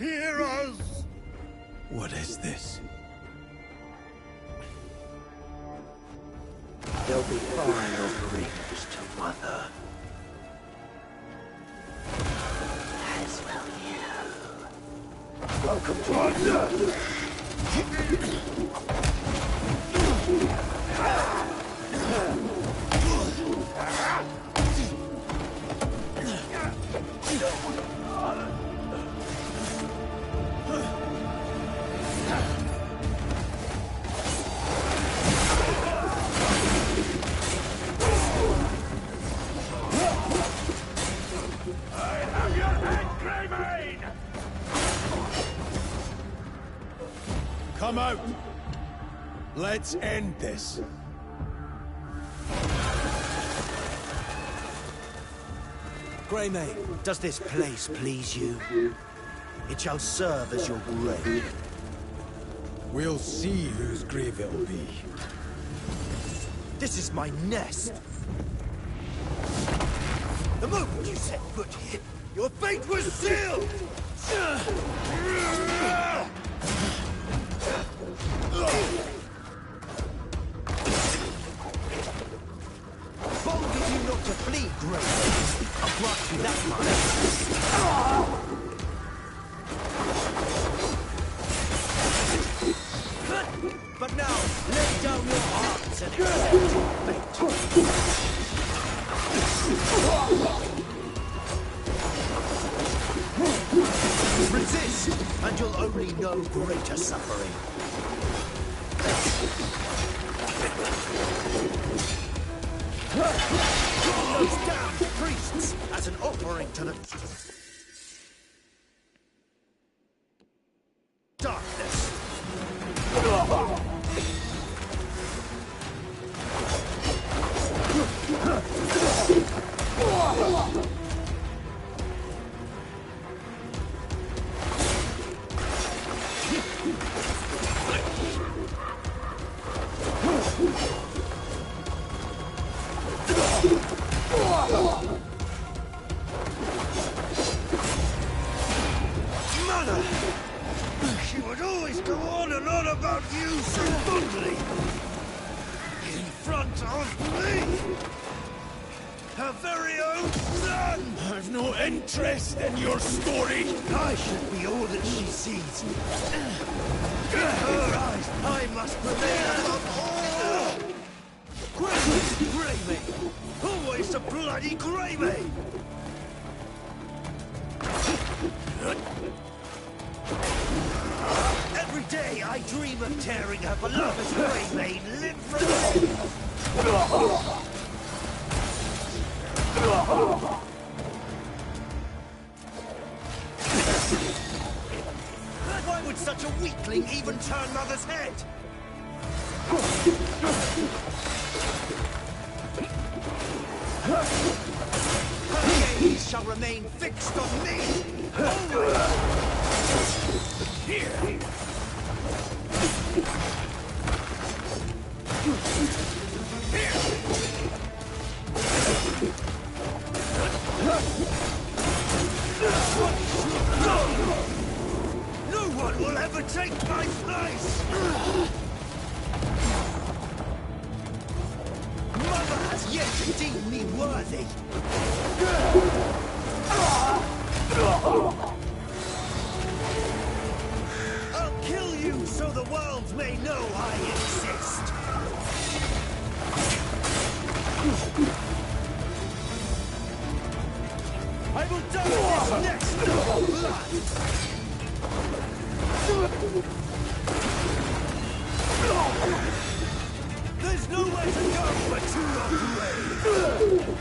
hear us! What is this? They'll be fine offerings to Mother. As will you. Welcome to Wonder! Come out! Let's end this. Greymane, does this place please you? It shall serve as your grave. We'll see whose grave it'll be. This is my nest. The moment you set foot here, your fate was sealed! Bold of you not to flee, Greymane. I'll grant you that much. But now, lay down your hearts and accept your fate. Resist, and you'll only know greater suffering. Kill those damned priests as an offering to the darkness. Mother! She would always go on and on about you so fondly. In front of me! Her very own son! I've no interest in your story. I should be all that she sees. In her eyes, I must remain above all! Greymane! Always the bloody Greymane! Every day I dream of tearing her beloved Greymane limb from limb! Why would such a weakling even turn Mother's head? Her gaze shall remain fixed on me! Always! Here! No one will ever take my place! Mother has yet to deem me worthy! I'll kill you so the world may know I exist! I will dye this nest in your blood! There's nowhere to go but to your grave!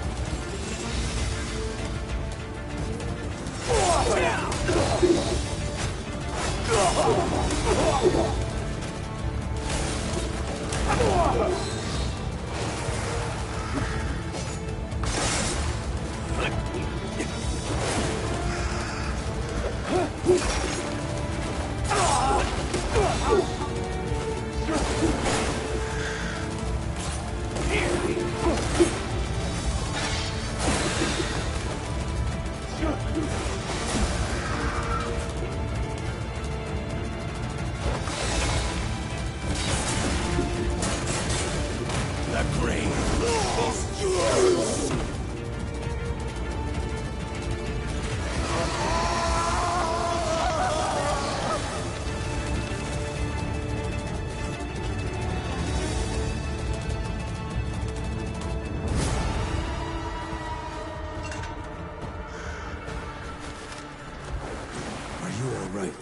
You are right.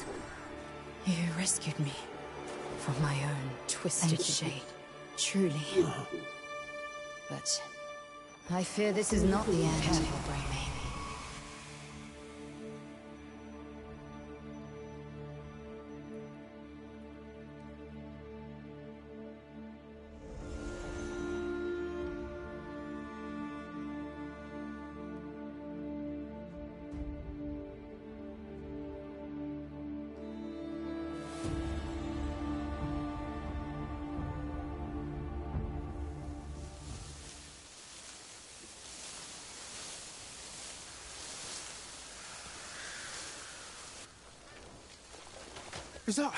You rescued me from my own twisted shade. Truly. But I fear this is not the end. Careful, Greymane. Is that...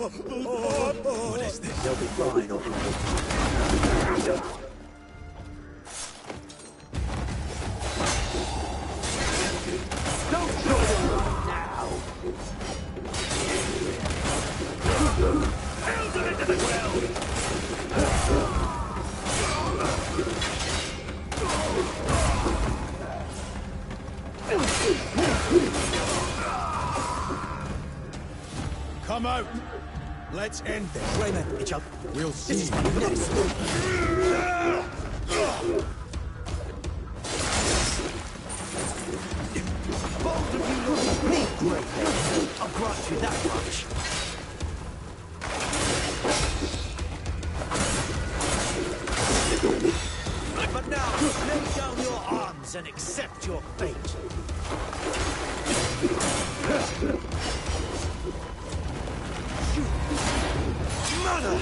What is this? They'll be fine, all right. Don't join them right now! Held them into the ground! Come out! Let's end this. Greymane, each other. We'll see. This is my next move. Both of you look at me, Greymane. I'll grant you that much. But now, lay down your arms and accept your fate. Mother!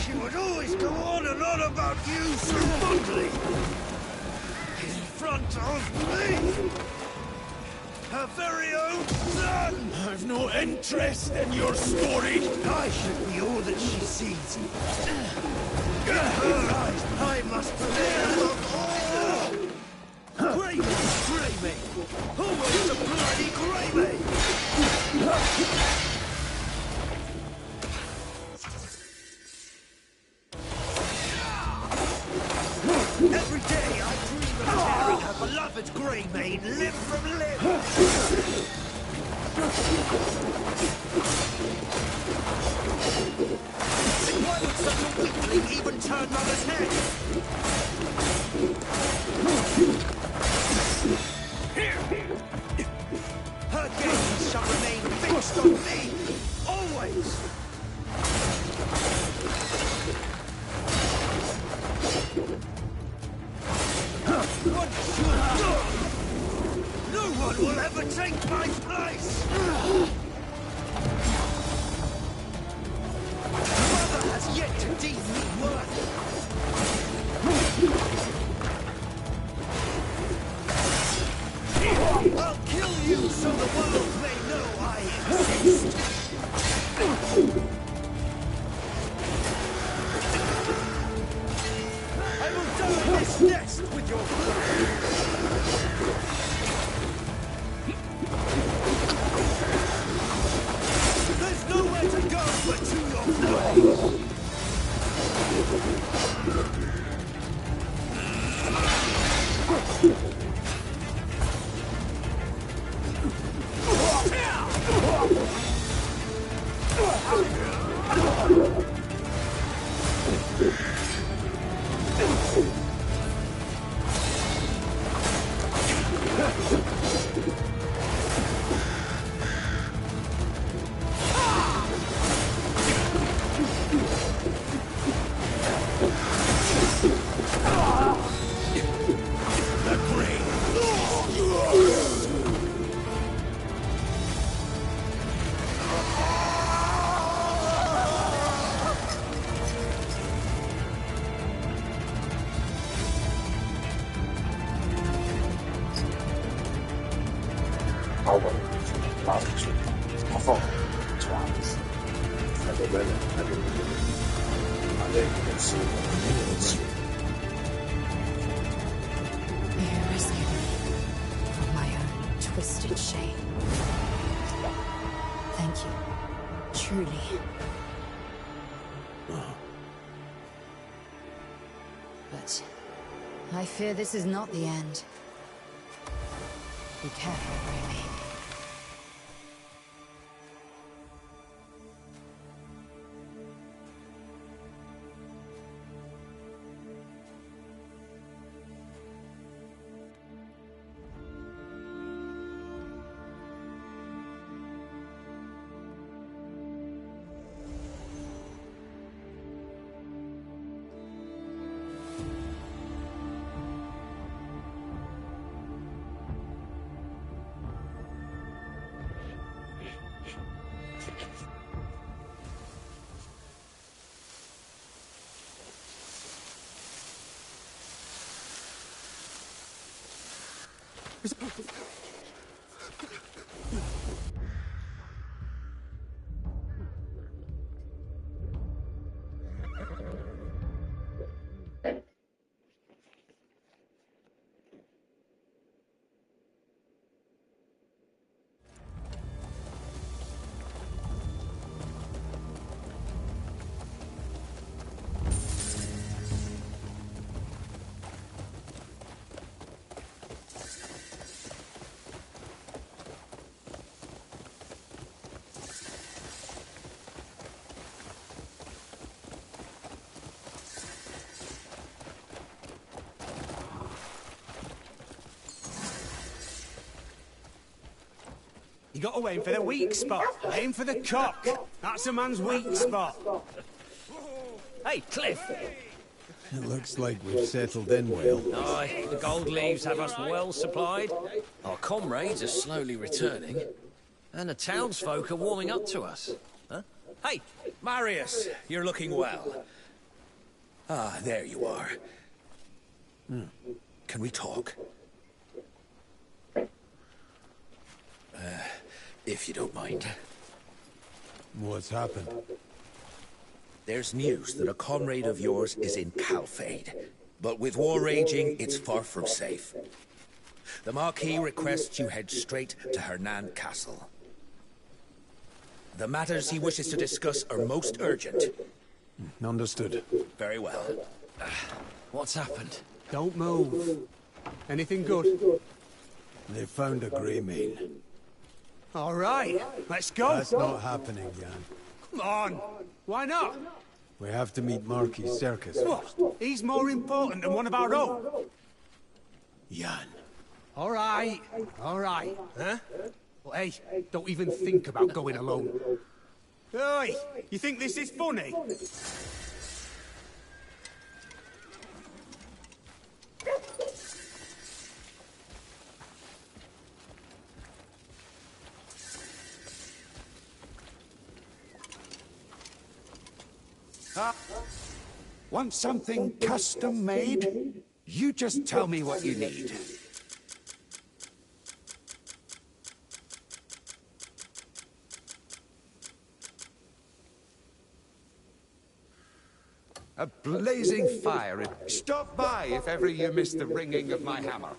She would always go on and on about you so fondly. In front of me! Her very own son! I've no interest in your story. I should be all that she sees. In her eyes, I must live of all! Greymane! Greymane! Always a bloody Greymane! Every day I dream of tearing her beloved Greymane limb from limb! Then why would such a weakling even turn Mother's head? Her gaze shall remain fixed on me, always! always! Once you're gone, no one will ever take my place! Mother has yet to deem me worthy! I'll kill you so the world may know I exist! I will dye this nest with your blood! There's nowhere to go but to your blade! You rescued me from my own twisted shame. Thank you. Truly. But I fear this is not the end. Be careful, Remy. You got to aim for the weak spot. Aim for the cock. That's a man's weak spot. Hey, Cliff. It looks like we've settled in well. Aye, the gold leaves have us well supplied. Our comrades are slowly returning. And the townsfolk are warming up to us. Huh? Hey, Marius, you're looking well. Ah, there you are. Can we talk? If you don't mind. What's happened? There's news that a comrade of yours is in Calfade. But with war raging, it's far from safe. The Marquis requests you head straight to Hernan Castle. The matters he wishes to discuss are most urgent. Understood. Very well. What's happened? Don't move. Anything good? They found a grey mane. All right, let's go. That's not happening, Jan. Come on. Why not? We have to meet Marquis Circus first. What? He's more important than one of our own. Jan. All right. All right. Huh? Well, hey, don't even think about going alone. Oi! You think this is funny? Want something custom made? You just tell me what you need. A blazing fire. Stop by if ever you miss the ringing of my hammer.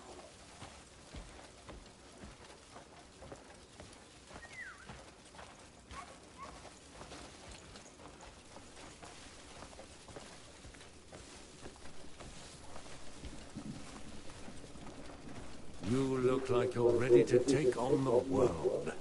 You look like you're ready to take on the world.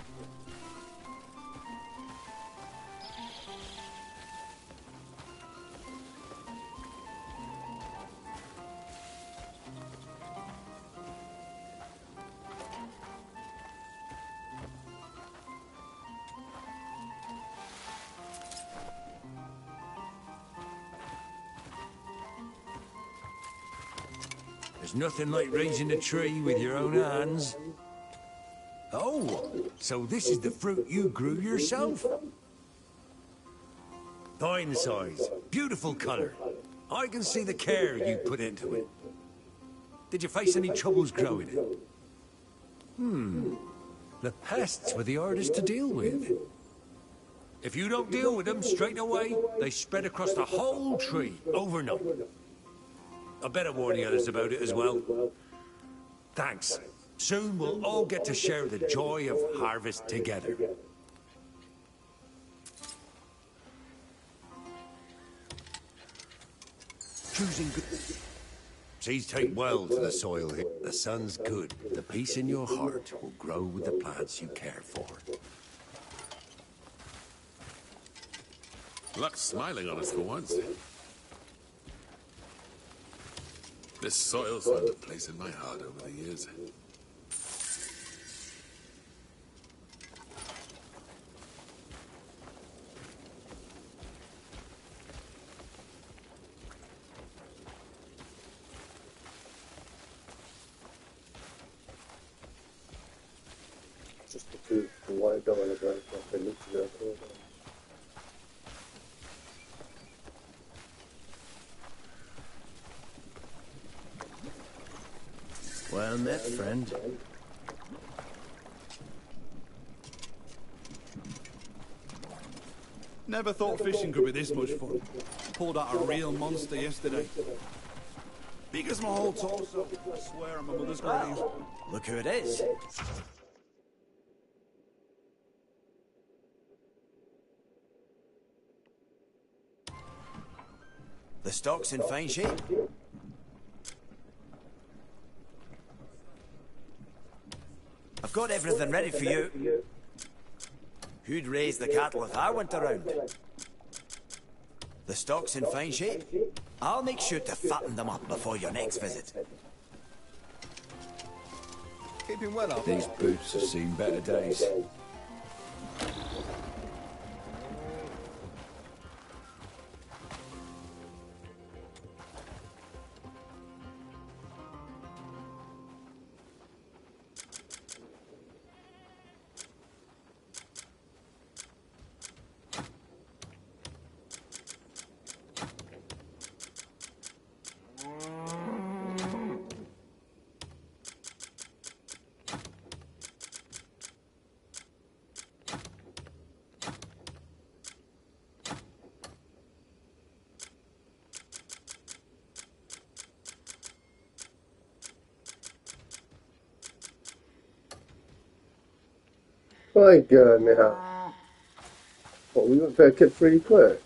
There's nothing like raising a tree with your own hands. Oh, so this is the fruit you grew yourself? Fine size, beautiful color. I can see the care you put into it. Did you face any troubles growing it? The pests were the hardest to deal with. If you don't deal with them straight away, they spread across the whole tree overnight. I better warn the others about it as well. Thanks. Soon we'll all get to share the joy of harvest together. Choosing good... Seeds take well to the soil here. The sun's good. The peace in your heart will grow with the plants you care for. Luck's smiling on us for once. This soil's found a place in my heart over the years. Just to prove the white dog on the ground, I looked at it. Well met, friend. Never thought fishing could be this much fun. Pulled out a real monster yesterday. Big as my whole torso. I swear I'm my mother's grave. Look who it is. The stock's in fine shape. I've got everything ready for you. Who'd raise the cattle if I went around? The stock's in fine shape. I'll make sure to fatten them up before your next visit. Keeping well up. These boots have seen better days. My God, now. What, we went for a kid pretty quick.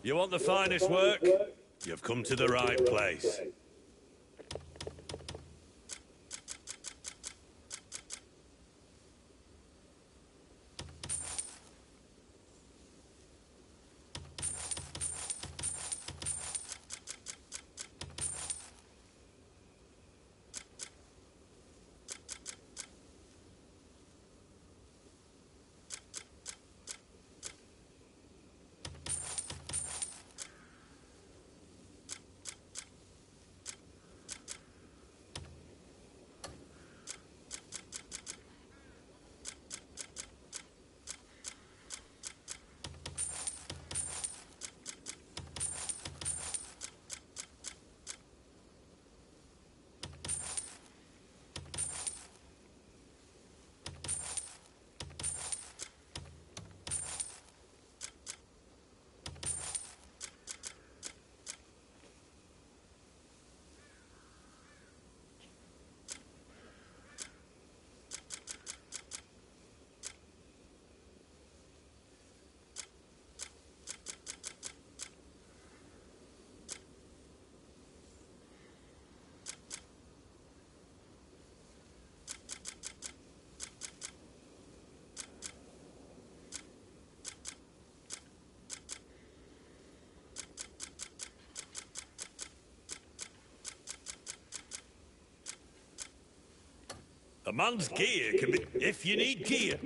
You want the finest work? You've come to the right place. A man's gear can be... if you need gear.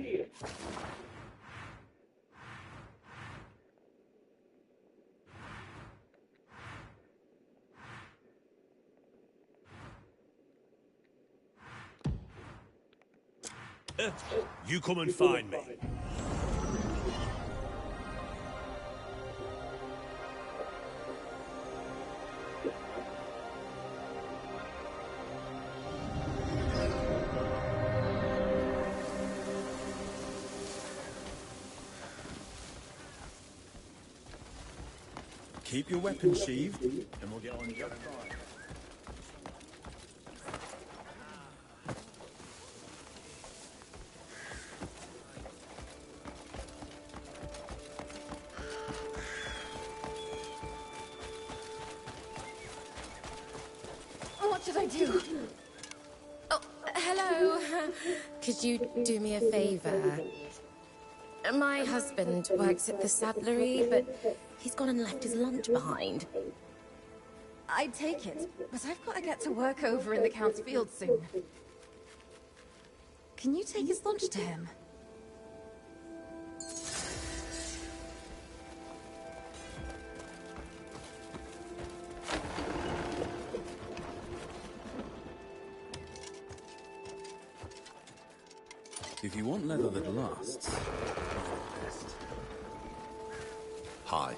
You come and find me. Keep your weapon sheathed, and we'll get on just fine. What did I do? Oh, hello. Could you do me a favor? My husband works at the saddlery, but he's gone and left his lunch behind. I'd take it, but I've got to get to work over in the Count's field soon. Can you take his lunch to him? If you want leather that lasts, hi.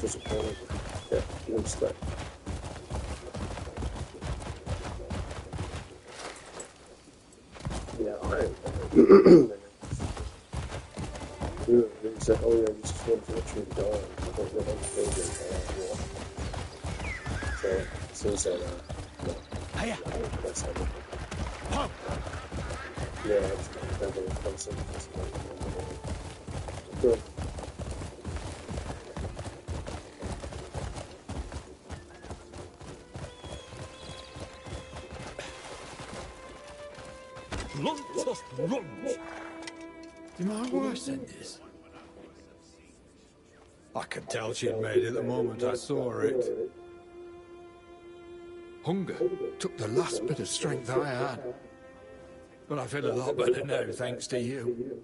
Disappointed. Yeah, looks like. Yeah, he said, oh yeah, you just want to literally die. I don't know so he said, no. Hiya. That's how it Pop. Yeah, it's definitely a concept. Good. Just lunch. Did my wife send this? I could tell she'd made it the moment I saw it. Hunger took the last bit of strength I had. But I feel a lot better now, thanks to you.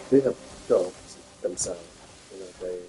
they have dogs themselves. You know, they.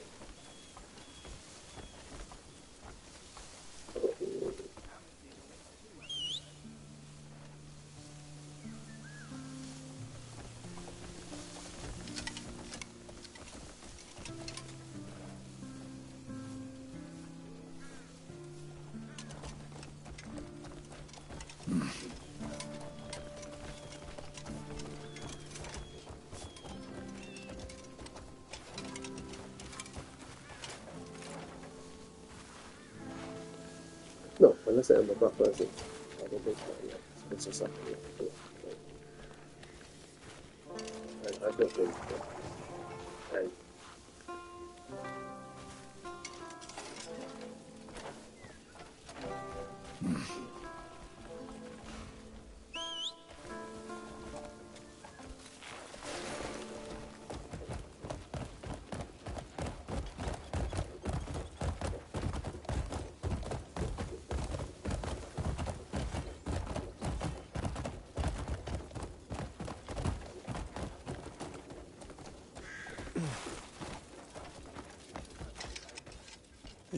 No, unless I'm a buff person. I don't think so, yeah. It's just something. Yeah. I don't think so. And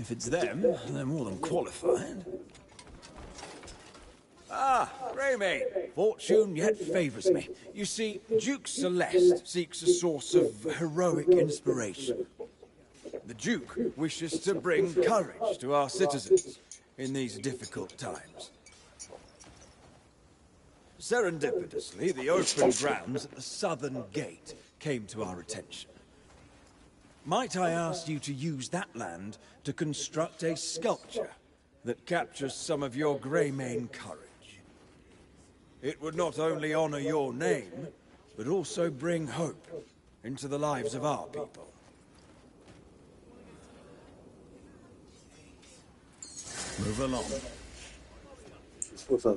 If it's them, they're more than qualified. Ah, Greymane. Fortune yet favours me. You see, Duke Celeste seeks a source of heroic inspiration. The Duke wishes to bring courage to our citizens in these difficult times. Serendipitously, the open grounds at the southern gate came to our attention. Might I ask you to use that land to construct a sculpture that captures some of your Greymane courage? It would not only honor your name, but also bring hope into the lives of our people. Move along. what's that?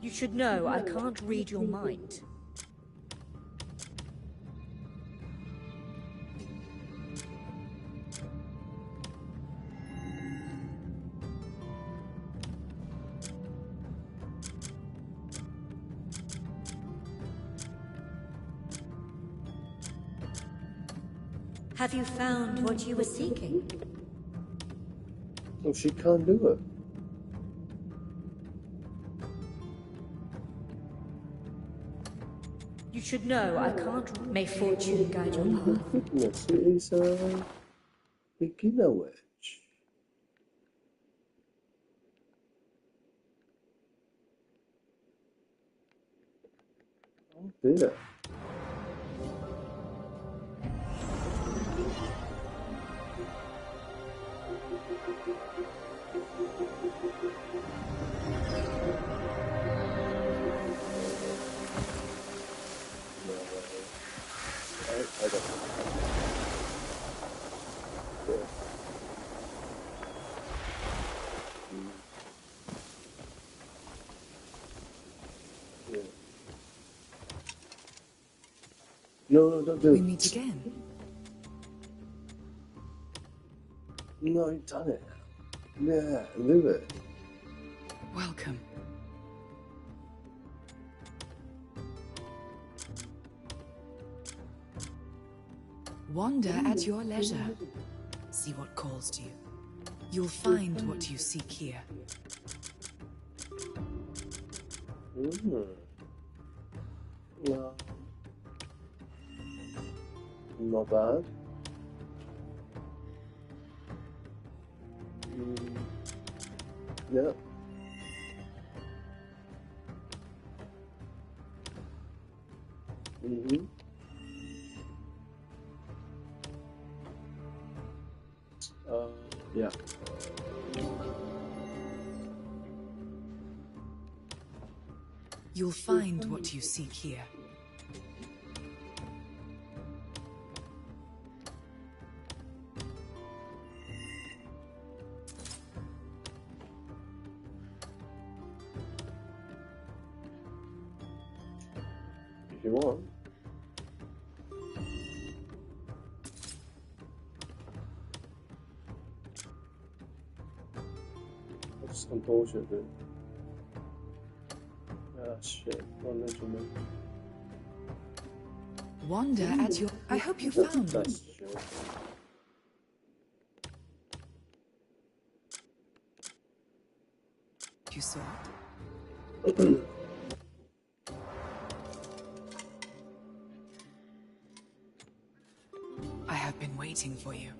You should know I can't read your mind. Have you found what you were seeking? Oh, she can't do it. You should know I can't. May fortune guide your path. Goodness, it is a beginner witch. Oh dear. I don't know. Yeah. Yeah. No, don't do it. We meet again. No, you've done it. Yeah, do it. Welcome. Wander at your leisure. See what calls to you. You'll find what you seek here. No. Not bad. Yeah. Mm-hmm. Yeah. You'll find what you seek here. If you want. That's some bullshit, dude. Ah, shit. Don't mention me. Wander at your... I hope you found one. That's shit. You saw? I have been waiting for you.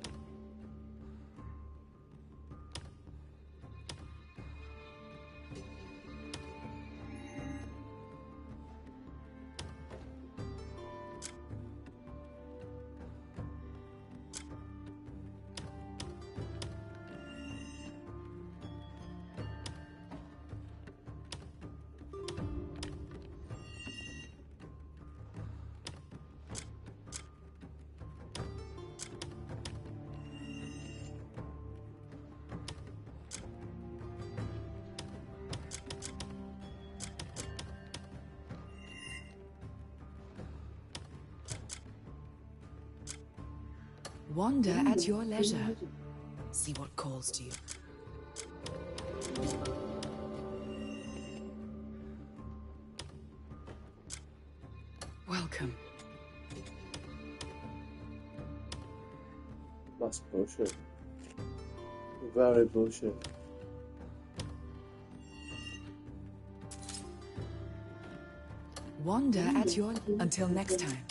Wander at your leisure. See what calls to you. Welcome. That's bullshit. Very bullshit. Wander at your... Until next time.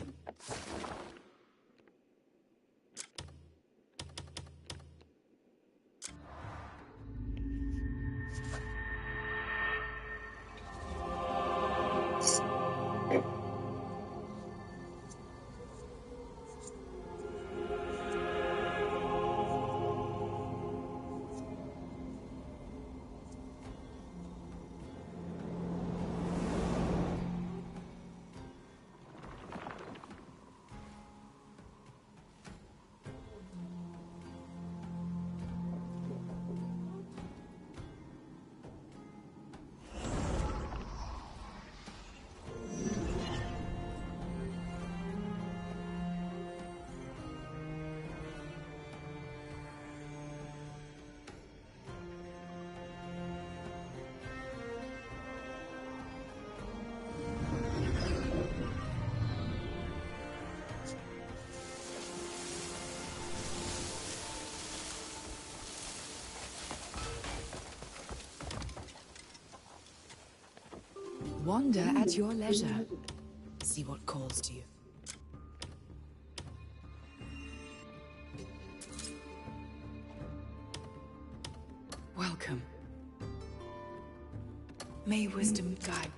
Wander at your leisure. See what calls to you. Welcome. May wisdom guide.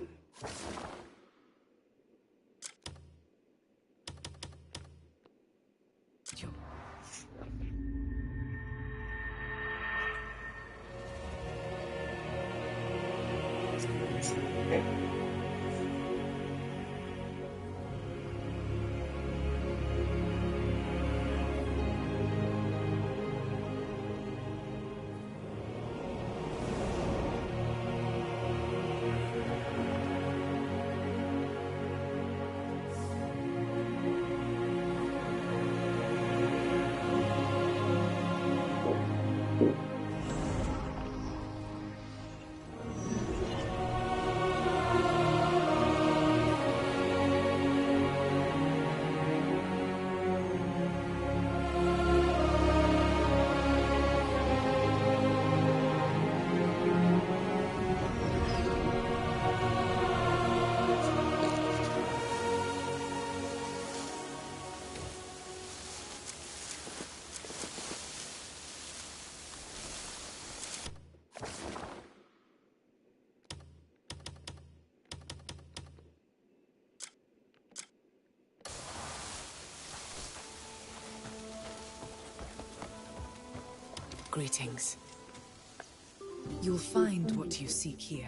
Greetings. You'll find what you seek here.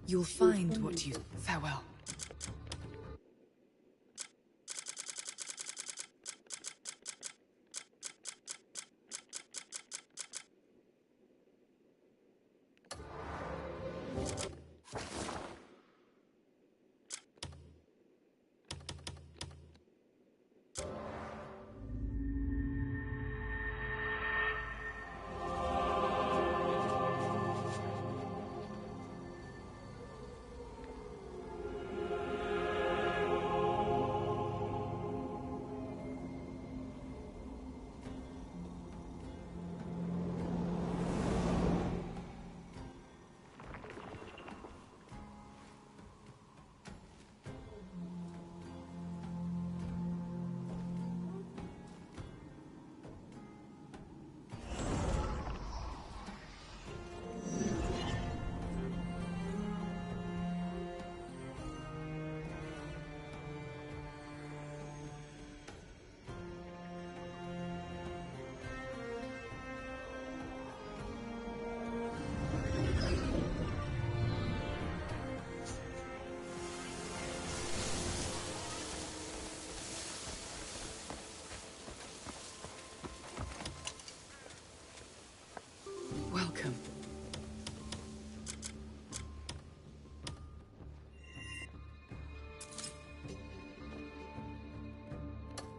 You'll find what you... Farewell. Welcome.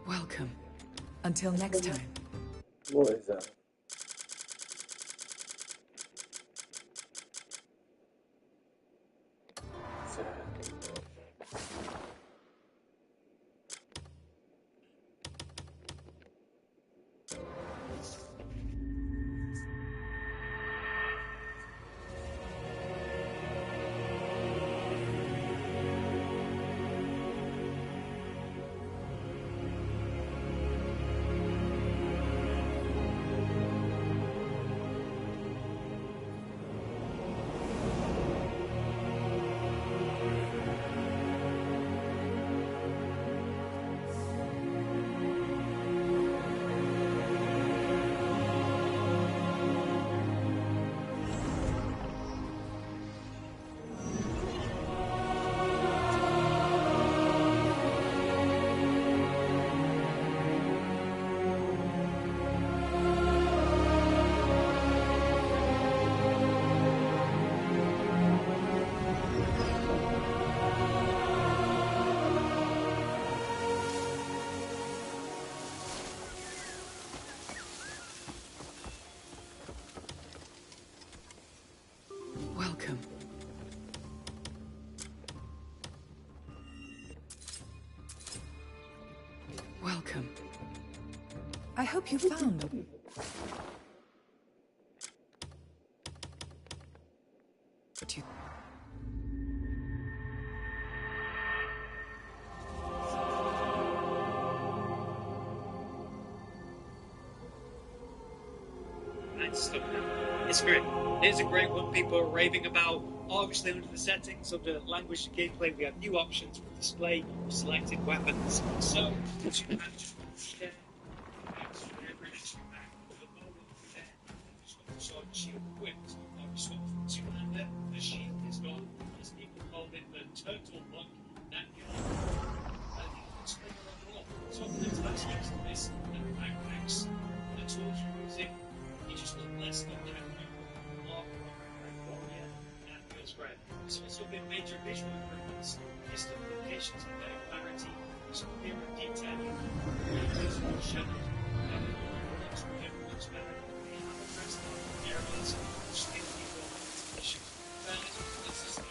Welcome. Until next time. What is that? Welcome. Welcome. I hope you found... What you... It's great. Here's a great one people are raving about. Obviously, under the settings, under language and gameplay, we have new options for display of selected weapons. So, would you have just want to share sword and shield equipped, or a sword from two-hander, the shield is gone, as people call it the turtle look, that you display overall. So, there's aspects to this, and backpacks, the tools you're using, you just look less than that. Great. There's also been major visual improvements, distant locations and better clarity, some clearer detailing, reduced more shadows, and looks better. We have addressed areas which still need more issues. This is the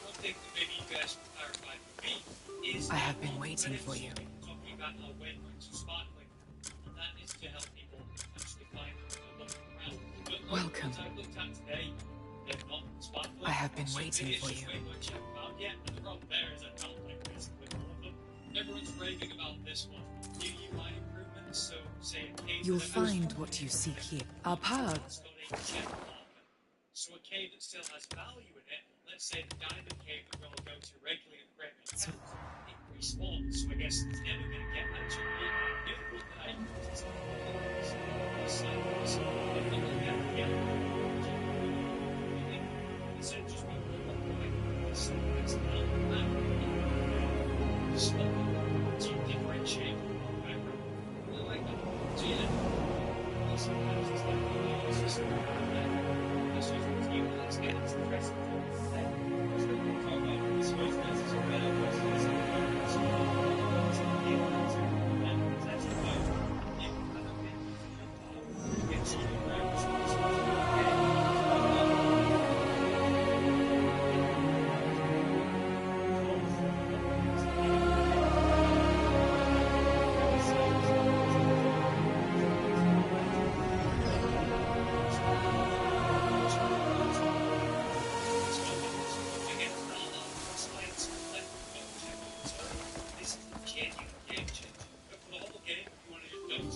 one thing that maybe you guys can clarify for me is I have been waiting for you. talking about how waypoints are sparkling, and that is to help people actually find them and look around. But Welcome. I looked at today, I have been waiting for you. Yeah, but the problem there is I can't like basically all of them. Everyone's raving about this one. New UI improvements, so say a cave. You'll find what you seek here. Our paths. So a cave that still has value in it, let's say the diamond cave that we all go to regularly at Great House, it respawns, so I guess it's never going to get that to me. The other one that I use is so if you look at the it's just one like so it's not so to differentiate from background. I like that. So yeah, sometimes it's like it's just it's just you let's get into the rest of the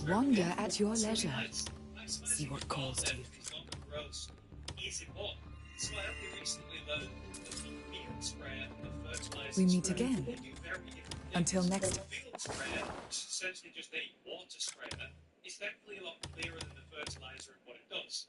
Wander at your leisure. See what calls to you. We meet again. Until next time. Essentially just a water sprayer. It's definitely a lot clearer than the fertilizer and what it does.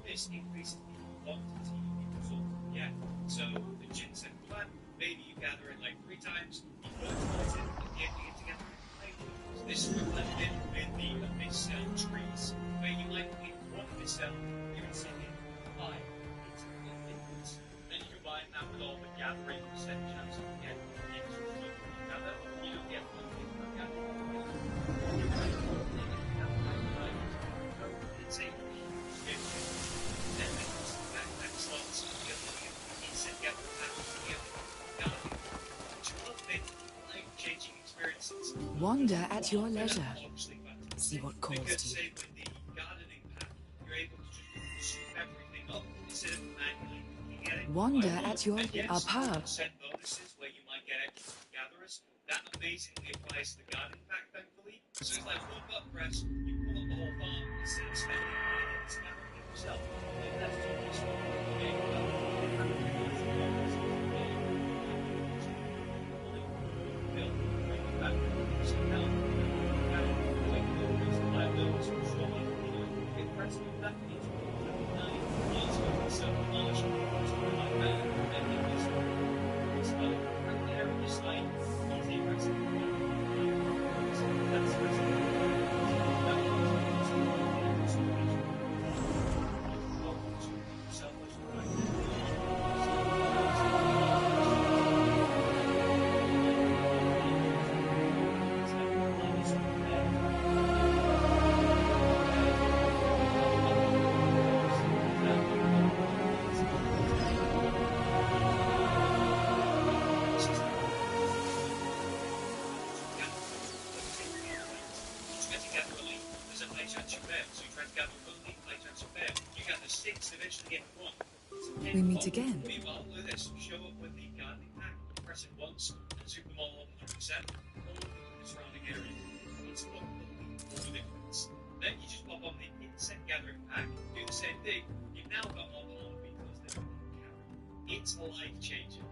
This increases the quantity you result. Yeah. So the ginseng plant, maybe you gather it like 3 times, you fertilize it, and get it together in 5. So this is reflected with the abyss trees, where you might pick one abyss you would see it 5. Then you combine that with all the gathering percent chance you get extra stuff you gather, you don't get one thing per gathering. It's a Wander at your leisure. See what calls to you. With the gardening pack, you're able to just soup everything up instead of manually looking at it. Wander at your path. Set bonuses where you might get extra gatherers. That amazingly applies to the gardening pack, thankfully. So it's like 1 buck press, you pull up the whole farm instead of spending minutes gathering it yourself. And that's too much fun. We meet again. Meanwhile, with this, show up with the gardening pack, press it once, and soup them all 100%, all over the surrounding area. It's what will the difference. Then you just pop on the insect gathering pack, do the same thing. You've now got more palm beetles than you can carry. It's life-changing.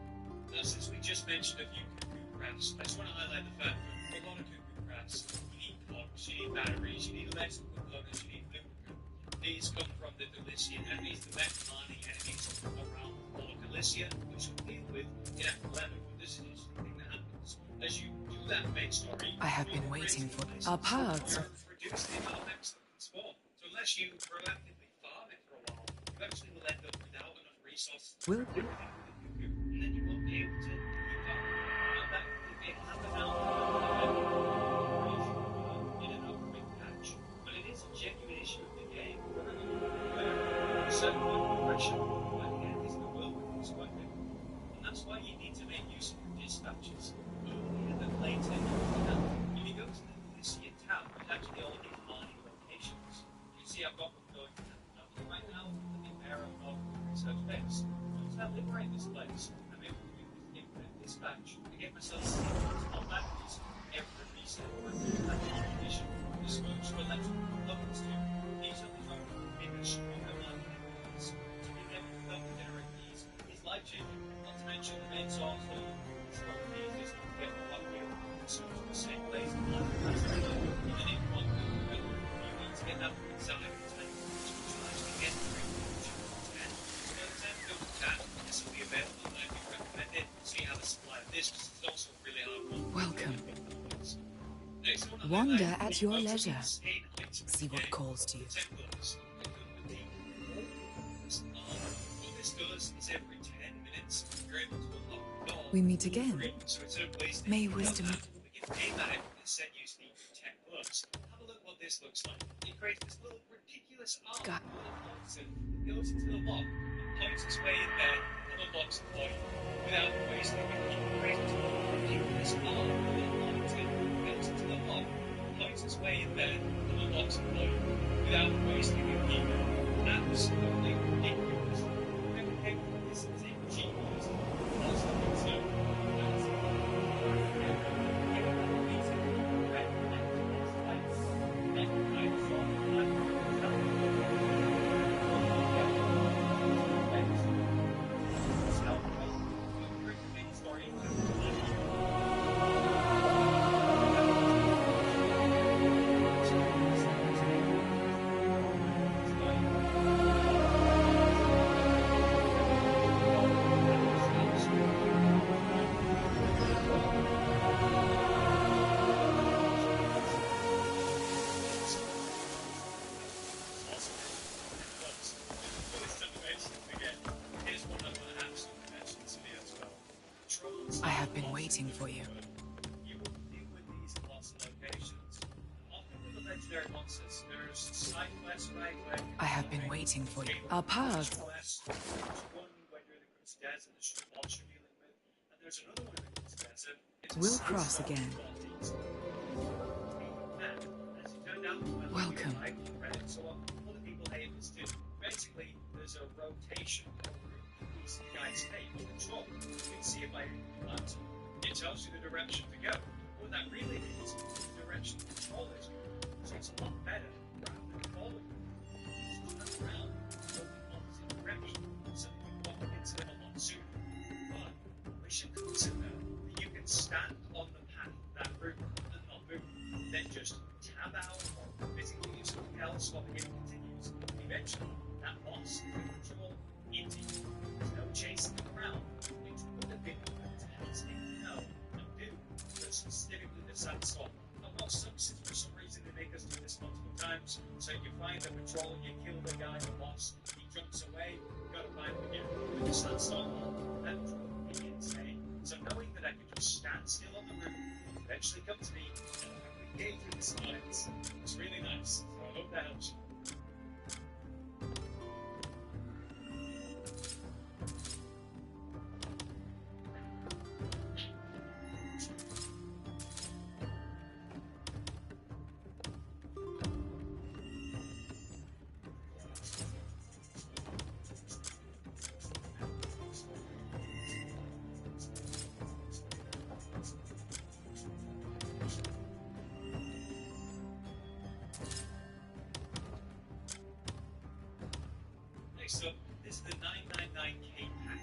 Now, since we just mentioned a few cuckoo crafts, I just want to highlight the fact that for a lot of cuckoo crafts, you need cogs, you need batteries, you need electrical components, you need lubricant. These come from the Delician enemies, the Mechmani enemies around all of Delicia, which we'll deal with in Act 11. But this is the thing that happens. As you do that main story, I have been waiting for our paths. Reduce the amount of mechs that can spawn. So unless you proactively farm it for a while, you eventually will end up without enough resources to do everything with the cuckoo, and then you won't be able to keep farming. Now that could happen now. certain progression, but again, is the world is quite big. And that's why you need to make use of your dispatches earlier than later. If you go to the Lycia town, you actually already find locations. You see, I've got them going now. Right now, the mayor of research base. Once I liberate this place, I'm able to do this infinite dispatch to get myself small batteries every reset. That combination of switch to electrical components to these are the biggest stronger life to be able to help generate these is life-changing. Not to mention the main source of these is to get the hot wheel to the same place in life as the other. Even if one you need to get that inside of the tank, which will actually get the 10. So 10 go to 10. This will be available and I would recommend it. See how the supply of this, because it's also a really hard one. Welcome. Wander at your leisure. See what calls to you. We meet again. May wisdom. Have a look what this looks like. It creates this little ridiculous arm that goes into the lock and points its way in there and unlocks the point without wasting it. It creates this little ridiculous arm that goes into the lock, points its way in there and unlocks the point without wasting it either. Absolutely ridiculous. This is a genius. Also, I have been waiting for you. You will deal with these in lots of locations. Often with the legendary monsters, there's side quests where I have been waiting for you. Our paths. one when you're in the Cruz Desert, the street boss you're dealing with, and there's another one in the Cruz Desert. We'll cross again. Welcome. So what other people hate is too. Basically, there's a rotation over these guys' take control. You can see it by left. It tells you the direction to go. What that really means is the direction the control is. So it's a lot better rather than following. Just turn around, go in the opposite direction, so that you walk into them a lot sooner. But mission comes in there that you can stand on the path, that route, and not move. Then just tab out or physically do something else while the game continues. Eventually, that boss will control into you. There's no chasing them around. It would have been fantastic to know and do, but specifically the sandstorm. And what sucks is for some reason they make us do this multiple times. So you find the patrol, you kill the guy, the boss, he jumps away, you gotta find him again. With the sandstorm on, that patrol would be insane. So knowing that I could just stand still on the route, eventually come to me, and engage with the science, was really nice. So I hope that helps you. So this is the 999K pack,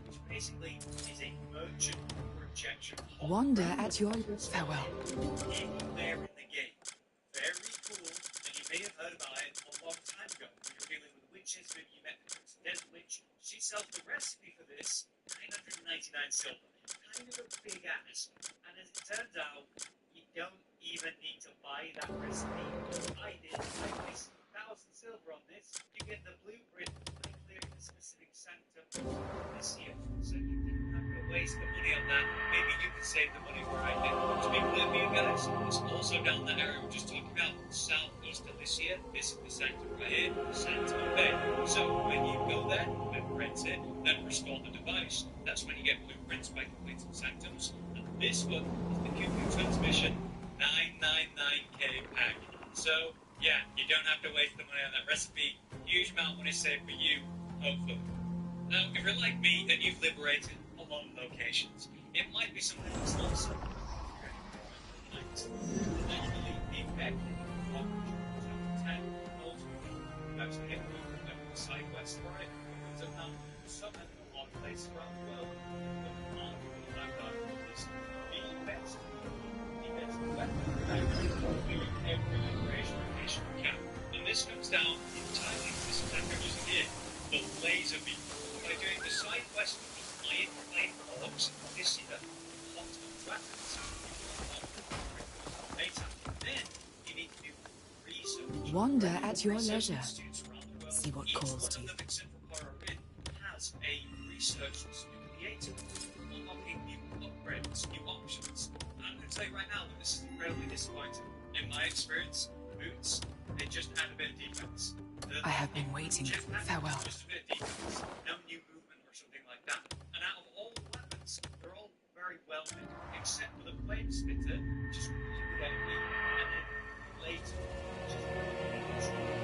which basically is a merchant projection. Wander at your farewell. There in the game. Very cool, and you may have heard about it a long time ago when you were dealing with witches. Maybe you met the Dead Witch. She sells the recipe for this, 999 silver. Kind of a big ass. And as it turns out, you don't even need to buy that recipe. I did. I wasted 1,000 silver on this. You get the blueprint by clearing the specific sanctum this year. So you didn't have to waste the money on that. Maybe you could save the money where I did. To be clear for you guys, it's also down the area we're just talking about, southeast of this year. This is the sanctum right here, Sanctum Bay. So when you go there and print it, then restore the device. That's when you get blueprints by completing sanctums. And this one is the Cuckoo Transmission 999K pack. So yeah, you don't have to waste the money on that recipe. Huge amount of money saved for you, hopefully. Now, if you're like me and you've liberated a lot of locations, it might be something that's not so side quest for it, so now some of them are places around the world, but arguably I've got this the best weapon in every liberation location you can. And this comes down entirely to this attack I'm using here, the laser beam. By doing the side quest of Iron Flame Orcs this year, hot weapons, later, then you need to do research. Wander at your leisure. See what calls to you. Has a research theater, unlocking new upgrades, new options. And I'm going to tell you right now that this is incredibly disappointing. In my experience, boots, they just add a bit of defense. I have been waiting. Farewell. Just a bit of defense, no new movement or something like that. And out of all the weapons, they're all very well made, except for the flame spitter, which is really good enemy, and then later, which is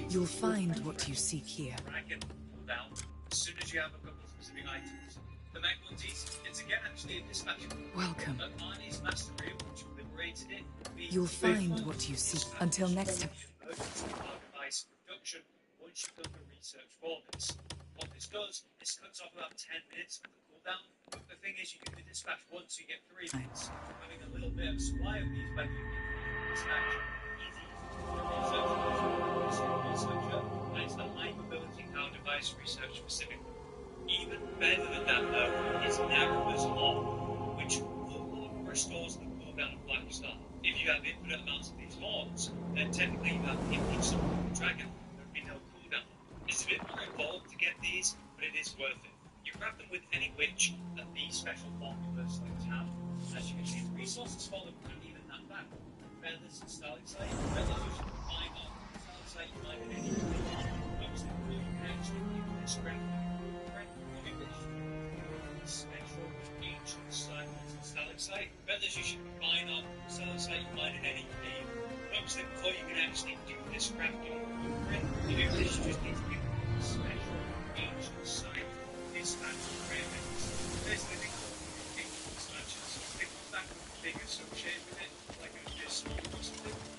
You'll find what you seek here. Down as soon as you have a couple of specific items. The mech one's easy. It's again actually a dispatch. Welcome. But Arnie's mastery, once you liberated it, You'll find what you seek. Until next time. Device production once you've done the research for this. What this does is cuts off about 10 minutes of the cooldown. But the thing is, you can do the dispatch once, you get 3 minutes. Having a little bit of supply of these when you get dispatch easy. Researcher, and it's the high mobility power device research specifically. Even better than that though is Narrowers Law, which restores the cooldown of Black Star. If you have infinite amounts of these laws, then technically you have infinite support of the dragon. There would be no cooldown. It's a bit more involved to get these, but it is worth it. You grab them with any witch that these special formulas like have. As you can see, the resources for them aren't even that bad. Feathers and stalactite, feathers you should combine on. Stalactite you might have any those that you can actually keep this strength. Special ancient stalactite. Feathers you should combine on. Stalactite you might have any cave. Notice that before you can actually do this crafting blueprint, you do this, you just need to give them special ancient site dispatch pyramids. Basically, they call them ancient dispatches. They come back with a thing associated with it, like a disc or something.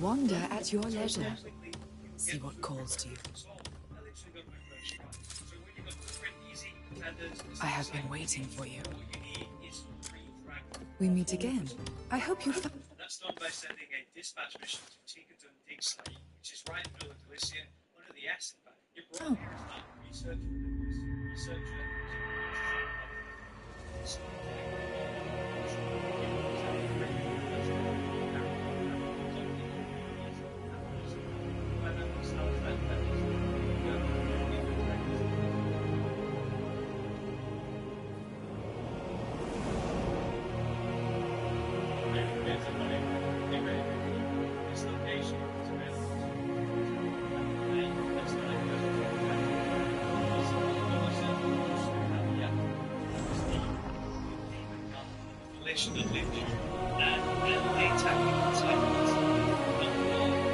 Wander at your leisure. See what calls to you. I have been waiting for you. We meet again. I hope you found... That's done by sending a dispatch mission to Tikadun Dig Site, which is right in the middle of Delicia, under the S in fact. You're brought here as not researcher that lived you, and they attack you inside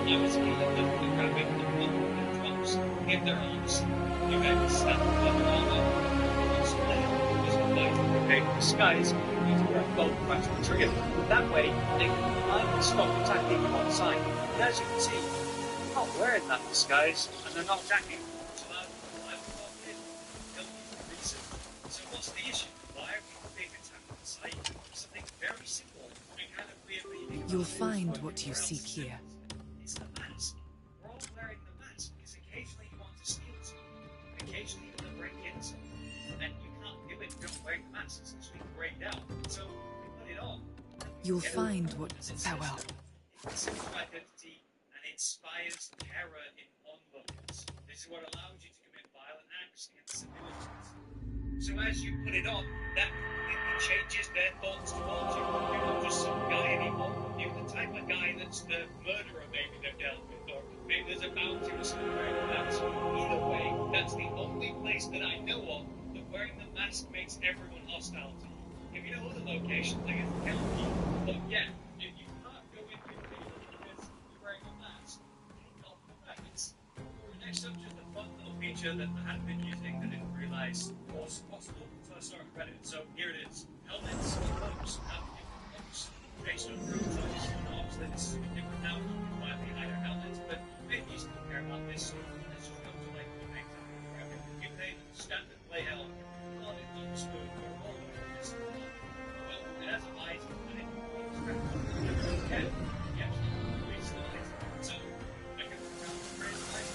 I was feeling the grabbing the drops, get their arms, you guys disguise, you need to work both press the trigger. That way, they can either stop attacking you on sight. And as you can see, I'm not wearing that disguise, and they're not attacking. So I'm logged in. Don't use the reason. So what's the issue? Why are people being attacked on sight? Something very simple and kind of weird meaning. You'll find what you seek here. It's the mask. We're all wearing the mask because occasionally you want to steal something. Occasionally you want to break in something. And you can't do it if you're wearing the mask. It's actually grayed out. So you put it on. You'll find what... Farewell. It's a simple identity and inspires terror in onlookers. This is what allows you to commit violent acts against civilians. So as you put it on, that completely changes their thoughts towards you. You're not just some guy anymore. You're the type of guy that's the murderer maybe they've dealt with, or maybe there's a bounty or something wearing the mask. Either way, that's the only place that I know of that wearing the mask makes everyone hostile to you. If you know other locations, they can help you. But yeah, if you can't go in quickly because you're wearing a mask, take off the mask. Next up, just a fun little feature that I hadn't been using that I didn't realise was possible until I started Reddit. So here it is. Helmets and cloaks have different looks based on your choice. Obviously, this is a bit different now. You can quietly hide your helmets, but maybe you still care about this. Let's just go to like the main topic. You pay standard layout. Well, it looks good. You're all over this. Well, it has a light and it looks great. Yeah, yeah, it's the light. So, I can put around the red light.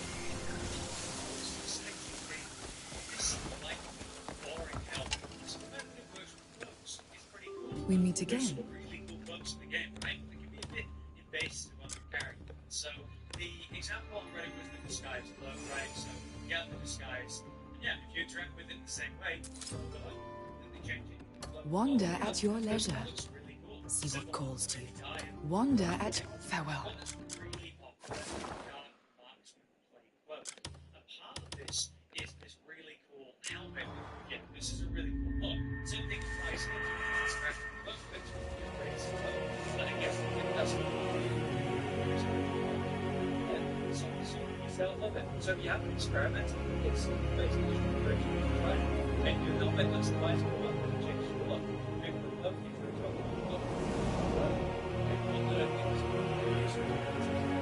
We meet again. There's some really cool bugs in the game, right? They can be a bit invasive on your character. So the example on Reddit was the disguise cloak, right? So you get the disguise. Yeah, if you interact with it the same way, completely change it. Wander at your leisure. See what calls to you. Wander at... Farewell. Really popular dark marksman play cloak. And part of this is this really cool helmet. Yeah, this is a really cool look. Same thing applies to this graphic. Look, but it's but I guess it doesn't. Yeah, so detail of it. So if you have an experiment, it's basically right. And your helmet looks nice, but one thing changes your look. Maybe the look is your total look. And one that I think is really useful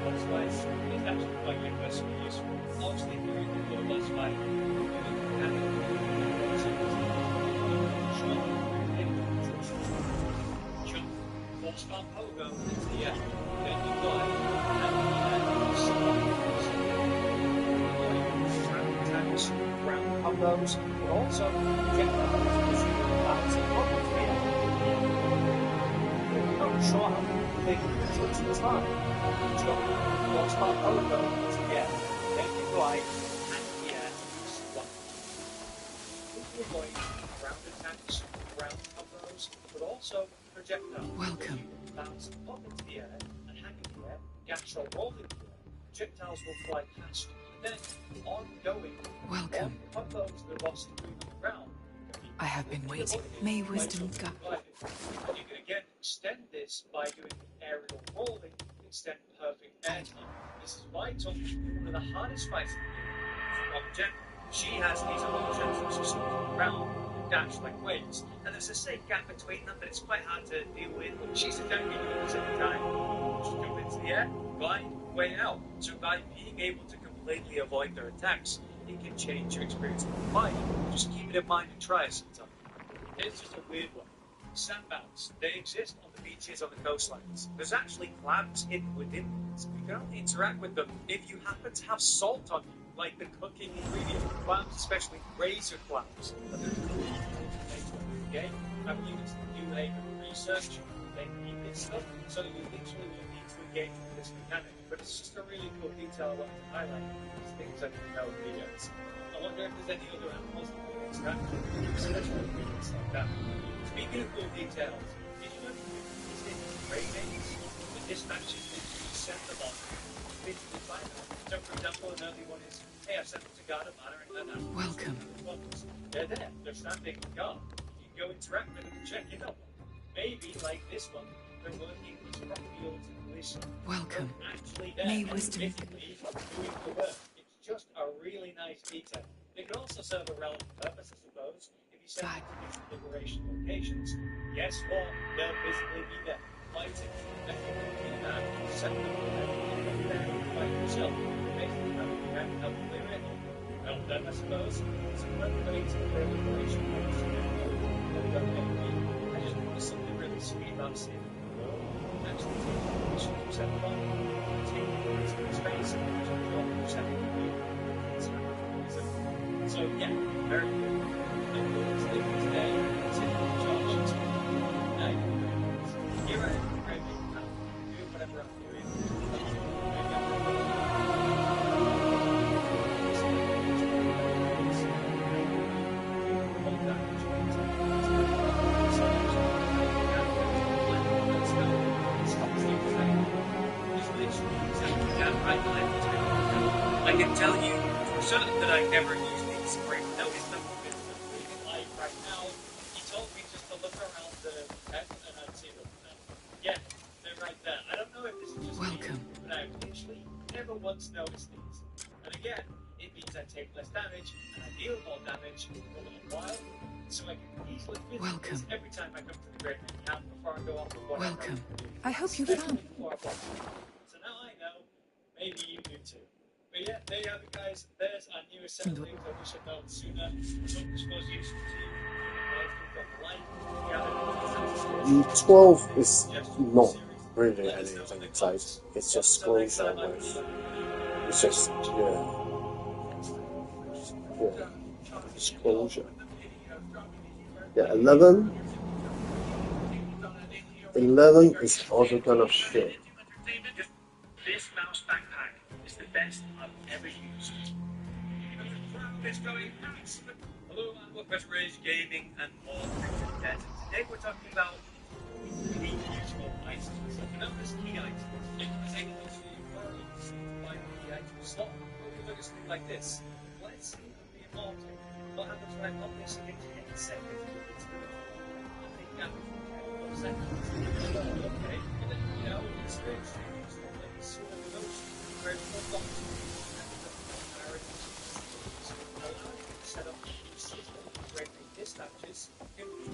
looks like it's actually quite universally useful. Obviously, if you're in the world, that's fine. Small pogo into the air. Then you glide attacks, ground combos, but also projectiles bouncing up into the air. I'm not sure how big it takes the time. Jump, small pogo into the air. Then you glide and the air slump. You're going ground attacks, ground combos, but also projectiles. Welcome. Bounce up into the air and hang in the air, gash or roll in the air. Projectiles will fly past you. And then, ongoing, welcome. Combos that are lost doing on the ground. I have been waiting. May wisdom guide. And you can again extend this by doing aerial rolling, extend perfect air time. This is why Tom is one of the hardest fights in the game. From Jen, she has these illusions that she sort of ground. Dash like waves, and there's a safe gap between them, but it's quite hard to deal with. She's attacking you at the same time. Just jump into the air, glide, way out. So by being able to completely avoid their attacks, it can change your experience with the fight. Just keep it in mind and try it sometime. It's just a weird one. Sandbanks, they exist on the beaches on the coastlines. There's actually clams hidden within these. You can only interact with them if you happen to have salt on you. Like the cooking ingredient of clams, especially razor clams. But they're cool in the game. I believe it's the new wave of research. They keep this stuff, so you literally will need to engage with this mechanic. But it's just a really cool detail I wanted to highlight. These things I didn't know in videos. I wonder if there's any other animals that we can interact with, especially things like that. Speaking of cool details, did you know that you can visit raidings? The dispatches that you send them on, physically find them. So, for example, an early one is, hey, I sent them to guard a manor in Lena. Welcome. They're there. They're standing guard. You can go interact with them and check it out. Maybe, like this one, they're working with fields and police. Welcome. Actually, May wisdom doing the work. It's just a really nice detail. It can also serve a relevant purpose, I suppose. If you sent them to different liberation locations. Guess what? They'll physically be there, fighting. And you can do that, set them up there, fight yourself. Basically, you can help clear it. Help them, I suppose. So when everybody to their liberation force, I just think there's something really sweet about seeing the world actually taking the mission to set them up, taking it into space, and setting them up. So yeah, very good. I'm going to live today, sitting in charge. Here I am, doing whatever I'm doing. I can tell you for certain that I never use these great notice them like right now. He told me just to look around the tent and I'd see them. Yeah, they're right there. I don't know if this is just Welcome. me, but I literally never once noticed these. And again, it means I take less damage and I deal more damage for a little while. So I can easily visit this every time I come to the Great Main Camp before I go off with whatever. Welcome. I hope you found. So now I know. Maybe you do too. But yeah, there you have it, guys. There's our newest set of things I wish I'd known sooner. Hope this was useful to you. 12 is not really anything exciting. It's just closure almost. It's just, just closure. Yeah, 11. 11 is also kind of shit. This mouse backpack is the best I've ever used. It's going excellent. Hello, and welcome to Rage Gaming and more. Today we're talking about really useful items. So we know there's key items. There's able to find key items slot. We'll look at something like this. Let's see if the immortal will have the time on this against any second. It's going to take damage for 10 seconds. Okay, but then, you know, it's very strange.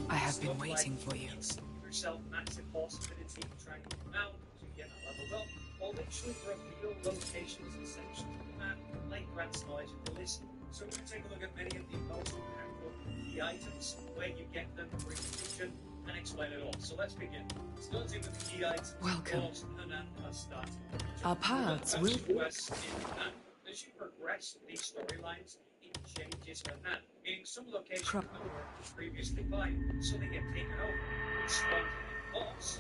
I have been waiting for you. Give yourself massive possibility of trying to come out to get leveled up, or literally reveal locations and sections of the map like Grant's knowledge of the list. So we're going to take a look at many of the most impactful key items, where you get them, for institution, and explain it all. So let's begin. Starting with the key items. Welcome. Started. Our paths will. As you progress these storylines, it changes her map, meaning some locations that were previously fine, so they get taken over. Respond to the boss.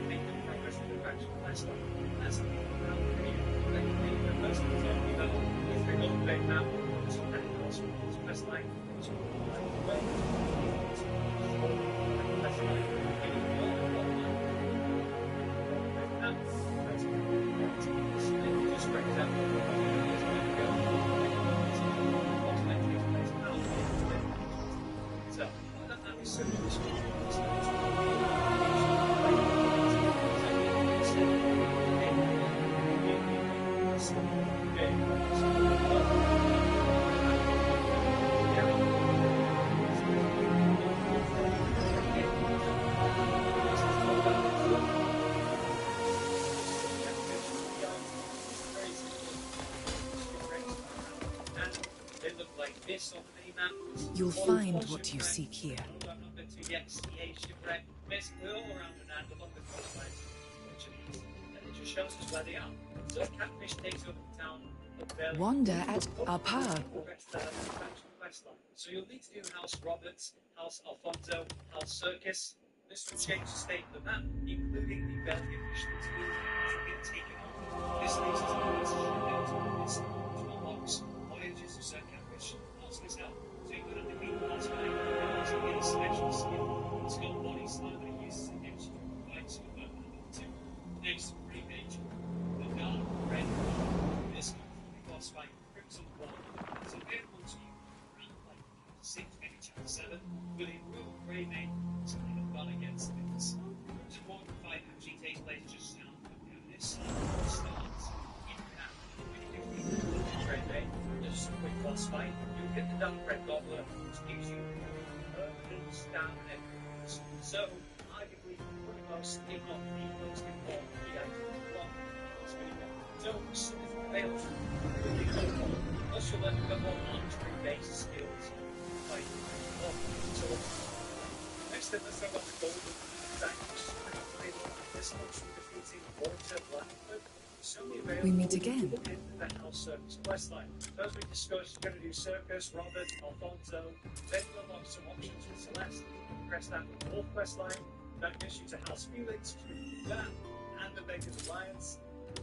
Make the progress with the faction last time. That's the around here. They can make the person talking about if they don't make map, so that goes to the best line. So way. Best line. You'll find what you seek here. Basically all around the land along the coastlines, which are these, and it just shows us where they are. So Catfish takes over the town of Wander at our path. So you'll need to do House Roberts, House Alfonso, House Circus. This will change the state of the map, including the Belgian mission team, which will get taken over. This leads us to the message this, which unlocks voyages of Sir Catfish. What's this out? So you're going to defeat the last guy, and also get a special skill. It's got body slam that he uses against you. Fights with weapon number 2. Next, pretty major. The dark red one. This comes from the boss fight, Crimson Ball. So available to you around like 6, maybe chapter 7, with a real grey mate to kind of run against things. Crimson Ball fight actually takes place just south of this side. boss fight, you'll get the Dark Red Gobbler, which gives you permanent stamina. So, arguably, one of the most, if not the most important key item in the block. It's really good. So, significant available. Plus, you'll learn a couple more archery-based skills. Like, so, next up, let's talk about the Golden Bank, which is pretty available. This comes from defeating Walter Blackford. We meet again. The House Circus questline. First we discussed you're going to do Circus, Robert, Alfonso. Then you unlock some options with Celeste. Press that with Wolf questline. That gets you to House Felix, which we do that. And the Beggars Alliance.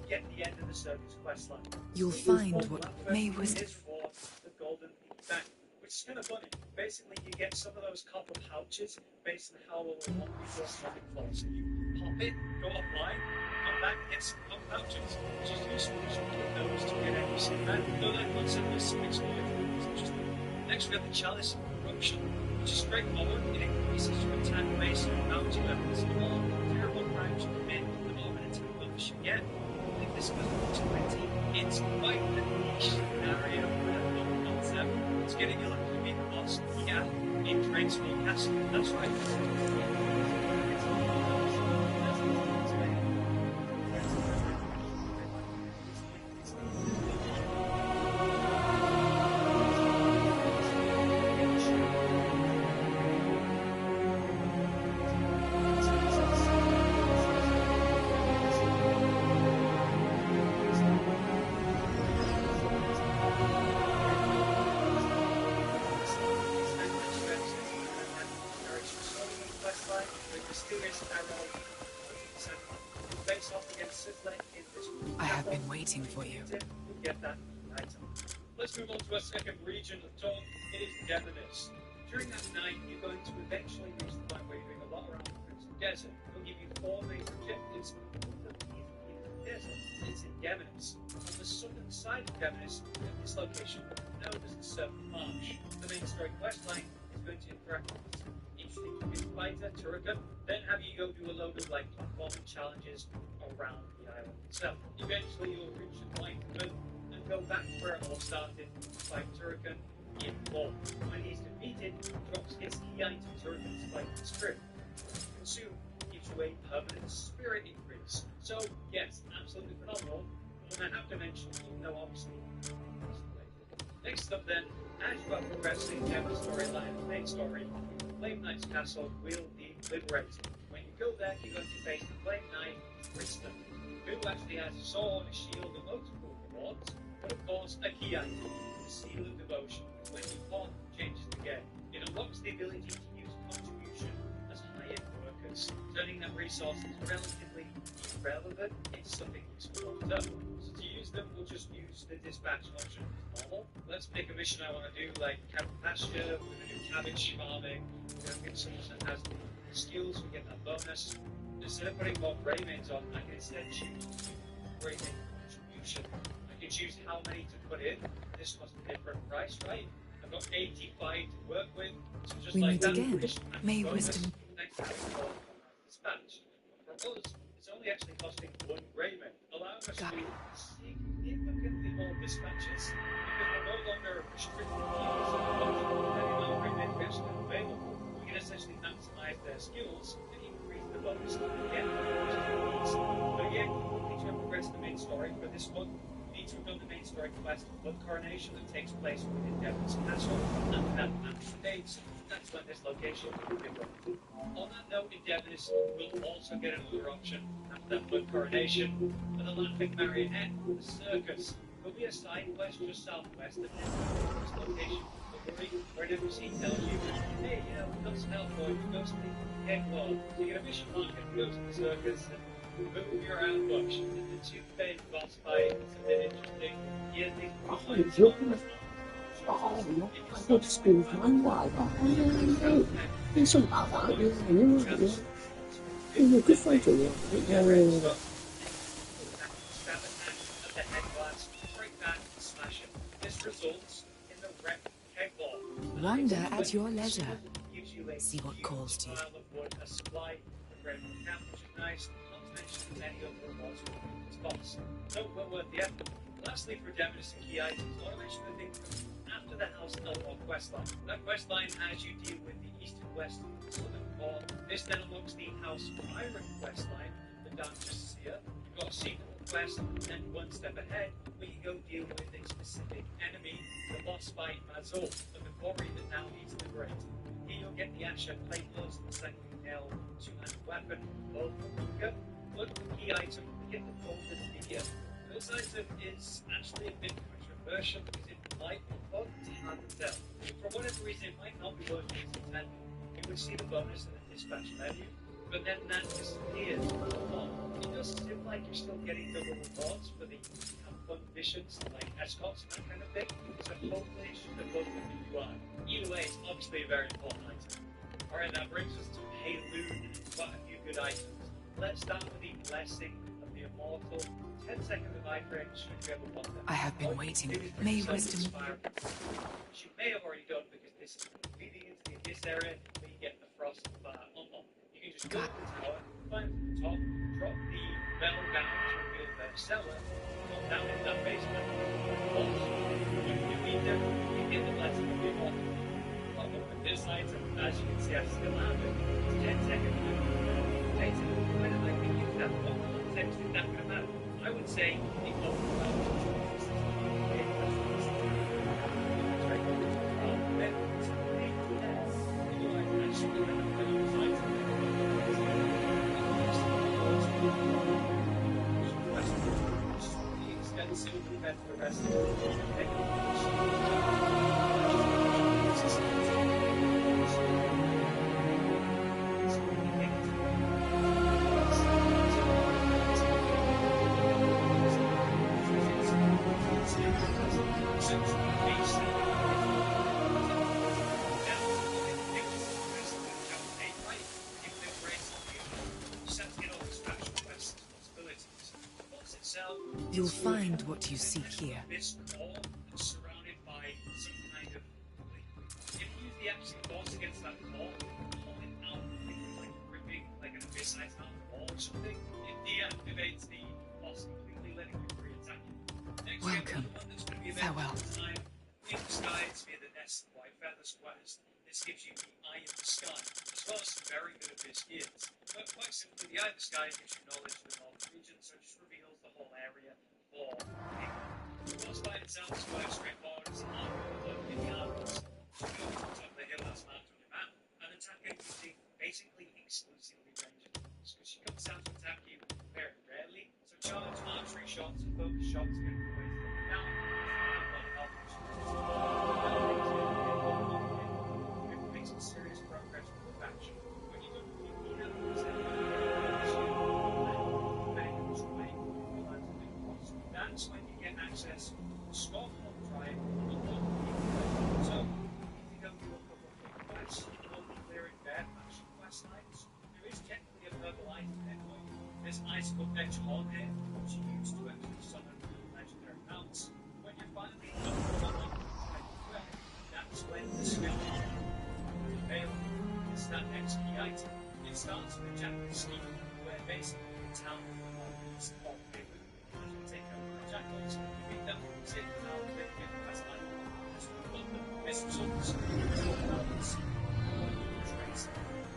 Get the end of the Circus questline. You'll find what May was. His reward, the Golden Bank. Which is kind of funny. Basically, you get some of those copper pouches based on how long you lost something for. So you pop it, go offline, come back, get some copper pouches, which is useful because you put those to get everything back. No, that concept is exploited. It's interesting. Next, we have the Chalice of Corruption, which is straightforward. It increases your attack based on bounty levels. The more terrible crimes you commit, the more attack bonus you get. I think this goes to 20. It's quite a niche area concept. It's getting you lucky to beat the boss. Yeah, it trains for your castle. That's right. I have been waiting for you. Get that item. Let's move on to our second region of talk. It is Devoness. During that night, you're going to eventually reach the point where you're doing a lot around the Crimson Desert. It'll give you 4 major objectives. One of them is in the desert. It's in Devoness. On the southern side of Devoness, you have this location known as the Serpent Marsh. The main story quest line is going to interact with this interesting fighter, Turrican, then have you go do a load of like platforming challenges around the island itself. Eventually you'll reach the point and go back to where it all started, fight Turrican in war. When he's defeated, he drops his key item Turrican's fight script. Consume gives you a permanent spirit increase. So yes, absolutely phenomenal. And I have to mention, even though obviously next up then, as you are progressing down the storyline of the main story, Flame Knight's castle will be liberated. When you go there, you're going to face the Flame Knight, Kristen, who actually has a sword, a shield, and multiple rewards, but of course a key item, the Seal of Devotion. When you pawn, changes the game. It unlocks the ability to use contribution as hired workers, turning that resource into relatively irrelevant into something useful long term. So to use them, we'll just use the dispatch option as normal. Let's pick a mission I want to do, like cattle pasture, we're going to do cabbage farming, we're going to get someone that has the skills, we get that bonus. Instead of putting more Greymaids on, I can instead choose Greymaid contribution. I can choose how many to put in. This costs a different price, right? I've got 85 to work with, so just We like meet that, again. May wisdom. Dispatch. For us, it's only actually costing 1 Greymaid, allowing us to do significantly more dispatches because we're no longer restricted to the Greymaid we actually have available. We can essentially maximize their skills and increase the bonus that we get, which is really easy. But again, we need to have progressed the main story for this one. We need to have done the main story quest, Blood Coronation, that takes place within Devon's Castle, and that match dates. That's when this location will be done. On that note, in Devon's, we'll also get another option after that Blood Coronation for the Laughing Marionette, the Circus. There'll be a side quest just southwest of this location, where an NPC tells you, hey, you know, we've got some help for you, go to the head wall. So you get a mission mark and go to the circus and move your ambush. And the 2 big boss fights, it's a bit interesting. He has these fights on. Oh, no, I got to spin one wide. Oh, it's all about that. You're a good fighter, yeah. Wander at your leisure. See what calls to you. So well worth the effort. Lastly, for Demonist and key items, I want to mention the thing after the House Elmore questline. That questline has you deal with the east and west of the southern core. This then unlocks the House Pirate questline, the Dangerous Seer. You've got a sequel quest, and then one step ahead, where you go deal with a specific enemy, the boss fight Mazul, of the quarry that now needs liberating. Here you'll get the Asher plate loss and the second L two-handed weapon, both from Luca. Look for the key item, get the golden figure. This item is actually a bit controversial because it might be fun to hard to tell. For whatever reason, it might not be worth its intended. You would see the bonus in the dispatch menu, but then that disappears. It does seem like you're still getting the rewards for the fun missions, like escorts and that kind of thing, so hopefully it should have looked at the UI. Either way, it's obviously a very important item. Alright, that brings us to Payloon, and it's quite a few good items. Let's start with the Blessing of the Immortal. 10 seconds of iframe should be able to want that. I have been waiting. May wisdom... Which you may have already done because this is leading into the Abyss area where you get the Frost Fire on. You can just go to the tower, climb to the top, drop the bell down to reveal their cellar, drop down in that basement, when you meet them, you get the Blessing of the Immortal. But with this item, as you can see, I still have it. It's 10 seconds. When I can use that one context in that kind of matter. I would say the You'll find what you seek here. This wall is surrounded by some kind of liquid. If you use the absolute force against that wall, pull it out like ripping like an abyss-sized out wall or something, it deactivates the boss completely, letting you re-attack it. Next, welcome. Farewell. In the skies via the Nest of White Feathers quest. This gives you the Eye of the Sky, as well as some very good abyss gears. But quite simply, the Eye of the Sky gives you knowledge of the northern region, so it just reveals the whole area for the boss fight itself is quite straightforward. It's an arm in the Alps. You go to the top of the hill that's marked on your map, and attack her using basically exclusively ranged attacks, because she comes down to attack you very rarely. So charge, archery shots, and focus shots can always take her down. Some serious progress with the faction. When you don't that's when you get access to the Scorpion Tribe. So, if you go do a couple of big quests, you'll be clearing their faction quest lines. There is technically a purple item there for you. There's Icicle Edge Horn here, which you use to actually summon legendary mounts. When you're finally done with the tribe, that's when the skeleton it's that next key item. It starts with a Jackal scheme, where basically the town is all bigger. As you take over the Jackals, you beat them, sit down, they get the quest line. So you've got the best results, your balance, your trace.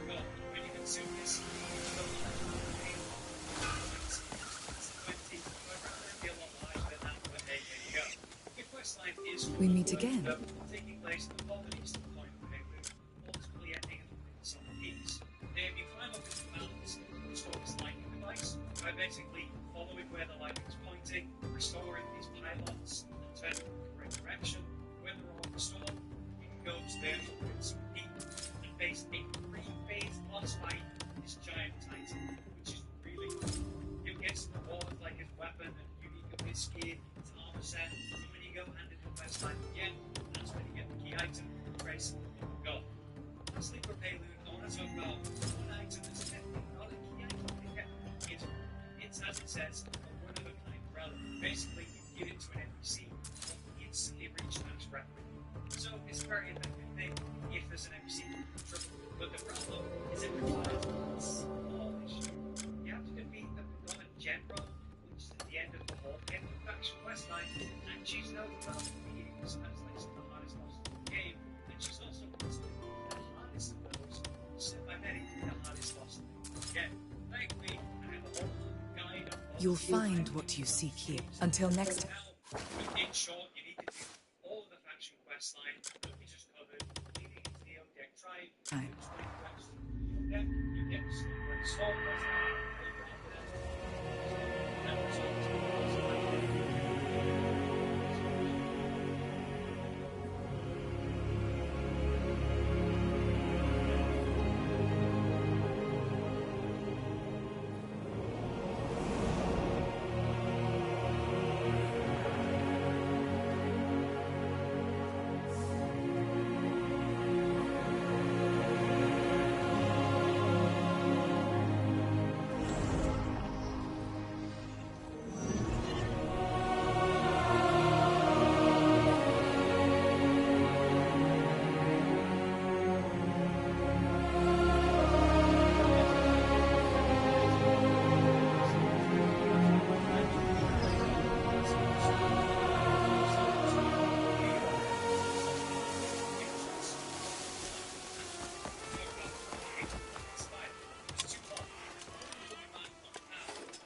When you consume this, you've got the 20, but rather than be a lot larger than that, but hey, there you go. Your quest line is we meet again. Taking place in the Polynesian point of Payloon, ultimately ending in some peaks. Then you climb up into the mountains, restore this lightning device by basically following where the lightning is pointing, restoring these pylons, and turning them in the correct direction. When they're all restored, you can go upstairs with some peak and face a 3-phase boss fight with this giant titan, which is really cool. You'll get some rewards like his weapon and unique abyss gear, his armor set, and when you go hand in the quest line again, that's when you get the key item, Trace of God. Lastly, for Payloon, I want to talk about one item that's technically not a key item. It's as it says, a one-of-a-kind relic. Basically, you give it to an NPC, and instantly reach max record. So it's a very effective thing if there's an NPC in trouble. But the problem is it requires a small issue. You have to defeat the Roman general, which is at the end of the whole faction quest line, she's known about the years as like the hardest boss in the game, and she's also considered the hardest of those, set by many the hardest boss in the game. Thankfully, I have a whole guide on all You'll find what you seek here. Until next time. in short, you need to do all of the faction quest line that we just covered, leading into the Odek tribe, Time. which when you quest Odek, you get the sword quest line, where you go after them. And also,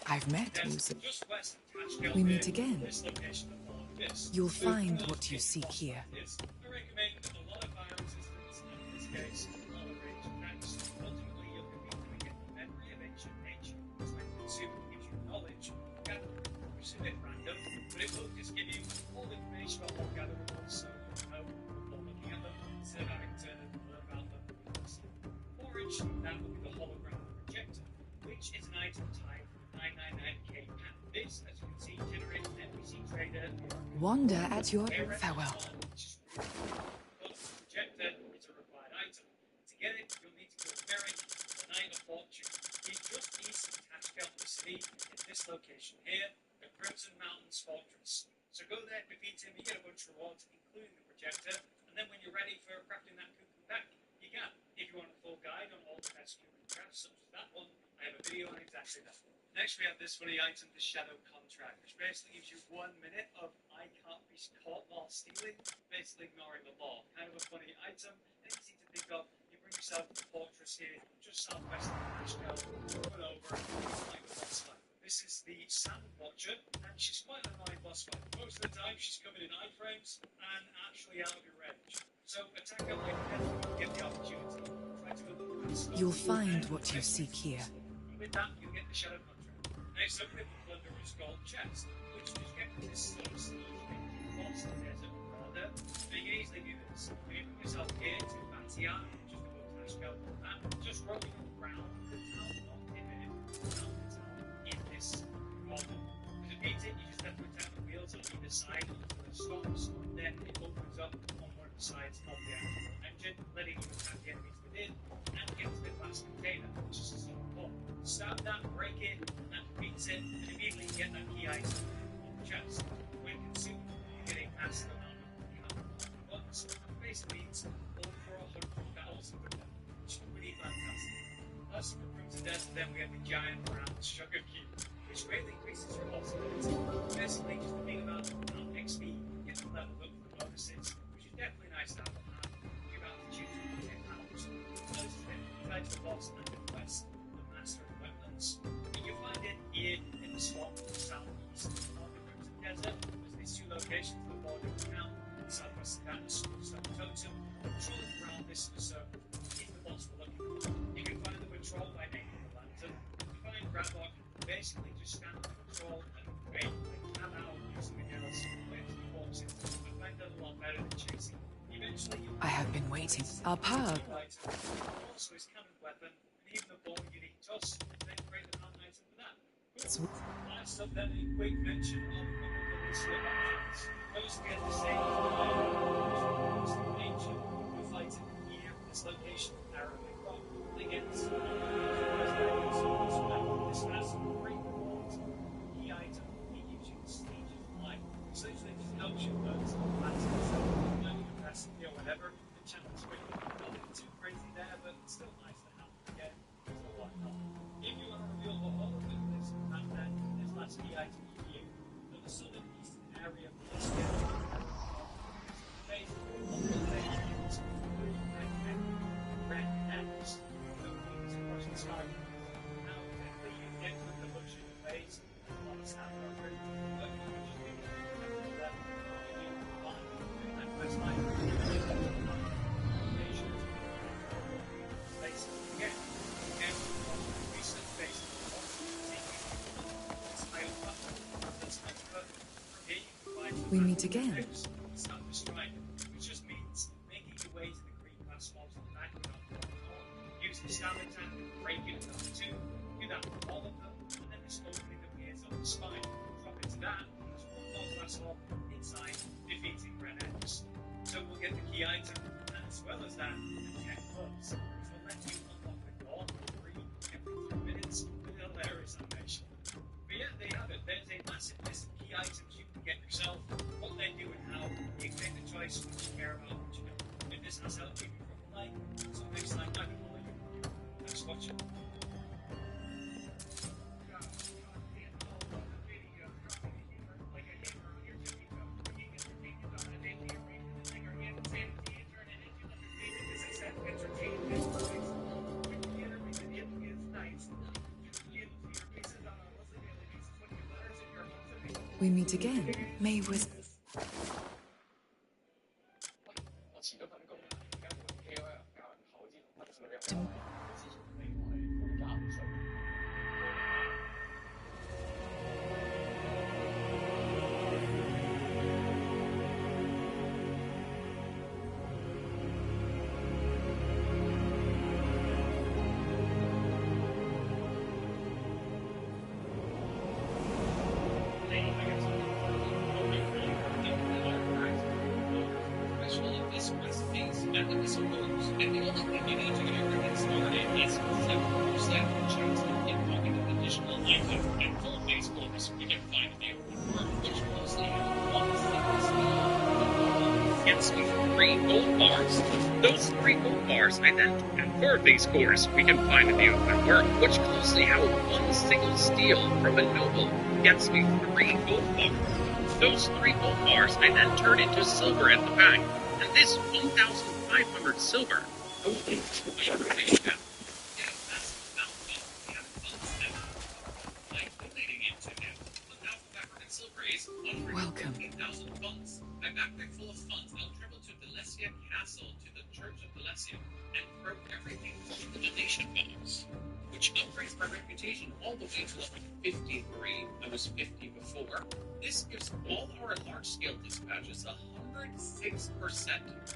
I've met you. We meet again. You'll find what you seek here. I recommend a lot of fire resistance, and in this case, a lot of range attacks. Ultimately, you'll be doing it the memory of ancient nature, which when consumed gives you knowledge, gathered, which is a bit random, but it will just give you all the information about what gatherers, so you know before looking at them, instead of having to learn about them. Forage, that will be the hologram projector, which is an item type 999k pack. This, as you can see, generates an NPC trader. Wander at your farewell. Projector is a required item. To get it, you'll need to go to Merrick, the Knight of Fortune. He's just east of Tashkel, the city, in this location here, the Crimson Mountains Fortress. So go there, defeat him, you get a bunch of rewards, including the projector, and then when you're ready for crafting that cuckoo pack, you can. If you want a full guide on all the best human crafts, such as that one, I have a video on exactly that. Next, we have this funny item, the Shadow Contract, which basically gives you 1 minute of I can't be caught while stealing, basically ignoring the law. Kind of a funny item, and easy to pick up. You bring yourself to the fortress here, just southwest of Tashkel, run over, like the boss fight. This is the Sand Watcher, and she's quite an annoying boss fight. Most of the time, she's covered in iframes and actually out of your range. So attack her like that when you get the opportunity. Try to go the fast. You'll find what you seek here. With that, you'll get the Shadow Contract. Next up, we have the Plunderer's Gold Chest, which just get this sort of siege boss in the desert border. So you can easily do this. You can put yourself here to Batia, just above Tashkel, and just roaming around the town, not in it, around the town in this model. To beat it, you just have to attack the wheels on either side until it stops. Then it opens up on one of the sides of the actual engine, letting you attack the enemies within, and get to the glass container, which is a sort of bomb. Stop that, break it, and that beats it, and immediately you get that key item on the chest. When consumed, you get a massive amount of buttons. Basically, it's over 100,000 of them, which is pretty fantastic. Plus, from Crimson Desert, then we have the giant round sugar cube, which greatly increases your possibility. Basically, just a big amount of XP, get the level up for bonuses, which is definitely nice to have on hand. You're about to choose from 10 powers. Notice that tied to the boss and the quest. And you'll find it here in the swamp southeast of the Crimson Desert. There's these two locations, the border of the town, and southwest of that, the Stone Totem. Patrolling around this circle is the boss we're looking for. You can find the patrol by naming the lantern. You find Grabok, basically just stand on the patrol and wait, like have out, do something else, wait till he walks in. I find that a lot better than chasing. Eventually, I have been waiting. Our power. Also his cannon weapon, and even the ball you need toss. Last up then, a quick mention of a couple of the list of objects. First, we have the same nature. We're fighting here in this location, Arabic Rock, against this has great rewards. Key item, he gives you the stage of life. Essentially, just helps you learn some matters, learn your recipe or whatever. The channel's quick, nothing too crazy there, but it's still nice to have again. So why not? If you want to reveal the whole of this, there's last key item here. For the southern eastern area of the We meet again. Start the strike, which just means making your way to the green glass walls of the back without falling off. Use the stamina tank, break in another two, do that with all of them, and then this opening appears on the spine. Drop into that, there's one more glass wall inside, defeating Red X. So we'll get the key item, and as well as that, the tech gloves, which will let you unlock the door for free every 3 minutes with a hilarious animation. But yeah, there you have it. There's a massive list of key items you can get yourself, what they do and how. You can make the choice what you care about, what you don't. If this has helped you from a like, so next time I can follow you. Thanks for watching. We meet again. May was. And the missiles, and the only thing you need to get everything started is 7% chance of getting additional items and full face bonus we can find in the open world, which mostly have one single skill. Gets me 3 gold bars. Those 3 gold bars I then and 4 of these cores we can find in the open world, which closely held one single steal from a noble gets me 3 gold bars. Those 3 gold bars I then turn into silver at the back. And this 1,500 silver. Holy, Welcome. 1,000 funds. My backpack full of funds. I'll travel to Delesia Castle to the Church of Delesia and throw everything in the donation box, which upgrades my reputation all the way to level 53. I was 50 before. This gives all our large-scale dispatches 106%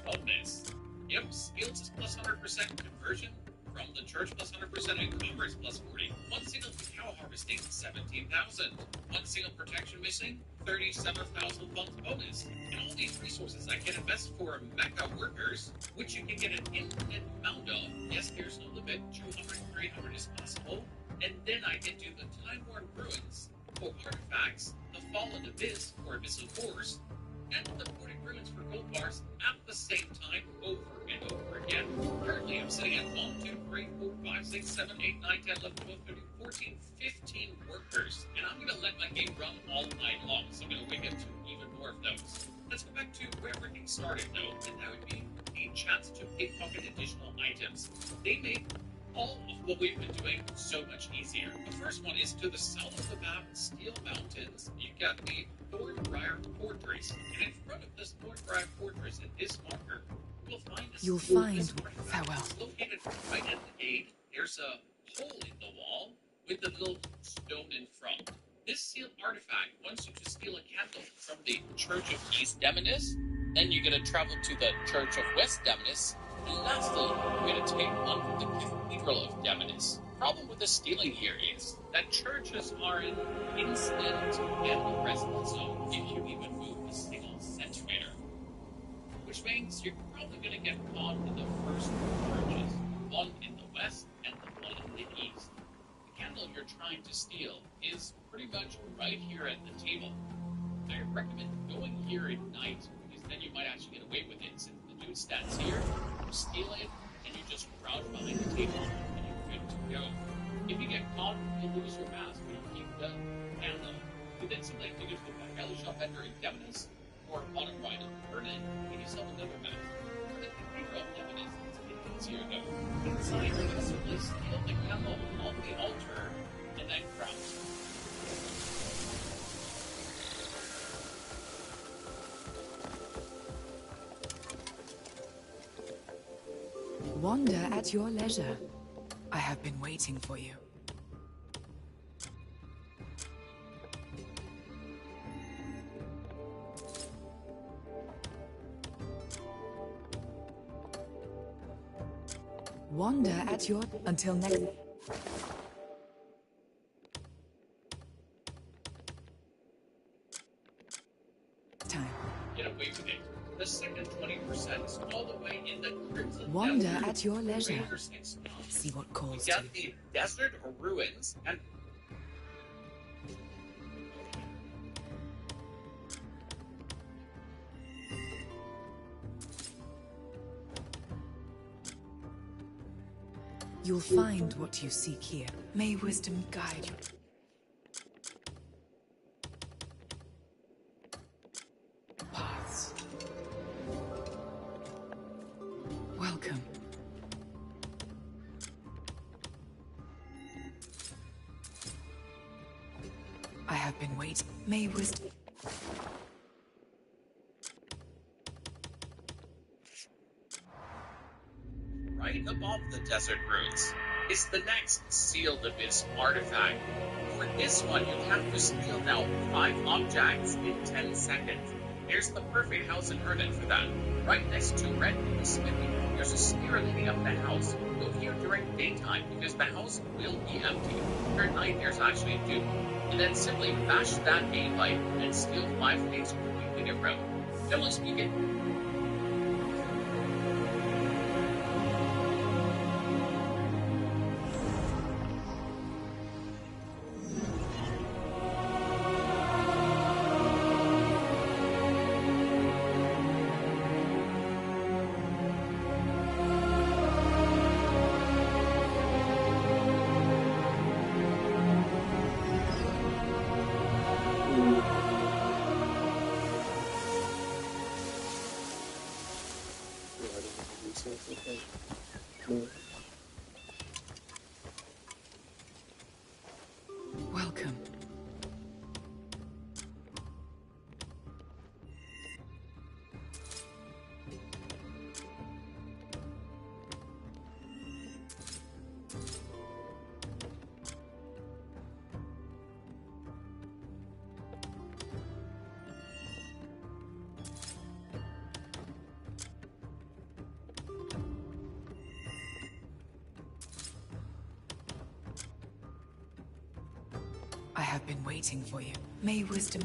bonus. Yep, skills is plus 100% conversion, from the church plus 100%, and commerce plus 40. One single cacao harvesting, 17,000. One single protection missing, 37,000 funds bonus. And all these resources I can invest for mecha workers, which you can get an infinite amount of. Yes, there's no limit, 200, 300 is possible. And then I can do the Time-Worn Ruins for artifacts, the Fallen Abyss for Abyssal Cores, and the Ported Ruins for gold bars at the same time over and over again. Currently, I'm sitting at 1, 2, 3, 4, 5, 6, 7, 8, 9, 10, 11, 12, 13, 14, 15 workers. And I'm going to let my game run all night long, so I'm going to wake up to even more of those. Let's go back to where everything started, though, and that would be a chance to pickpocket additional items. They make all of what we've been doing so much easier. The first one is to the south of the map, Steel Mountains. You got the Thornbriar Fortress, and in front of this Thornbriar Fortress at this marker, you'll find farewell. It's located right at the gate. There's a hole in the wall with a little stone in front. This sealed artifact wants you to steal a candle from the Church of East Demonis. Then you're going to travel to the Church of West Demonis. And lastly, you're going to take one from the Cathedral of Demonis. Problem with the stealing here is that churches are an instant candle resonance zone if you even move a single centimeter. Which means you're probably going to get caught in the first two churches, one in the west and the one in the east. The candle you're trying to steal is pretty much right here at the table. I recommend going here at night, because then you might actually get away with it, since the dude stands here, you steal it, and you just crouch behind the table, and you're good to go. If you get caught, you'll lose your mask, but you keep the candle. You then simply take it to the back alley shop vendor in Demonis, or on a ride on Vernon, get yourself another mask. For the Cathedral of Demonis, it's a bit easier though. Inside, you can simply steal the candle off the altar, and then crouch. Wander at your leisure. I have been waiting for you. Wander at your... until next... time. Get away with it. The second 20% is all the way in the Crimson Wander Desert. at your leisure. Raiders next month. See what calls We to. got the desert ruins and You'll find what you seek here. May wisdom guide you. Paths. Welcome. I have been waiting. May wisdom... right above the desert ruins is the next sealed abyss artifact. For this one, you have to steal now 5 objects in 10 seconds. There's the perfect house in Erden for that. Right next to Red Moon Smithy, there's a spear leading up the house. Go here during daytime because the house will be empty. During night, there's actually a dupe. And then simply bash that A light and steal 5 things completely in a row. Generally speaking, Welcome. I have been waiting for you. May wisdom...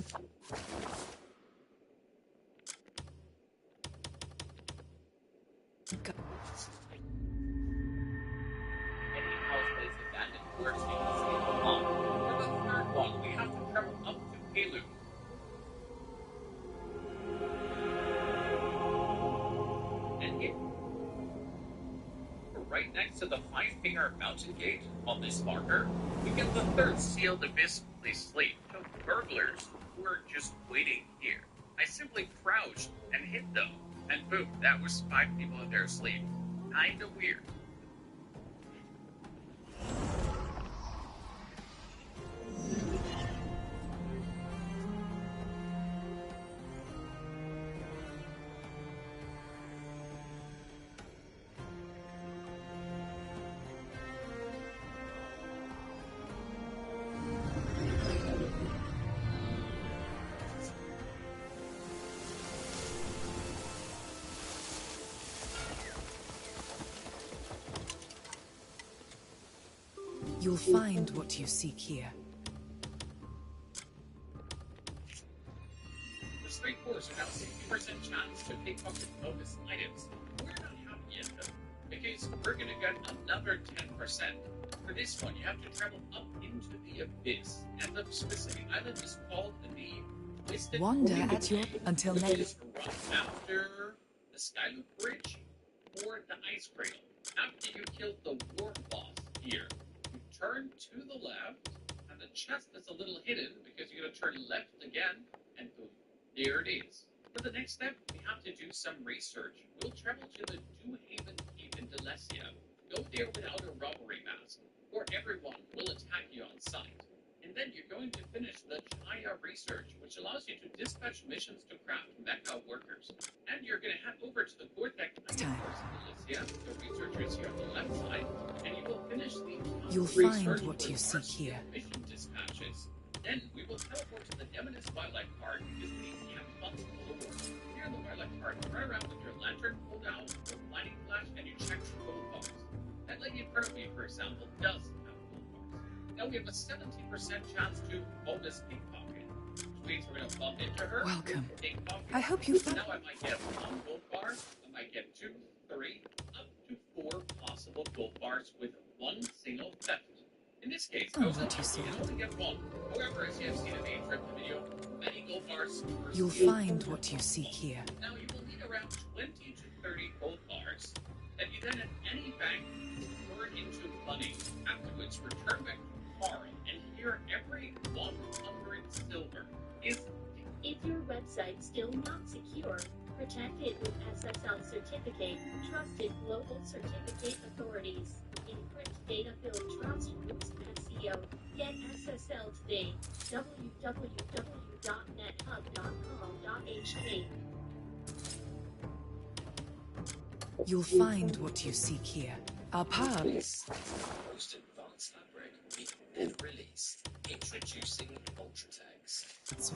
Go. any house that is abandoned works you can see the bomb. For the third one, we have to travel up to Palu. And it right next to the Five-Finger Mountain Gate on this marker, we get the third sealed abyss place sleep. The burglars who were just waiting here. I simply crouched and hit them, and boom, that was 5 people in their sleep. Kinda weird. You'll find what you seek here. The straight fours are now 60% chance to pickpocket bonus items. We're not happy yet though, because we're gonna get another 10%. For this one, you have to travel up into the abyss, and the specific island is called the Twisted Wander Organ at your... Cave, until which next... is run after the Skyloop Bridge or the Ice Cradle. After you kill the war boss here, you turn to the left, and the chest is a little hidden because you're gonna turn left again, and boom, there it is. For the next step, we have to do some research. We'll travel to the Dewhaven Cave in Delesia. Go there without a robbery mask, or everyone will attack you on sight. And then you're going to finish the Chaya research, which allows you to dispatch missions to craft mecha workers. And you're going to head over to the Gortek Course in Delesia, the researchers here on the left side, and you will finish the You'll research find what you seek here. mission dispatches. Then we will teleport to the Demoness Wildlife Park because we have lots of over. Here in the Wildlife Park, run around with your lantern pulled out, or blinding flash, and you check the gold box. Kirby, for example, does have gold bars. Now we have a 70% chance to bonus pickpocket, which means we're going to bump into her. Welcome. Pickpocket. I hope you found... Now I might get 1 gold bar, I might get 2, 3, up to 4 possible gold bars with one single theft. In this case, Oh, what you saw. you can only get 1. However, as you have seen in the intro of the video, many gold bars per You'll skill. find what you seek here. Now you will need around 20 to 30 gold bars that you then at any bank convert into money. Afterwards, return back to Carl, and here every 100 silver is... If your website's still not secure, protect it with SSL certificate, trusted global certificate authorities. Encrypt data-filled trust groups SEO. Get SSL today. www.nethub.com.hk. You'll find what you seek here. Our power... Most advanced fabric and release. Introducing ultra tags. Those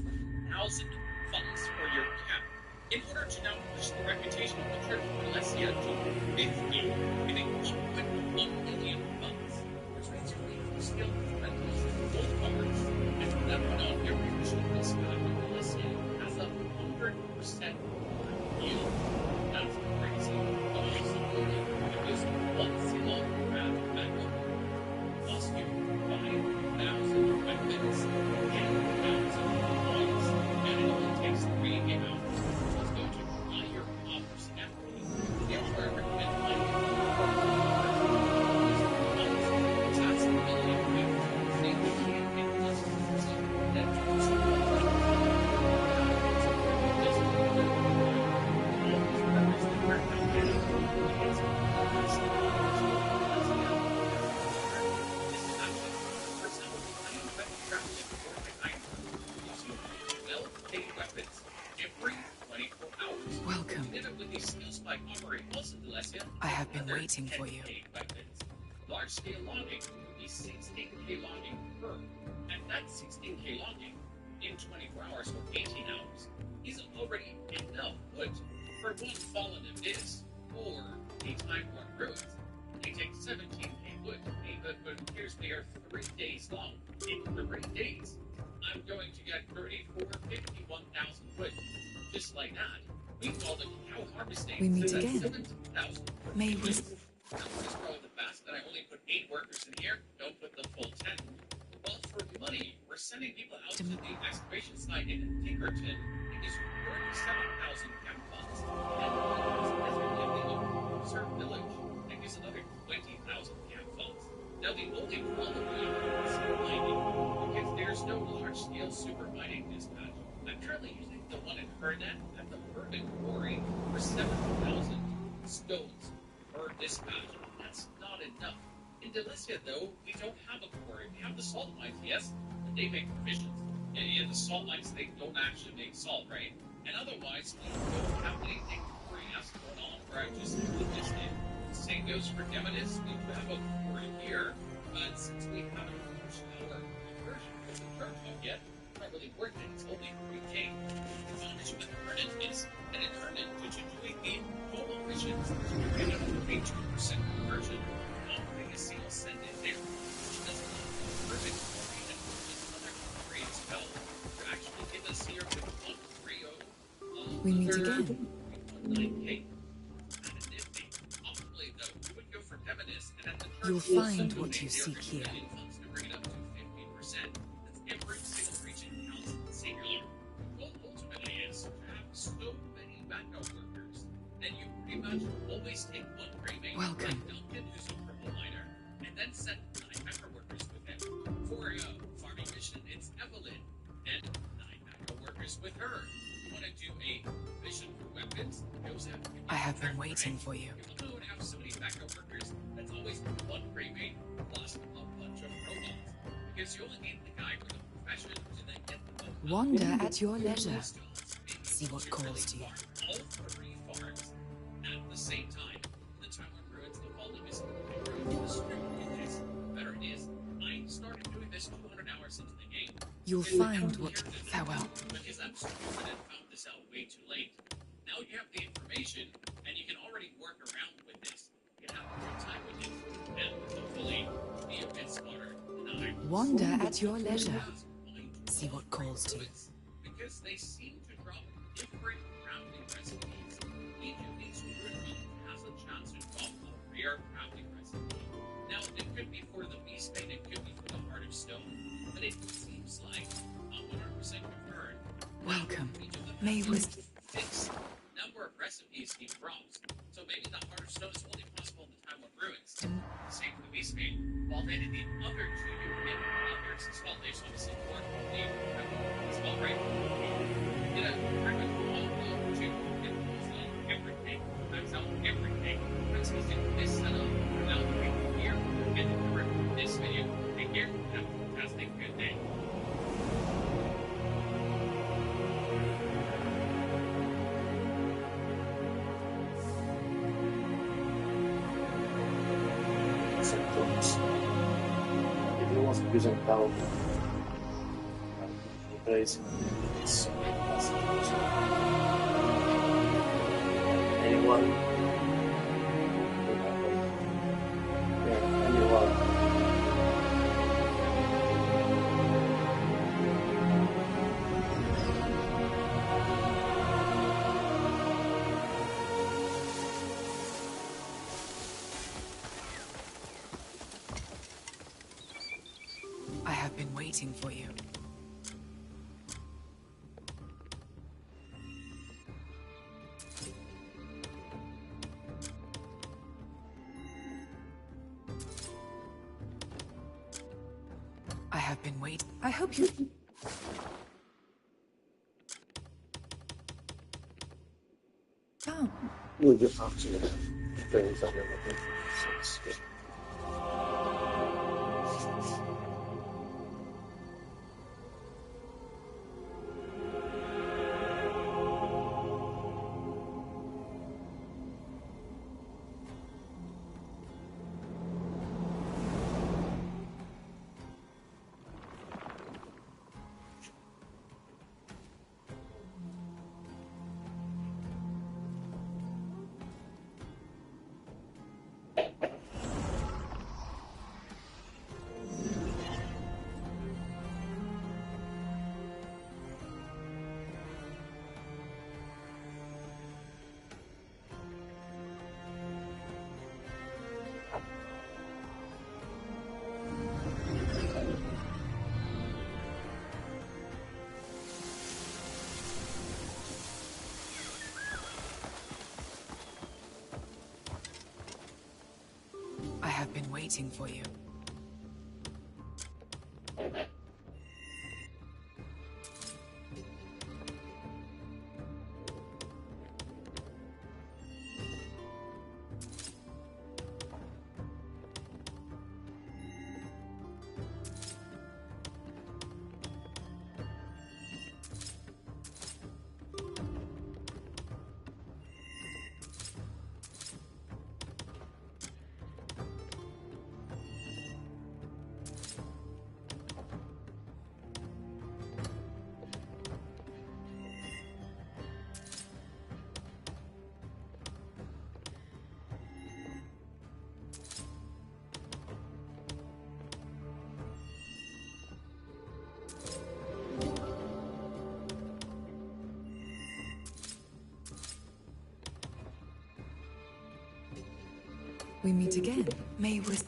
1,000 funds for your cap. In order to now push the reputation of the Church of Alessia to 50, getting 1.1 million funds, which means you need to scale the rentals, gold bars, and from that point on, every children's Church of Alessia has 100% yield. That's crazy. But also, if there's one single grab backup, plus you 5,000 weapons, 10,000 points, and it only takes 3 game hours. Let's go to higher offers equity. Here's where I recommend finding that's a million weapons. They can't get less than that. Welcome. I have been waiting for you. Large-scale logging will be 16k logging per, and that 16k logging in 24 hours or 18 hours is already enough wood for one fallen abyss or a time-worn ruins. They take 17k wood, but here's they are 3 days long. In 3 days, I'm going to get 51,000 wood. Just like that. Meanwhile, the cow harvesting We meet is at again. 17,000. May we... Now, just probably the fact that I only put 8 workers in here, don't put the full 10. Well, for money, we're sending people out to the excavation site in Pinkerton. It gives you 37,000 campfunds. And the Reserve Village, it gives another 20,000 campfunds. Now, the only problem we have is mining, because there's no large-scale super mining dispatch. I'm currently using the one in Hernet at the Urban Quarry for 7,000 stones per dispatch. That's not enough. In Delicia, though, we don't have a quarry. We have the salt mines, yes, but they make provisions. And in the salt mines, they don't actually make salt, right? And otherwise, we don't have anything quarry-esque going on where I just put this in. Same goes for Demonis. We do have a quarry here, but since we haven't pushed our conversion for the church yet, it's not really worth it. It's only 3K. The advantage with Hernet is that in Hernet, which are doing the total missions, you get a 32% conversion. A single send in there. That's not perfect for me. And other quarry as well. To actually give us here with 130. We meet again. 9K. Kind of nifty. Optimally, though, we would go for Demonis, and at the church, You'll find what you seek here. Funds to bring it up to 50%. That's every single region counts singular. The goal ultimately is to have so many backup workers that you pretty much always take one graving. Welcome. Like Duncan, who's a purple miner, and then send 9 hacker workers with him. For a farming mission, it's Evelyn, and 9 hacker workers with her. You want to do a mission for weapons? I have been waiting for you. You don't have so many backup workers. That's always one graving plus a bunch of robots. Because you only need the guy with a profession to then get the book. Wander at your leisure. See what calls to you. All 3 farms at the same time. The Taiwan ruins, the volume is the street it is. Better it is. I started doing this 200 hours into the game. You'll find what... Farewell. Because I'm stupid and found this out way too late. Now you have the information, and you can already work around with this. Wander at your leisure. See what calls to you. Because they seem to drop different crafting recipes. Each of these fruit has a chance to drop a rare crafting recipe. Now, it could be for the beast made, it could be for the heart of stone, but it seems like not 100% confirmed. Welcome. May was Fixed number of recipes he drops. So maybe the heart of stone is only possible in the time of ruins. Same for the beast made. While then in the other two you commit others as well. There's obviously more as well, right? You know, pretty much all of two everything. That's out everything. That's using this setup. Now here and this video. And here, have a fantastic good day. Symptoms. If you was using down basically it's anyone anyone I have been waiting for you. I have been waiting. I hope you... Oh. we just have to things that you're looking for. I have been waiting for you. We meet again. May was...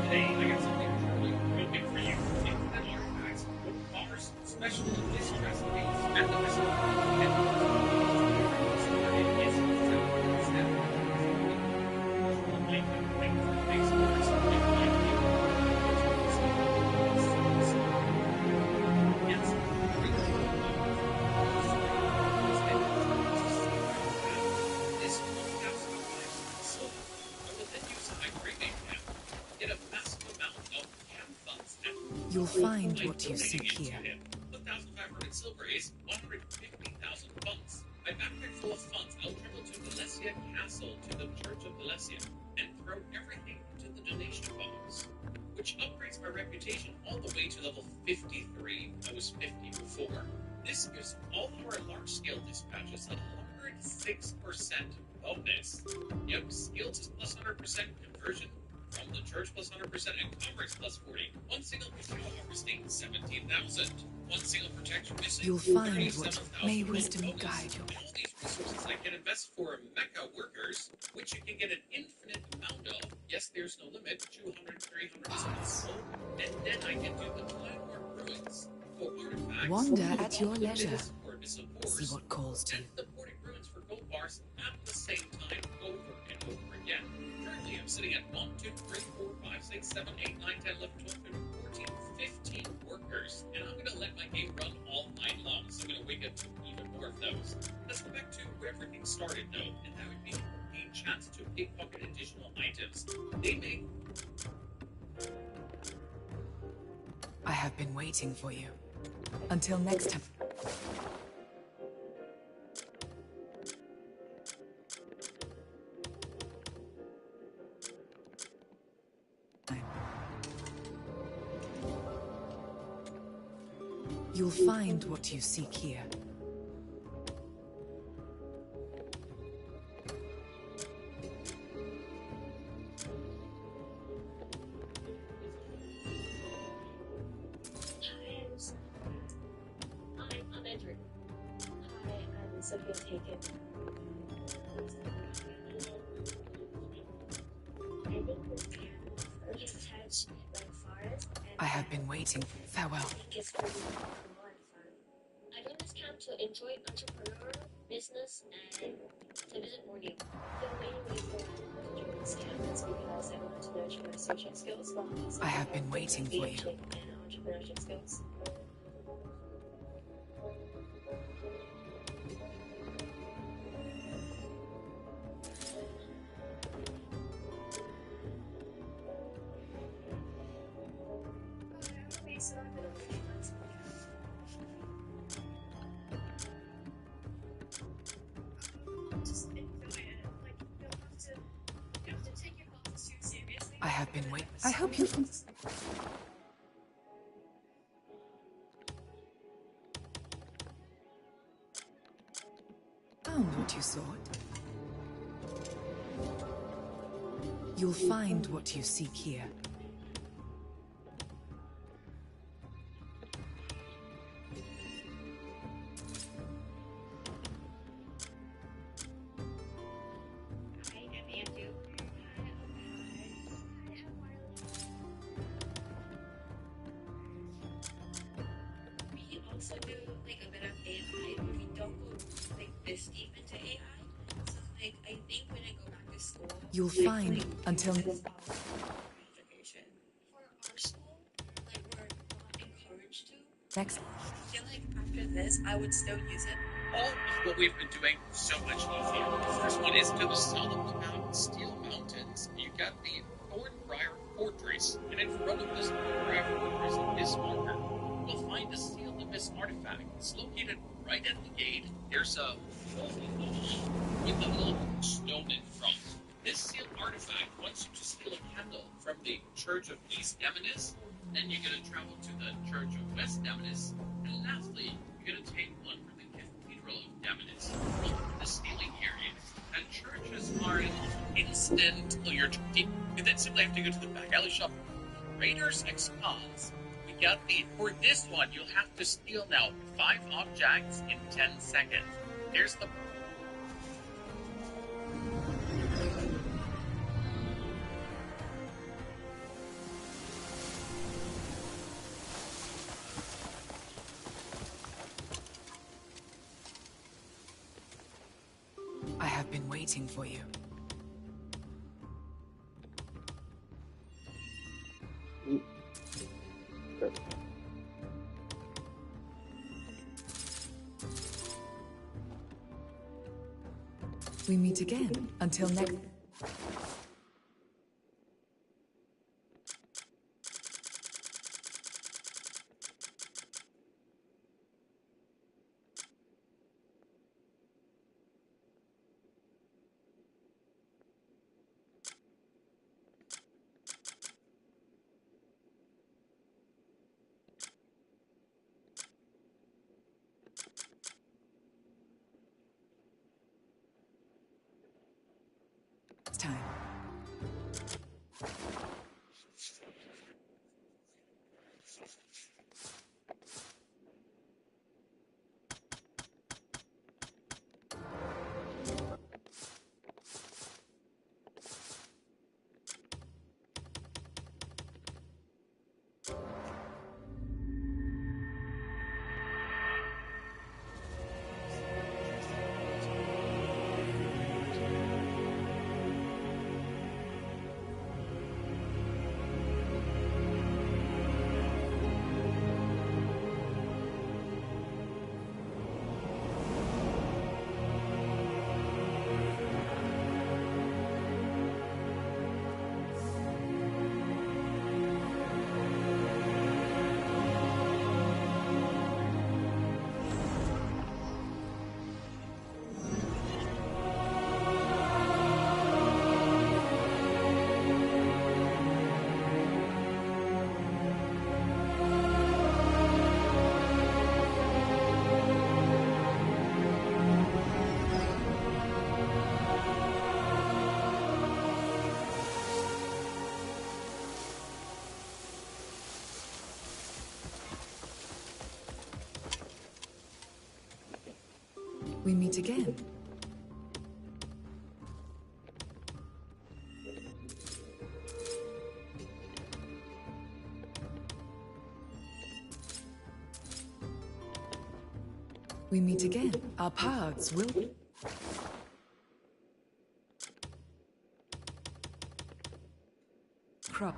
Hey, I got something really big for you. It's that archives with bars, special distress things, and the rest of You'll find what you seek here. 1,500 silver is 150,000 funds. My backpack full of funds, I'll travel to Valencia Castle, to the Church of Valencia, and throw everything into the donation box, which upgrades my reputation all the way to level 53. I was 50 before. This gives all our large-scale dispatches a 106% bonus. Yep, skills is plus 100%, conversion from the church plus 100%, and commerce plus 40. One single material harvesting, 17,000. One single protection missing, You'll find 37,000. what may wisdom guide you. And all these resources I can invest for mecha workers, which you can get an infinite amount of. Yes, there's no limit, 200, 300, so and then I can do the landmark ruins for artifacts. Wander at your leisure. See what calls to you. The porting ruins for gold bars at the same time over and over again. Currently, I'm sitting at 1, 2, 3, 4, 5, 6, 7, 8, 9, 10, 11, 12, 13, 14, 15 workers. And I'm going to let my game run all night long, so I'm going to wake up to even more of those. Let's go back to where everything started, though, and that would be a chance to pickpocket additional items. They make... I have been waiting for you. Until next time. You'll find what you seek here. I'm Edward. Hi, I'm Sophia Taken. I think we're in touch like forest. I have been waiting. Farewell. I think it's pretty cool and fun. I joined this camp to enjoy entrepreneur, business, and to visit more new. The main reason I joined this camp is because I want to nurture my researching skills while also I have been waiting for you. leadership and entrepreneurship skills. I have been waiting. I hope you... Found what you sought. You'll find what you seek here. We also do like a bit of AI, but we don't go like this deep into AI. So like I think when I go back to school, You'll like, find like, until... this is education. For our school, like we're not encouraged to. Next. I feel like after this, I would still use it. All of what we've been doing so much easier. The first one is to the south of the Steel Mountains. You got the Thornbriar Fortress, and in front of this Thornbriar Fortress is marker. You'll find a Seal Abyss artifact. It's located right at the gate. There's a with a little stone in front. This sealed artifact wants you to steal a candle from the Church of East Demonis. Then you're going to travel to the Church of West Demonis. And lastly, you're going to take one from the Cathedral of Demonis. From the stealing areas. And churches are an instant... You then simply have to go to the back alley shop. Raiders X Cons. We got the... For this one, you'll have to steal now 5 objects in 10 seconds. There's the... I have been waiting for you. We meet again. Until next... We meet again. We meet again. Our paths will... Crop.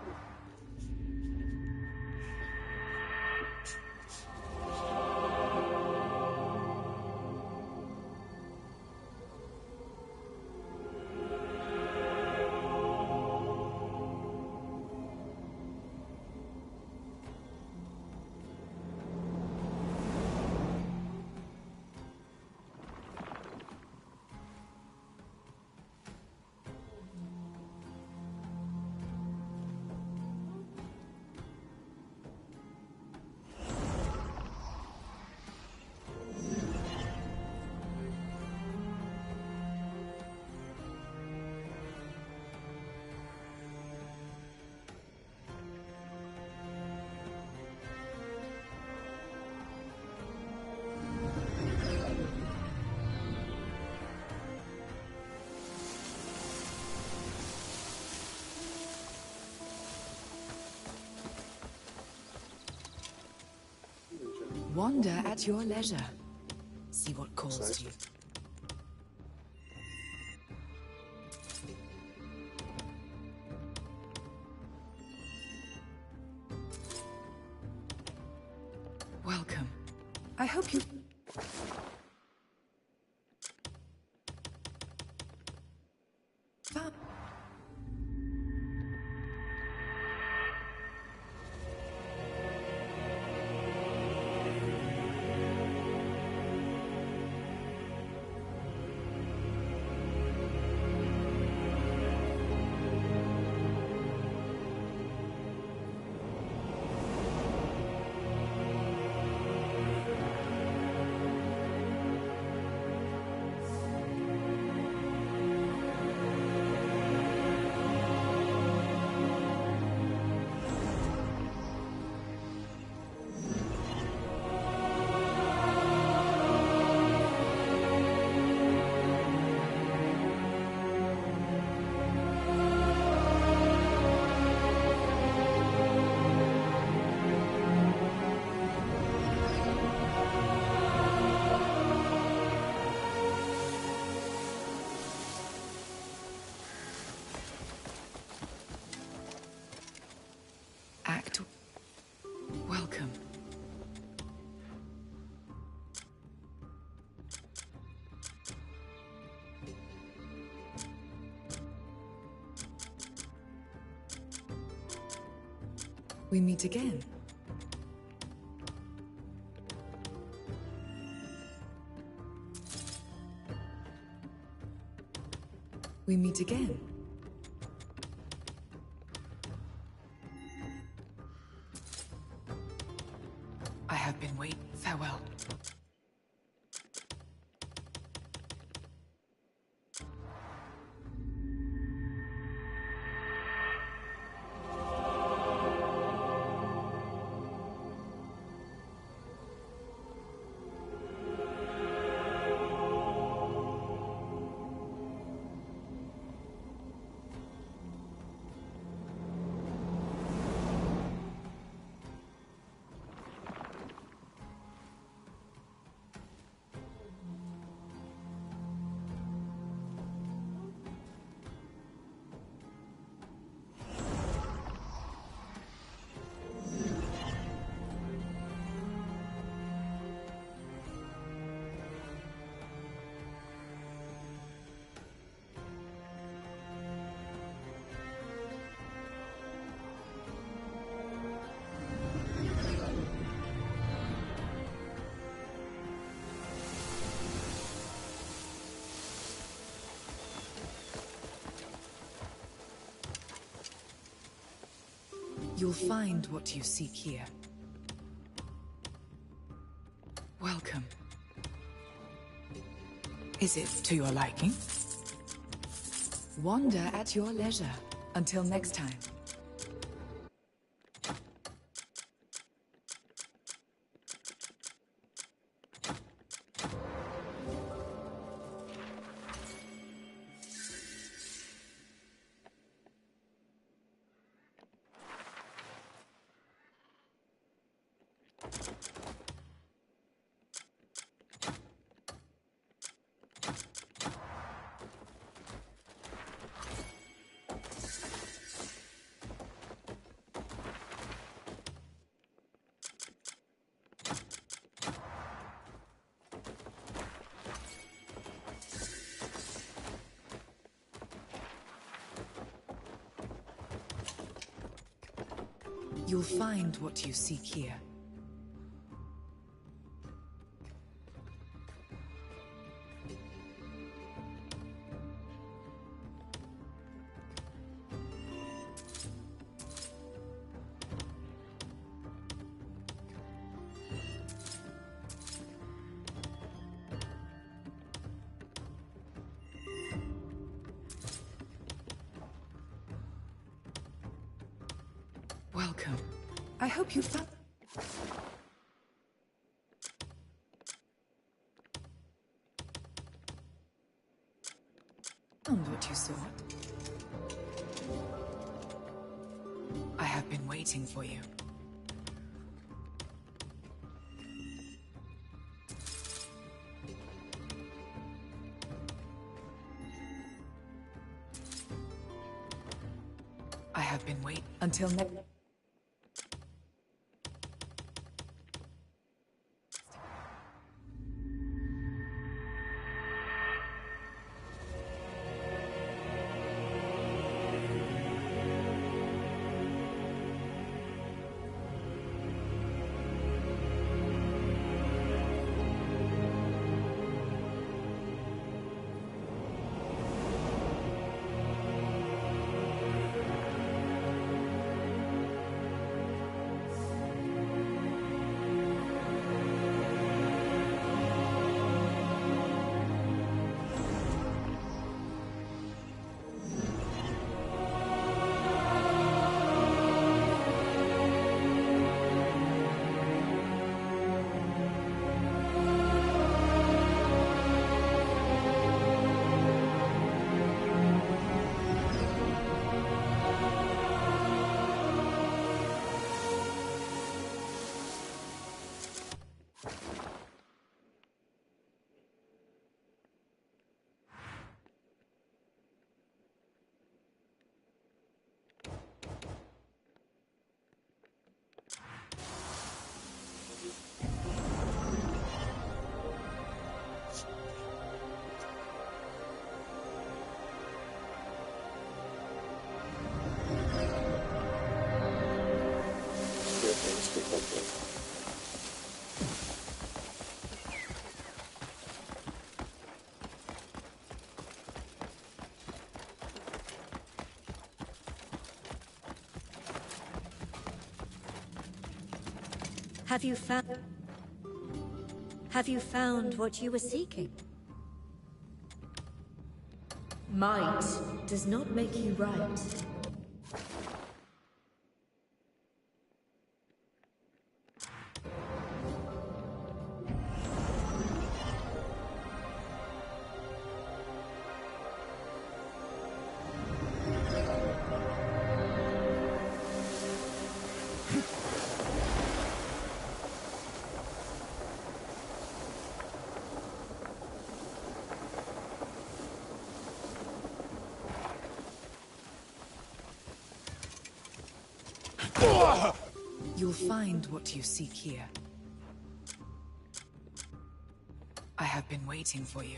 Wander at your leisure. See what calls to you. Welcome. I hope you... Welcome. We meet again. We meet again. I have been waiting. Farewell. You'll find what you seek here. Welcome. Is it to your liking? Wander at your leisure. Until next time. You'll find what you seek here. Welcome. I hope you found what you sought. I have been waiting for you. I have been waiting until next. Have you found what you were seeking? Might does not make you right. You'll find what you seek here. I have been waiting for you.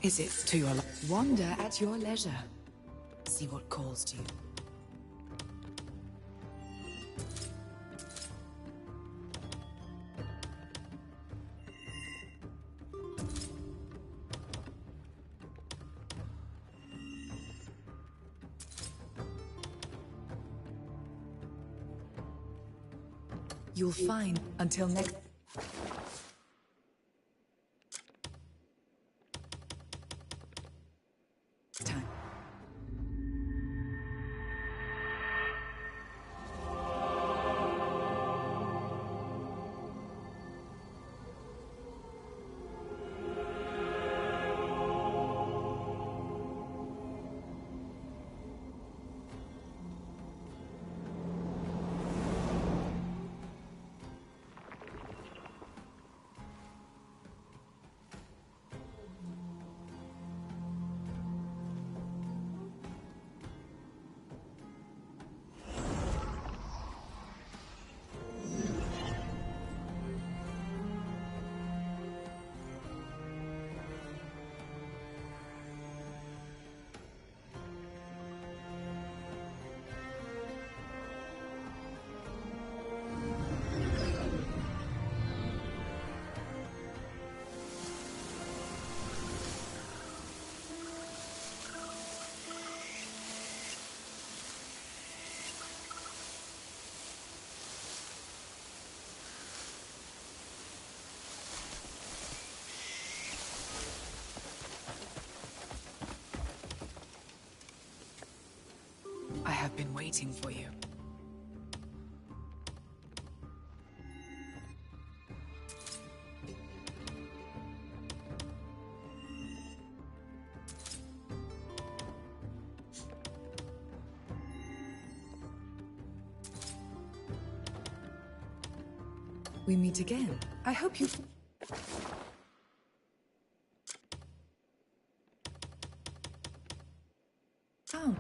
Is it to your wander at your leisure? See what calls to you. You'll find until next time. I have been waiting for you. We meet again. I hope you... found.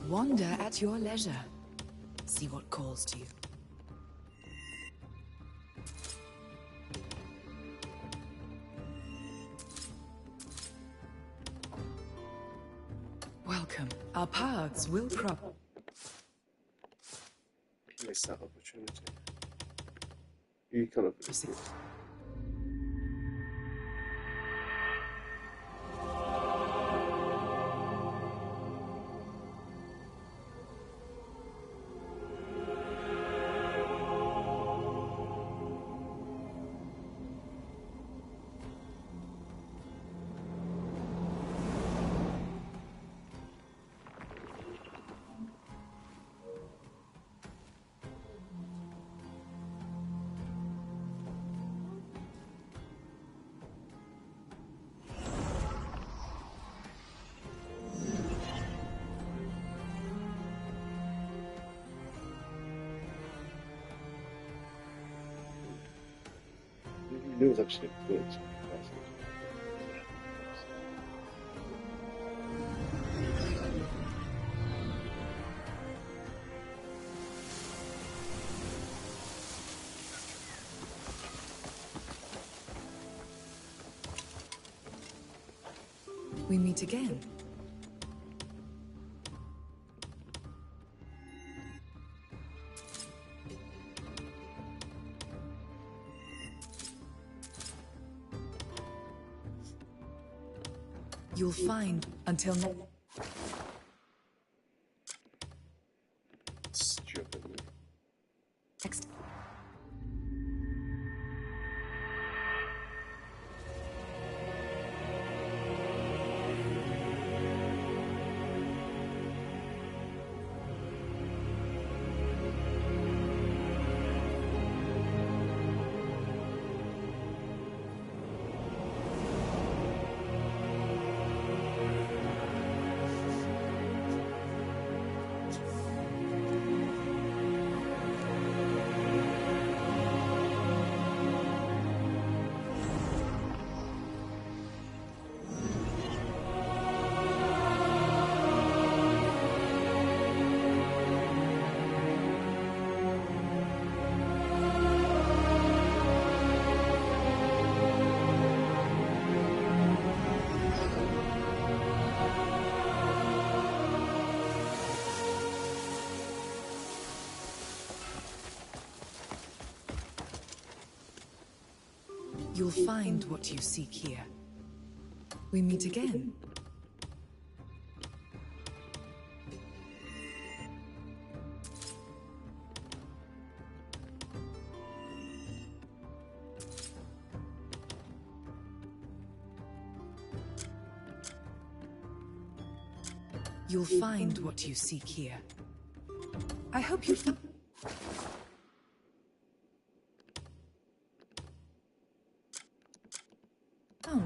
Wander at your leisure. See what calls to you. Welcome. Our paths will cross. Miss that opportunity. You kind of. It was actually good. We meet again. You'll find until next. You'll find what you seek here. We meet again. You'll find what you seek here. I hope you found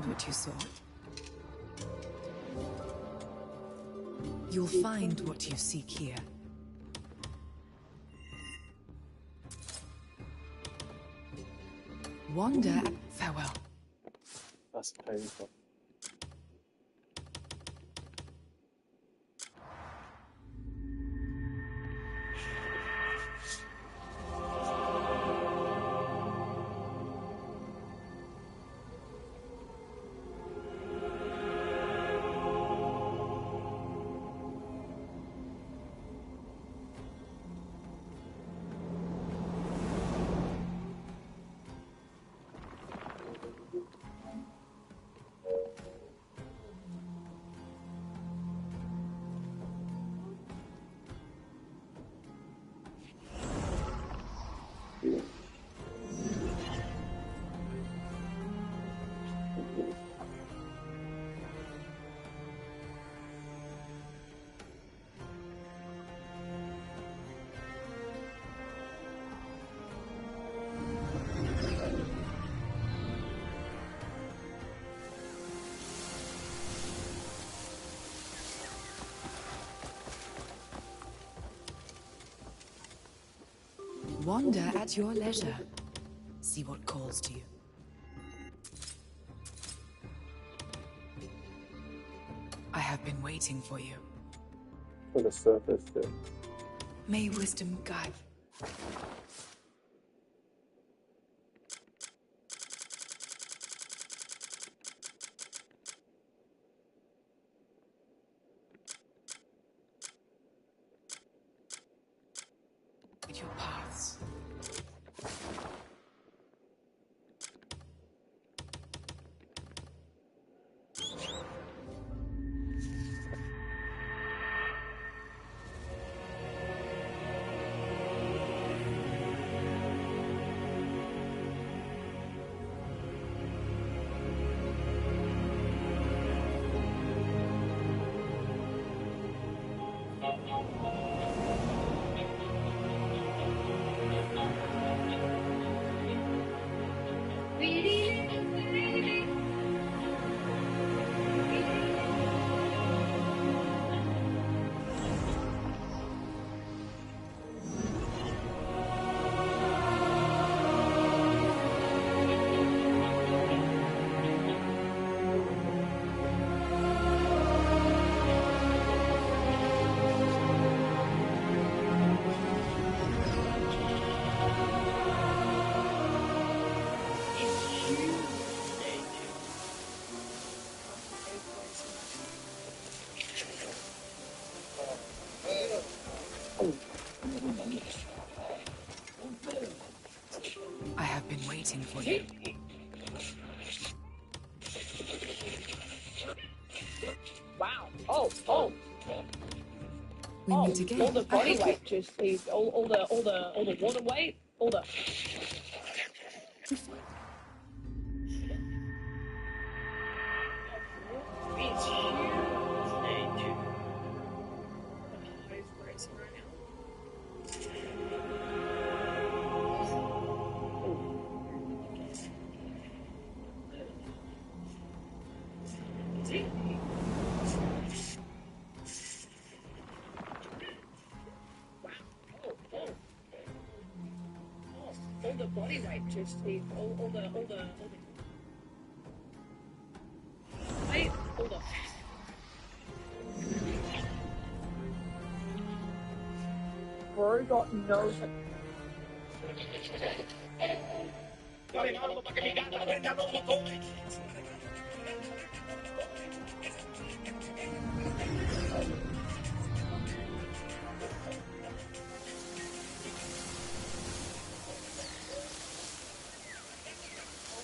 what you sought. You'll find what you seek here. Wander. Farewell. That's painful. Wander at your leisure. See what calls to you. I have been waiting for you. For the surface too. May wisdom guide. Your paths. I have been waiting for you. Wow. Oh. We meet again. All the body weight just leaves all the water weight, all the it's huge. All the body weight just leaves all the weight, all the bro got no.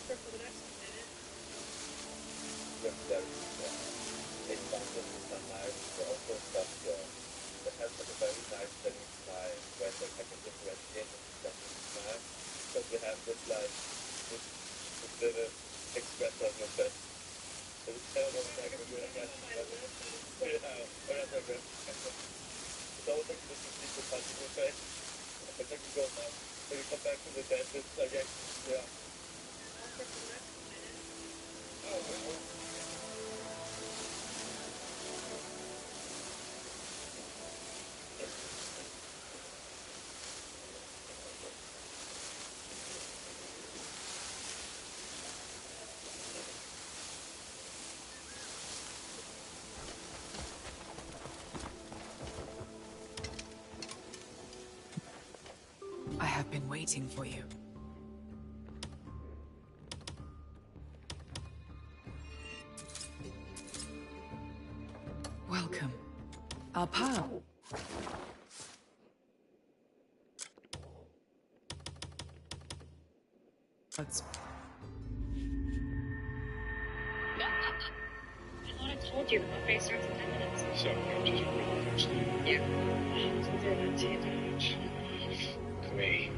For the next I have been waiting for you. Welcome. Our path. I thought I told you that my face starts in 10 minutes. So, you're just a real person. Yeah. So then it's damage. Great.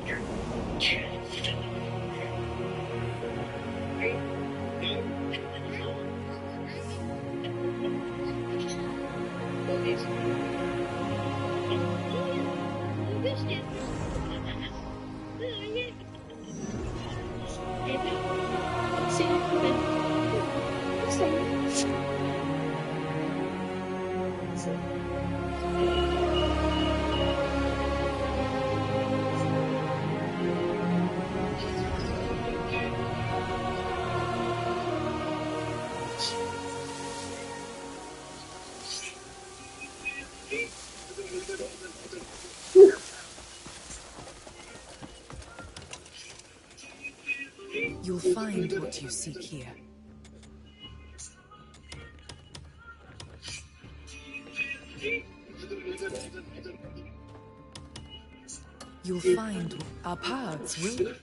Your chest. Are you? Movies. Biscuit. See you coming. You'll find what you seek here. You'll find our paths will...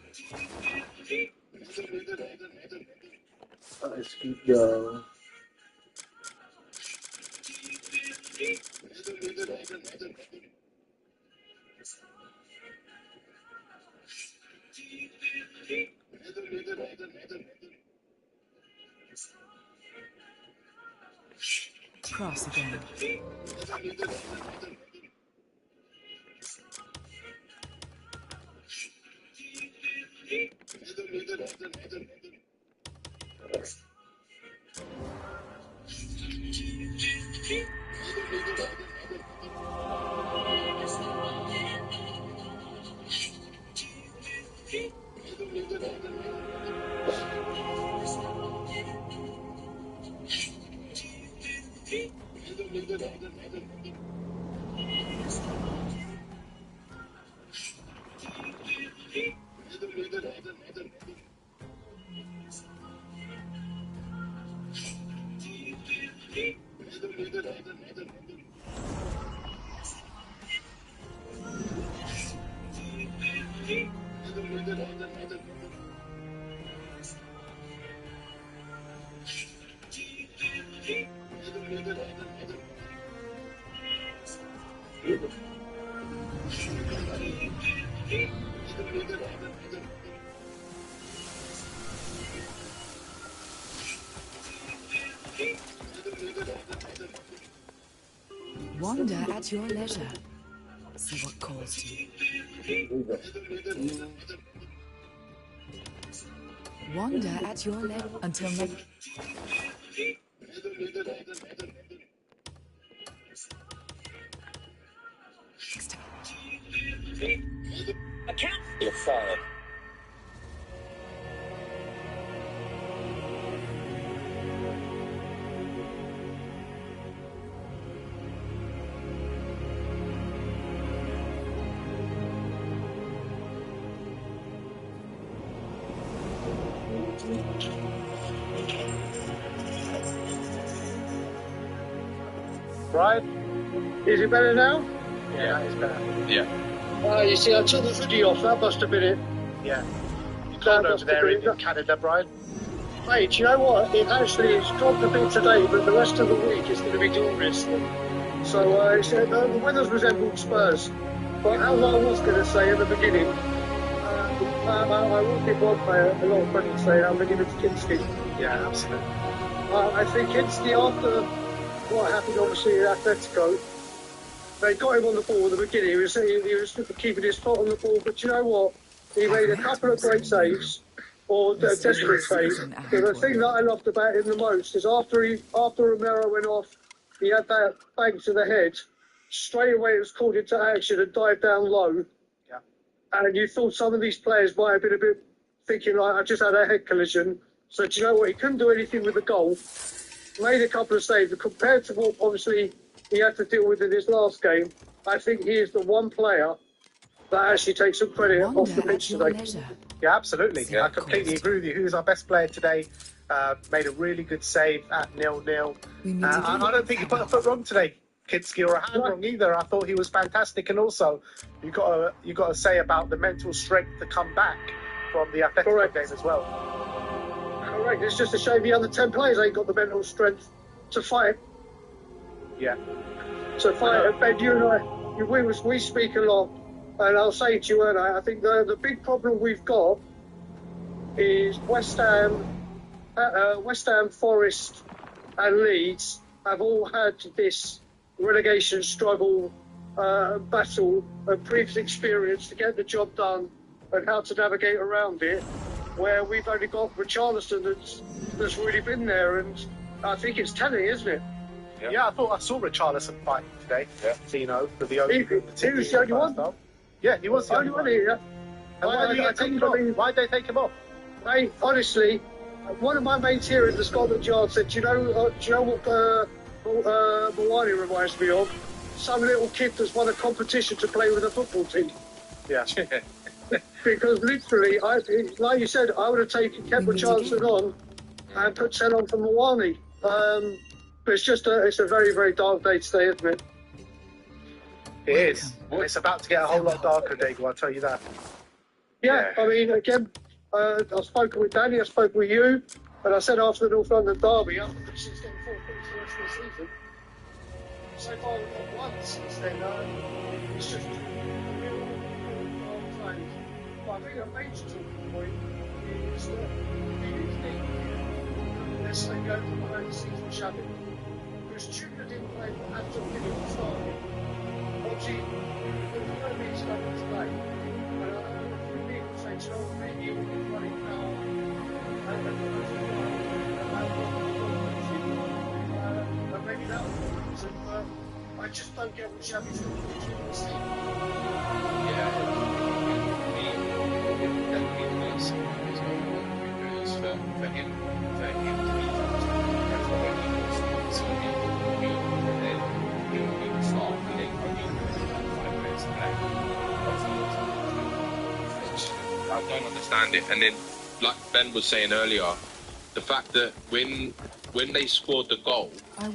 Let's keep going. Cross again. Wander at your leisure. See what calls to you. Wander at your leisure until next. Account. You're fired. Right? Is it better now? Yeah, it's better. Yeah. You see, I took the hoodie off. That must have been it. Yeah. You cold over there in Canada, Brian? Hey, do you know what? It actually has dropped a bit today, but the rest of the week is going to be glorious. So the weather's resembled Spurs. But as I was going to say at the beginning, I will give one player a lot of credit saying I'm going to give it to Kinski. Yeah, absolutely. I think Kinski, after what happened obviously at Atletico, they got him on the ball at the beginning. He was keeping his foot on the ball, but you know what? He made a couple of great saves, or desperate saves. But the thing that I loved about him the most is after Romero went off, he had that bang to the head. Straight away, it was called into action and dived down low. Yeah. And you thought some of these players might have been a bit thinking, like, I just had a head collision. So do you know what? He couldn't do anything with the goal. Made a couple of saves. Compared to what obviously he had to deal with in his last game, I think he is the one player that actually takes some credit off the pitch today. Yeah, absolutely. I completely agree with you. Who's our best player today? Made a really good save at 0-0. I don't think he put a foot wrong today, Kinski, or a hand wrong either. I thought he was fantastic. And also, you got to say about the mental strength to come back from the Atletico game as well. Correct. It's just a shame the other 10 players ain't got the mental strength to fight. Yeah. To fight. And Ben, you and I, we speak a lot, and I'll say to you, and I think the big problem we've got is West Ham, Forest, and Leeds have all had this relegation struggle, battle, and previous experience to get the job done and how to navigate around it. Where we've only got Richarlison that's really been there, and I think it's telling, isn't it? Yeah, I thought I saw Richarlison fighting today. Yeah. Tino, for the only he was the only one. Yeah, he was the only one. Yeah. And why did they take him off? Hey, honestly, one of my mates here in the Scotland Yard said, do you know what Mawani reminds me of? Some little kid that's won a competition to play with a football team. Yeah. Because literally, like you said, I would have kept Richarlison on and put 10 on for Mawani. But it's a very, very dark day today, isn't it? It is. Well, it's about to get a whole lot darker, Dago, I'll tell you that. Yeah, I mean, again, I've spoken with Danny, I've spoken with you, and I said after the North London derby, after the 6 getting 4 points the rest of the season, so far we've got one since then. It's just real times. But I think a major talking point is that let's say go from behind the scenes with Xavi. Because Tudor didn't play for Anton Gillian at the start. Obviously, there's no reason I want to play. And I know a few people say, Joel, maybe you'll be running now. And maybe that will be the reason. But I just don't get what Xavi's going to do in this team. Yeah, definitely the next season is going to be because for him to be that's what he wants. So he will start winning only 5 minutes a day. I don't understand it. And then, like Ben was saying earlier, the fact that when they scored the goal,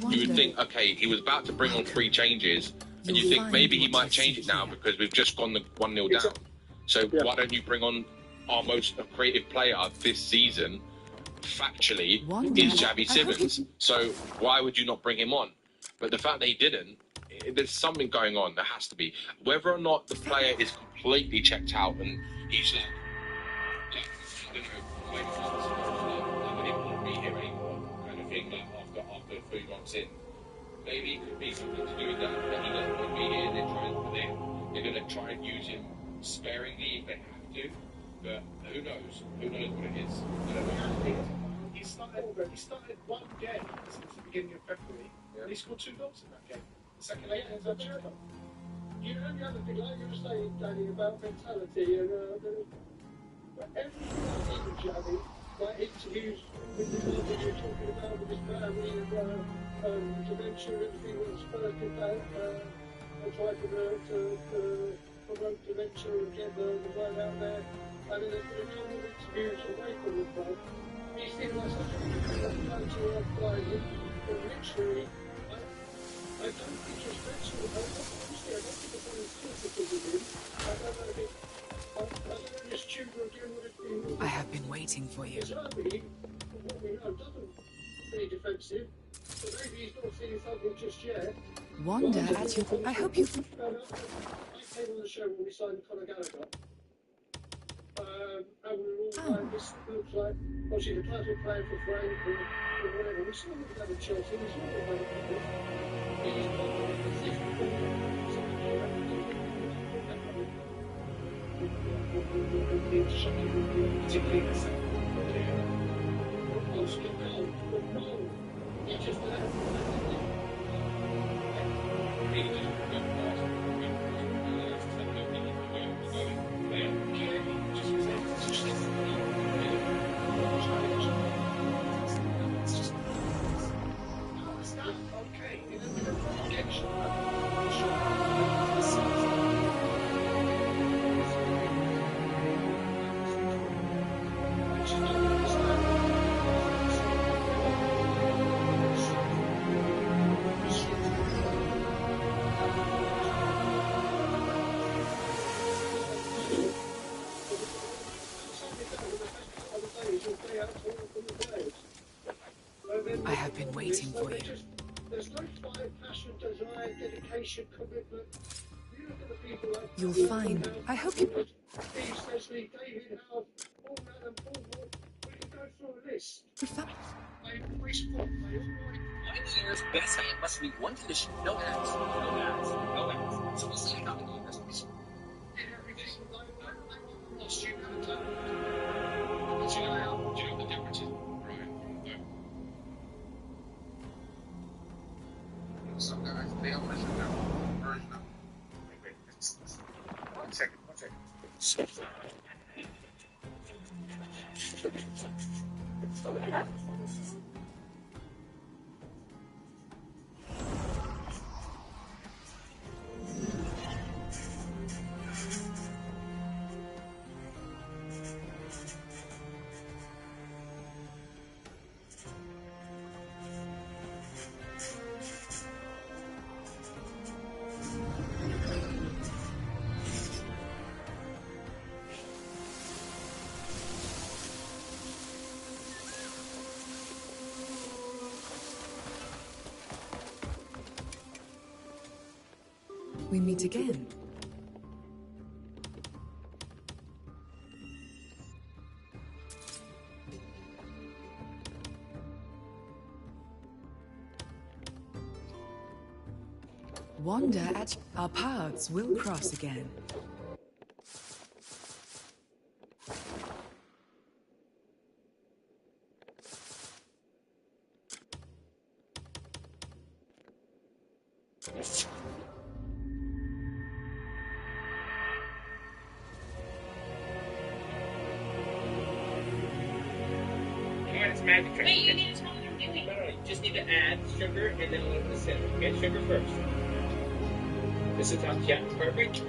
you would think, okay, he was about to bring on 3 changes, and you think maybe he might change it now because we've just gone the 1-0 down. So why don't you bring on our most creative player this season? Factually, is Xavi Simons. So why would you not bring him on? But the fact that he didn't, there's something going on. There has to be. Whether or not the player is completely checked out and he's just, I don't know, maybe he won't be here anymore, kind of thing, like after 3 months in. Maybe it could be something to do with that. That he doesn't want to be here. They're going to try and use him sparingly if they have to. But who knows? Who knows what it is? He started 1 game since the beginning of February, and he scored 2 goals in that game. The second leg ends up Jericho. You know the other thing, like you were saying, Danny, about mentality, and everything I see with Xavi, like interviews with the people you're talking about with his family and dementia, everything that Spurs did that, and tried to promote dementia and get the word out there. And then there's been a number of interviews away from the club. He seems like such a cultural player, but literally, I don't think it's mental. I don't think it's anything because of him. I don't know if it's Tudor again would have been. I have been waiting for you. Xavi, from what we know, doesn't be defensive. maybe he's not seen something just yet. Wonder at you. I hope you. No, no, I came on the show when we signed Conor Gallagher. And we were all like, this looks like, well, she's a classic player for Frank or whatever. We saw him at Chelsea, we saw him at Cardiff. He's particularly the second player. Mostly gold, but no, he just I have been waiting for you. There's no fire, passion, desire, dedication, commitment. You look at the people like You'll find. I hope you. Steve Leslie, David Howe, Paul Allen, Paul Ward. We can go through a list. They always fought. They always. My year's best man must be one condition: no ads, no ads, no ads. So we'll see how many years we see. Did everything. They lost you at a time. But you know the difference is. Some guys, they always have their version of it. One second. We meet again. Wonder at our paths will cross again. Magic trick. Wait, you need to tell me what you're doing. No, you just need to add sugar and then let this in. Okay, sugar first. This is top, yeah, perfect.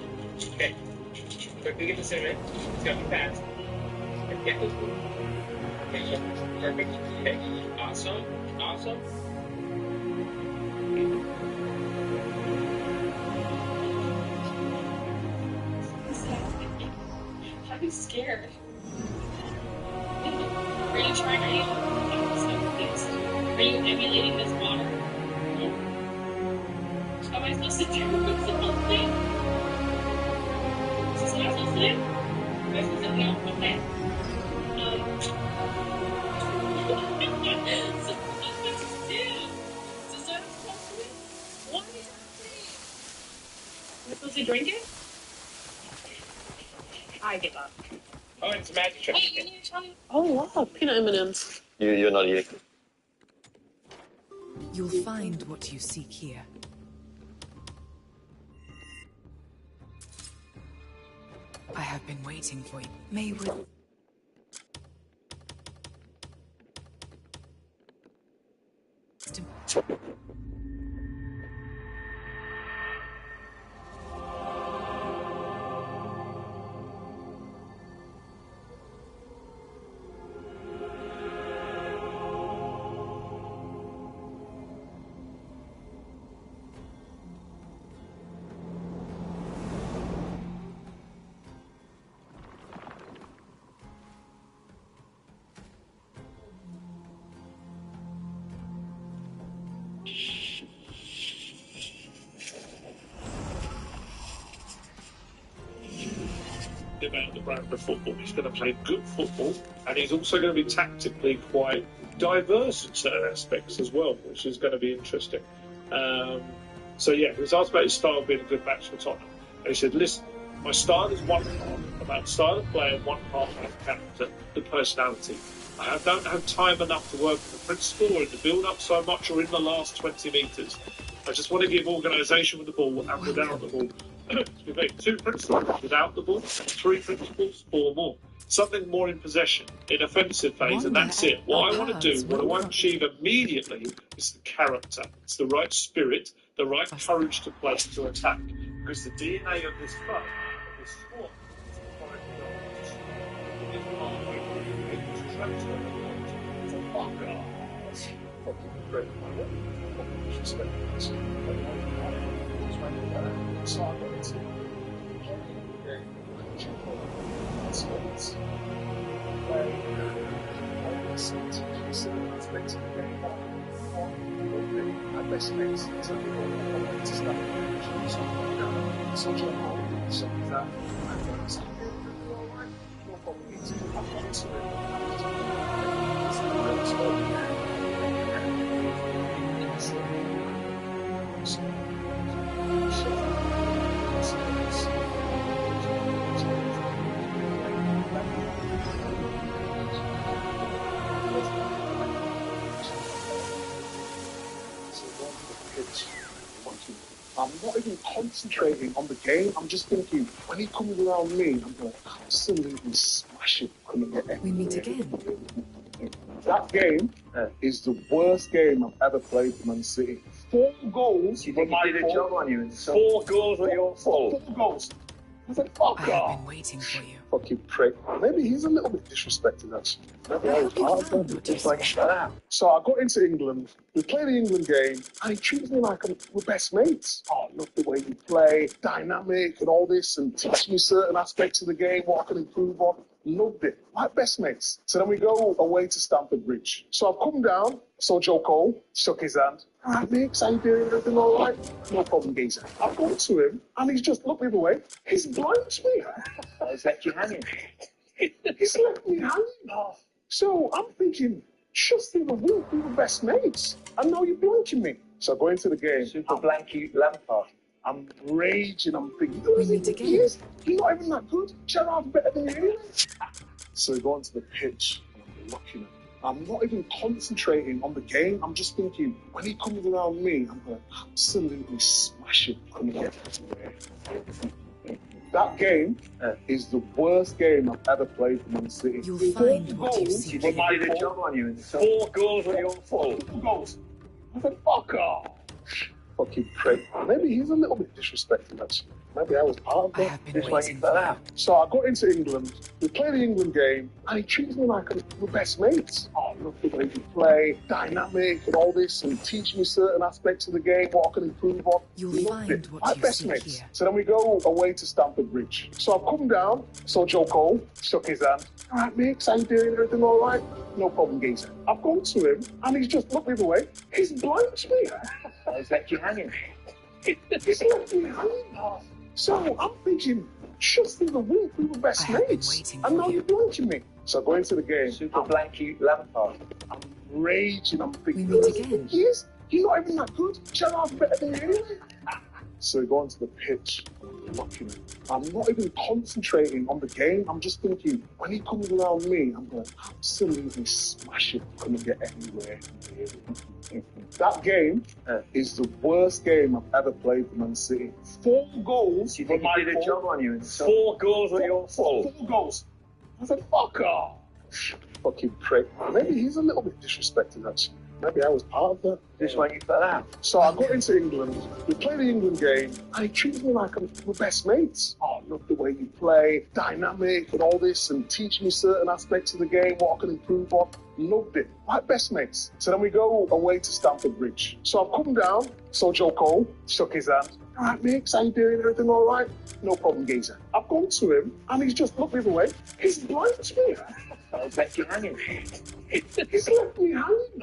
Okay. Quickly get the cinnamon. It's gonna be fast. Okay. Okay, perfect. Okay. Awesome. I'm scared. Are you trying? Are you emulating this water? Am I supposed to do something? Is this what I'm supposed to do? Am I supposed to do? Okay. So what am I supposed to do? Is this what I'm supposed to do? What is happening? Am I supposed to drink it? I give up. Oh, it's a magic trick. Wait, you need to tell me. Oh wow, peanut M&Ms. You're not eating. You'll find what you seek here. I have been waiting for you. Maywood. about the brand of football. He's going to play good football, and he's also going to be tactically quite diverse in certain aspects as well, which is going to be interesting. So yeah, he was asked about his style being a good match for Tottenham, and he said, "Listen, my style is one part about style of play and one part about character, the personality. I don't have time enough to work in the principle or in the build-up so much or in the last 20 metres. I just want to give organisation with the ball and without the ball. We make 2 principles without the ball, 3 principles, 4 more. Something more in possession, in offensive phase, and that's it. What I want to do, what I want to achieve immediately is the character. It's the right spirit, the right courage to play, to attack. Because the DNA of this club, of this sport, is the fight I'm not even concentrating on the game. I'm just thinking, when he comes around me, I'm going to absolutely smash him. Couldn't get anywhere. We meet again. That game is the worst game I've ever played for Man City. 4 goals. You think he did a job on you? And 4 goals were your fault. 4 goals. I was like, fuck off. I've been waiting for you. Fucking prick. Maybe he's a little bit disrespected, actually. Maybe I was part of it. Just like, shut up. So I got into England. We played the England game, and he treats me like we're best mates. Oh, I love the way you play, dynamic and all this, and teach me certain aspects of the game, what I can improve on. Loved it. Like best mates. So then we go away to Stamford Bridge. So I've come down, saw Joe Cole, shook his hand. All right, mate, how you doing? Everything all right? No problem, geezer. I've gone to him, and he's just looked the other way. He's blind to me. He's left you hanging. He's left me hanging. So I'm thinking, just the other week we were best mates, and now you're blanking me. So I go into the game. Super blanky Lampard. I'm raging. I'm thinking, we meet again. He's not even that good. Gerard's better than you anyway. So we go onto the pitch, and I'm looking at him. I'm not even concentrating on the game. I'm just thinking, when he comes around me, I'm going to absolutely smash him. Couldn't get anywhere. That game is the worst game I've ever played for Man City. You'll find what you see. You think he did a job on you? And 4 goals were your fault. 4 goals. I said, fuck off. Fucking prick. Maybe he's a little bit disrespected, actually. Maybe I was part of it. Just waiting for that. So I got into England. We played the England game, and he treats me like we're best mates. Oh, I love the way you play, dynamic and all this, and teach me certain aspects of the game, what I can improve on. You'll find what like you best see mates. here. So then we go away to Stamford Bridge. So I've come down, saw Joe Cole, shook his hand. All right, mate, how you doing? Everything all right? No problem, geezer. I've gone to him, and he's just looked the other way. He's blind to me. He's left you hanging. He's left me hanging. So I'm thinking, just the other week we were best mates, and now you're blanking me. So I go into the game. Super blanky Lampard. I'm raging. I'm thinking, we meet again. He's not even that good. Gerard's better than you anyway. So we go onto the pitch. I'm looking at him. I'm not even concentrating on the game. I'm just thinking, when he comes around me, I'm going to absolutely smash him. Couldn't get anywhere. That game is the worst game I've ever played for Man City. 4 goals. You think he did a job on you? And 4 goals were your fault. 4 goals. I said, fuck off. Fucking prick. Maybe he's a little bit disrespected, actually. Maybe I was part of that. Just waiting for that. So I got into England. We played the England game, and he treats me like we're best mates. Oh, I love the way you play, dynamic and all this, and teach me certain aspects of the game, what I can improve on. Loved it. Like best mates. So then we go away to Stamford Bridge. So I've come down, saw Joe Cole, shook his hand. All right, mate, how you doing? Everything all right? No problem, geezer. I've gone to him, and he's just looked the other way. He's blind to me. He's left you hanging. He's left me hanging.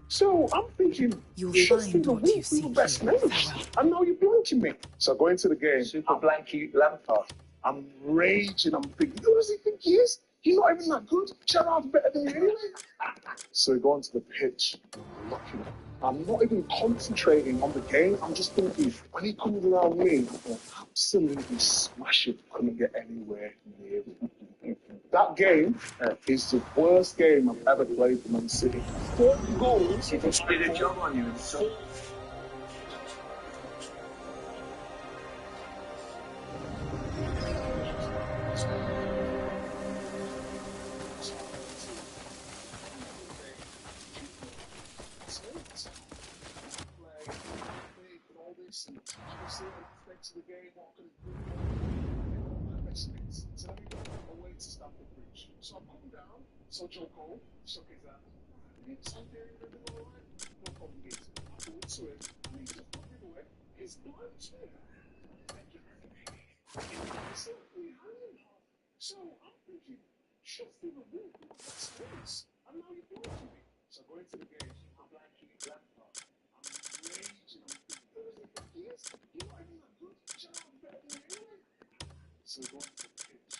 So I'm thinking, you'll find what you see we were best mates, and now you're blanking me. So I go into the game. Super blanky Lampard. I'm raging. I'm thinking, who does he think he is? He's not even that good. Gerard's better than me anyway. So we go onto the pitch. I'm looking. I'm not even concentrating on the game. I'm just thinking, when he comes around me, I'm going to absolutely smash it. Couldn't get anywhere near it. That game is the worst game I've ever played for Man City. 4 goals. He just did a job on you. And aspects of the game, what could it do? My best mates. So then we go away to Stamford Bridge. So I've come down, so Joe Cole shook his hand. So I'm doing everything all right. No problem, mate. I go to him, and he just put me away. His blood chair. So we hanging. So I'm thinking, just in the room, that's nice. And now you're doing to me. So I go into the game, I'm like, I'm raging. Yes, you are even a good job better than anyway. So going to the pitch,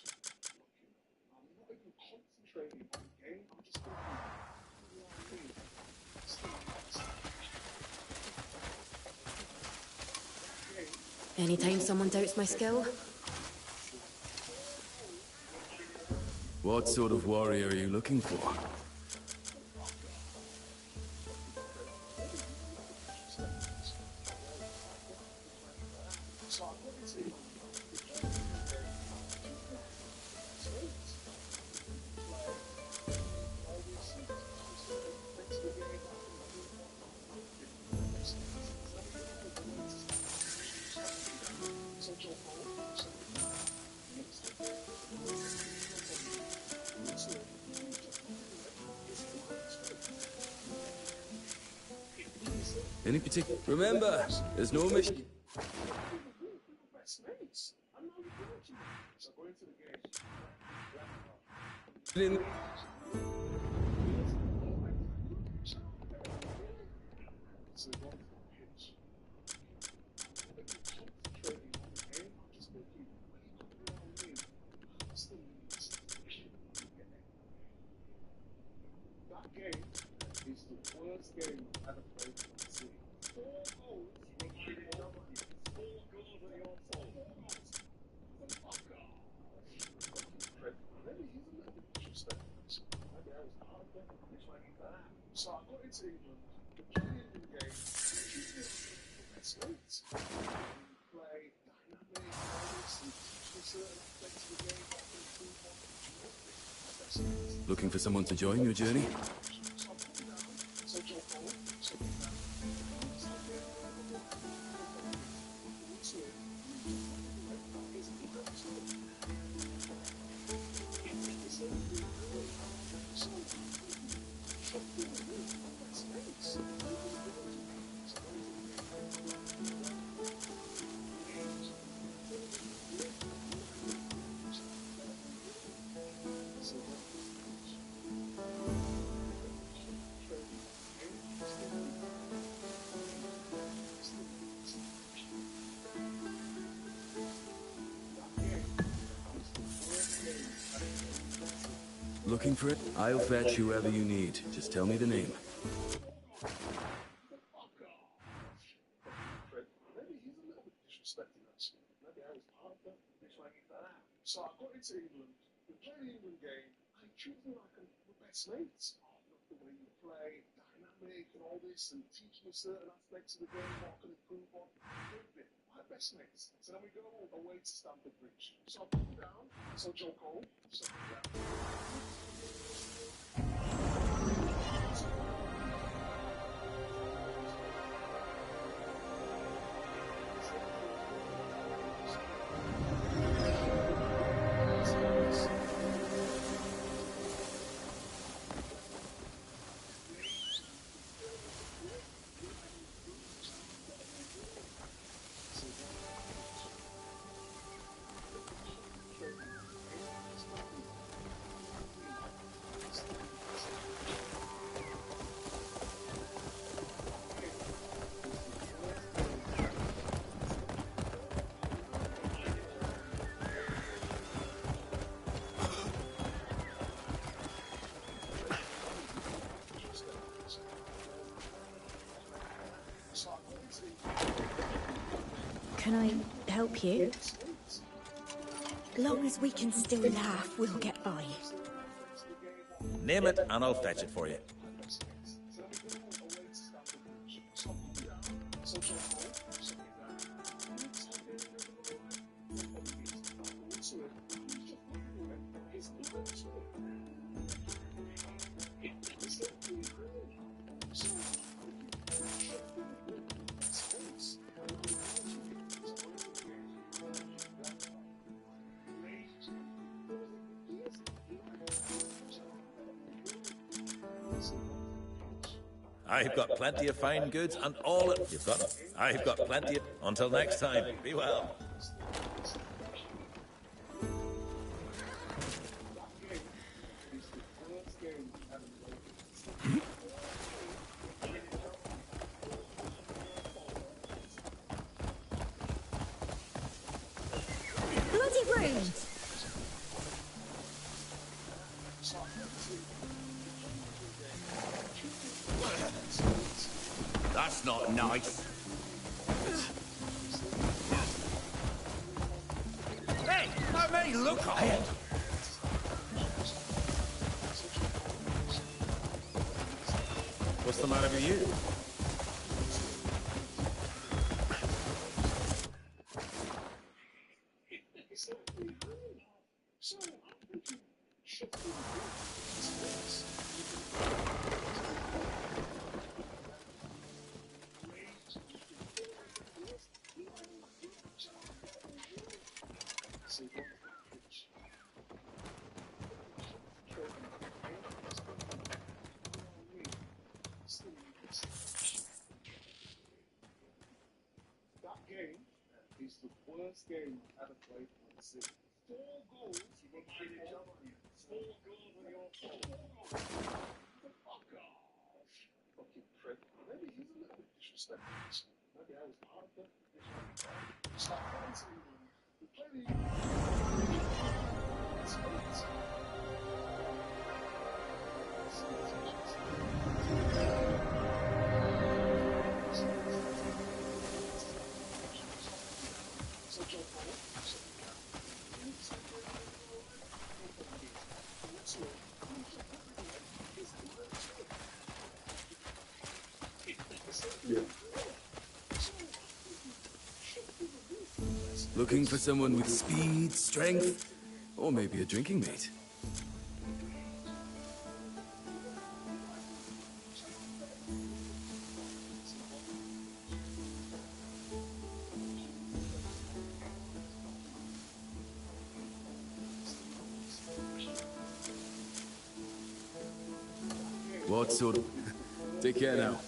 looking. I'm not even concentrating on the game. I'm just thinking, you know what I mean? Anytime someone doubts my skill. What sort of warrior are you looking for? Any particular? Remember, there's no mission. That game is the worst game I've ever played for Man City. 4 goals. They did a job on you. 4 goals are your fault. 4 goals. Fuck off. Maybe he's a little bit disrespectful. Maybe I was part of that. Which one is that? So I got into England. The England game. Best mates. Play dynamic, honest, and teach me certain aspects of the game. What I can improve on. Best mates. Looking for someone to join your journey? Looking for it? I'll fetch whoever you need. Just tell me the name. Maybe he's a little bit disrespectful, actually. Maybe I was part of that. Which one is that? So I got into England. We played the England game. I treat me like we're best mates. I love the way you play, dynamic and all this, and teach me certain aspects of the game, what I can improve on. My best mates. So then we go away to Stamford Bridge. So I put him down. So Joe Cole. So Can I help you? Long as we can still laugh, we'll get by. Name it and I'll fetch it for you. I've got plenty of fine goods and all it... You've got it. I've got plenty of... Until next time, be well. Bloody rude! That's not nice. Hey, how many look ahead? What's the matter with you? That game is the worst game I've ever played on the series. 4 goals from my goal. 4 goals from your goal. Fuck off. Fucking prick. Maybe he's a little bit disrespectful. Maybe I was part of it. Stop dancing. We play the... Looking for someone with speed, strength, or maybe a drinking mate. What sort of... Take care now.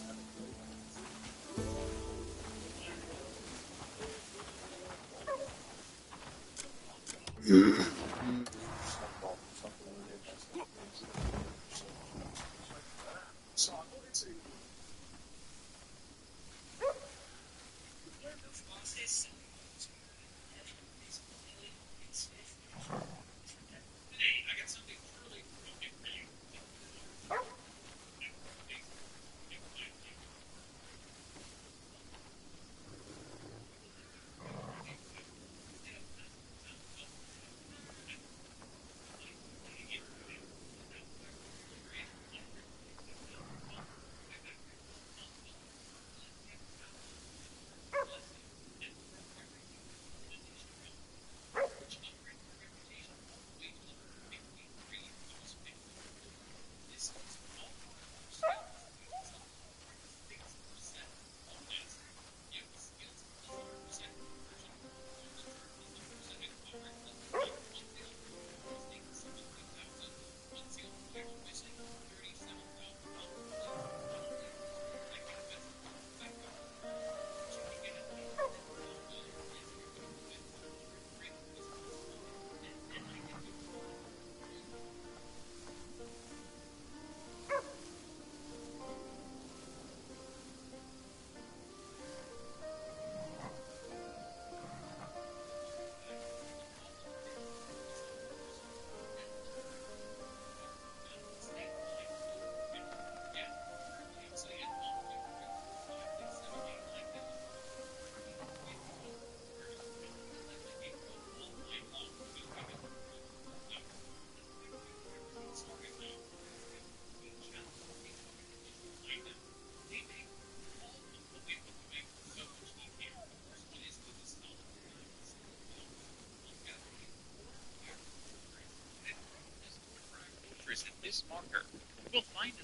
doors at this marker. You'll find a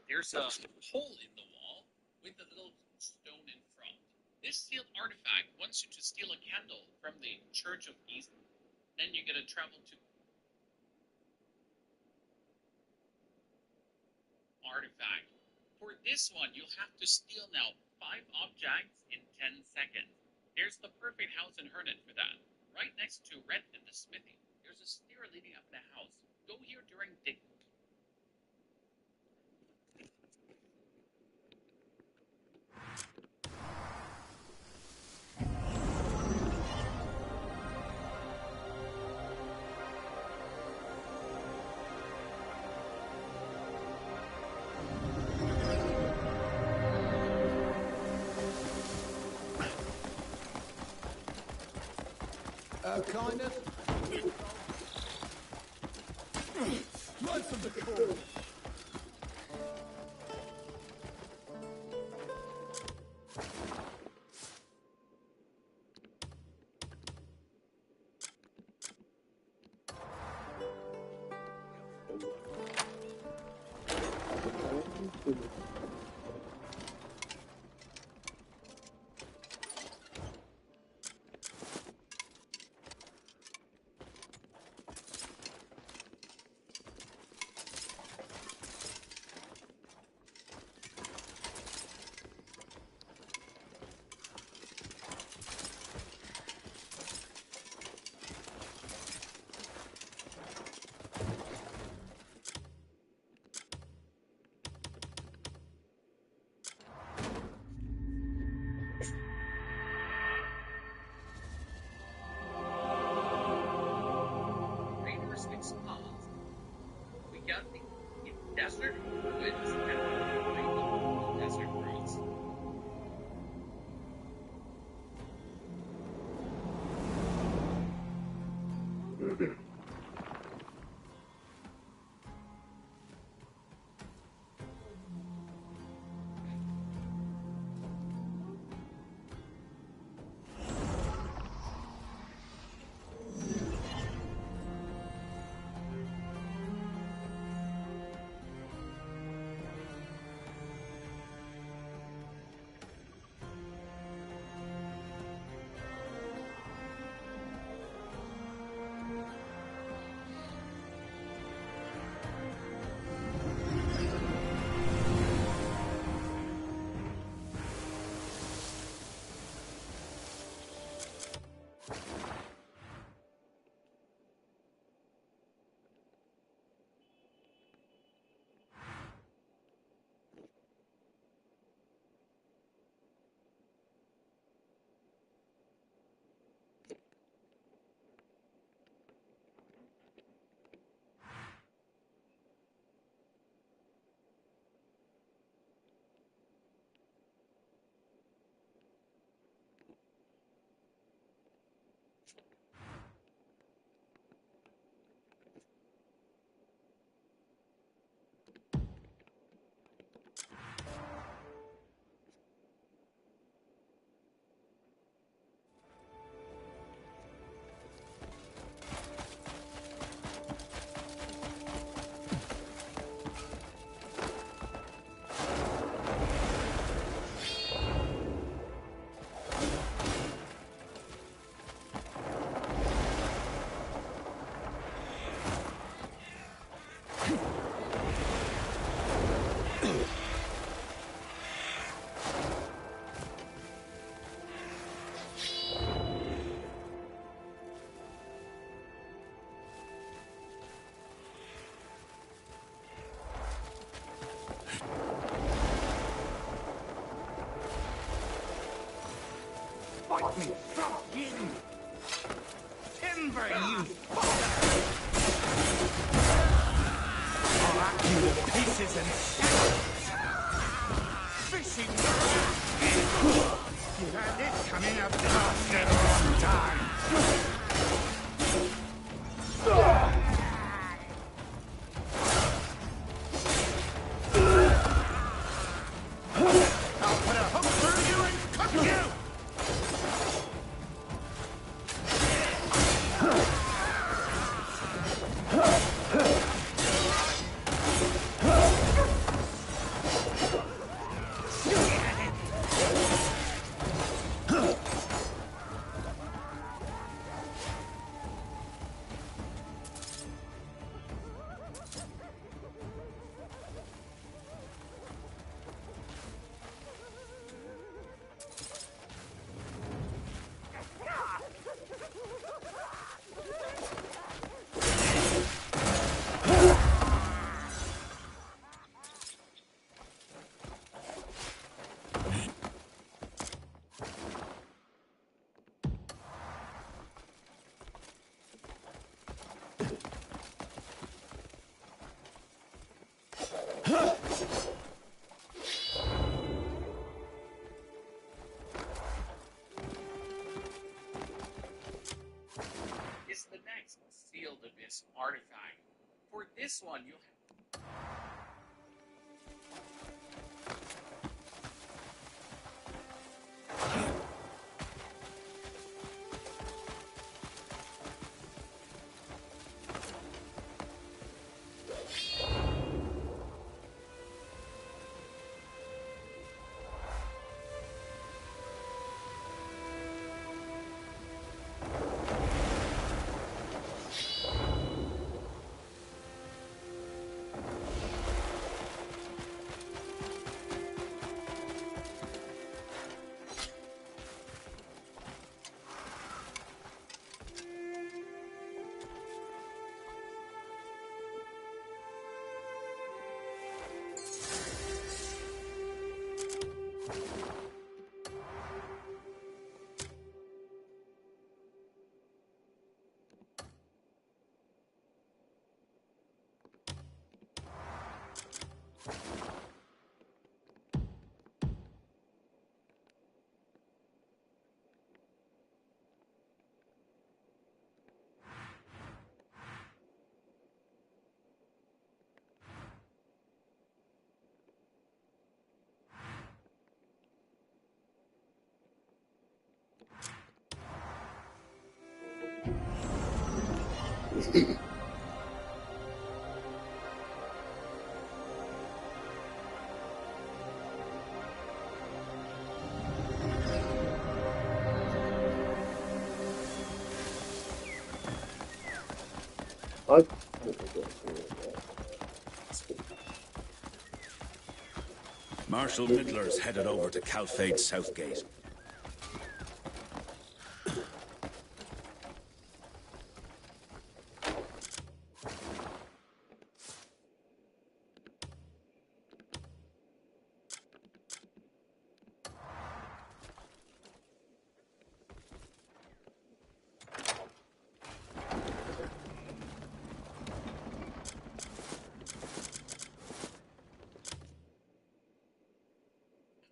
there's a hole in the wall with a little stone in front. This sealed artifact wants you to steal a candle from the Church of East. Then you're gonna travel to artifact. For this one, you'll have to steal now 5 objects in 10 seconds. There's the perfect house in Hernet for that. Right next to Red and the Smithy. There's a stair leading up the house. Go here during dig. Kind of. Most of the core. We got the desert woods and the desert roads. Fight me! Fucking timber, you I'll hack you to pieces and fishing! You had it coming up bastard one time! I'll put a hook through you and cook you! sealed abyss artifact. For this one, you Marshal Midler's headed over to Calfade's south gate.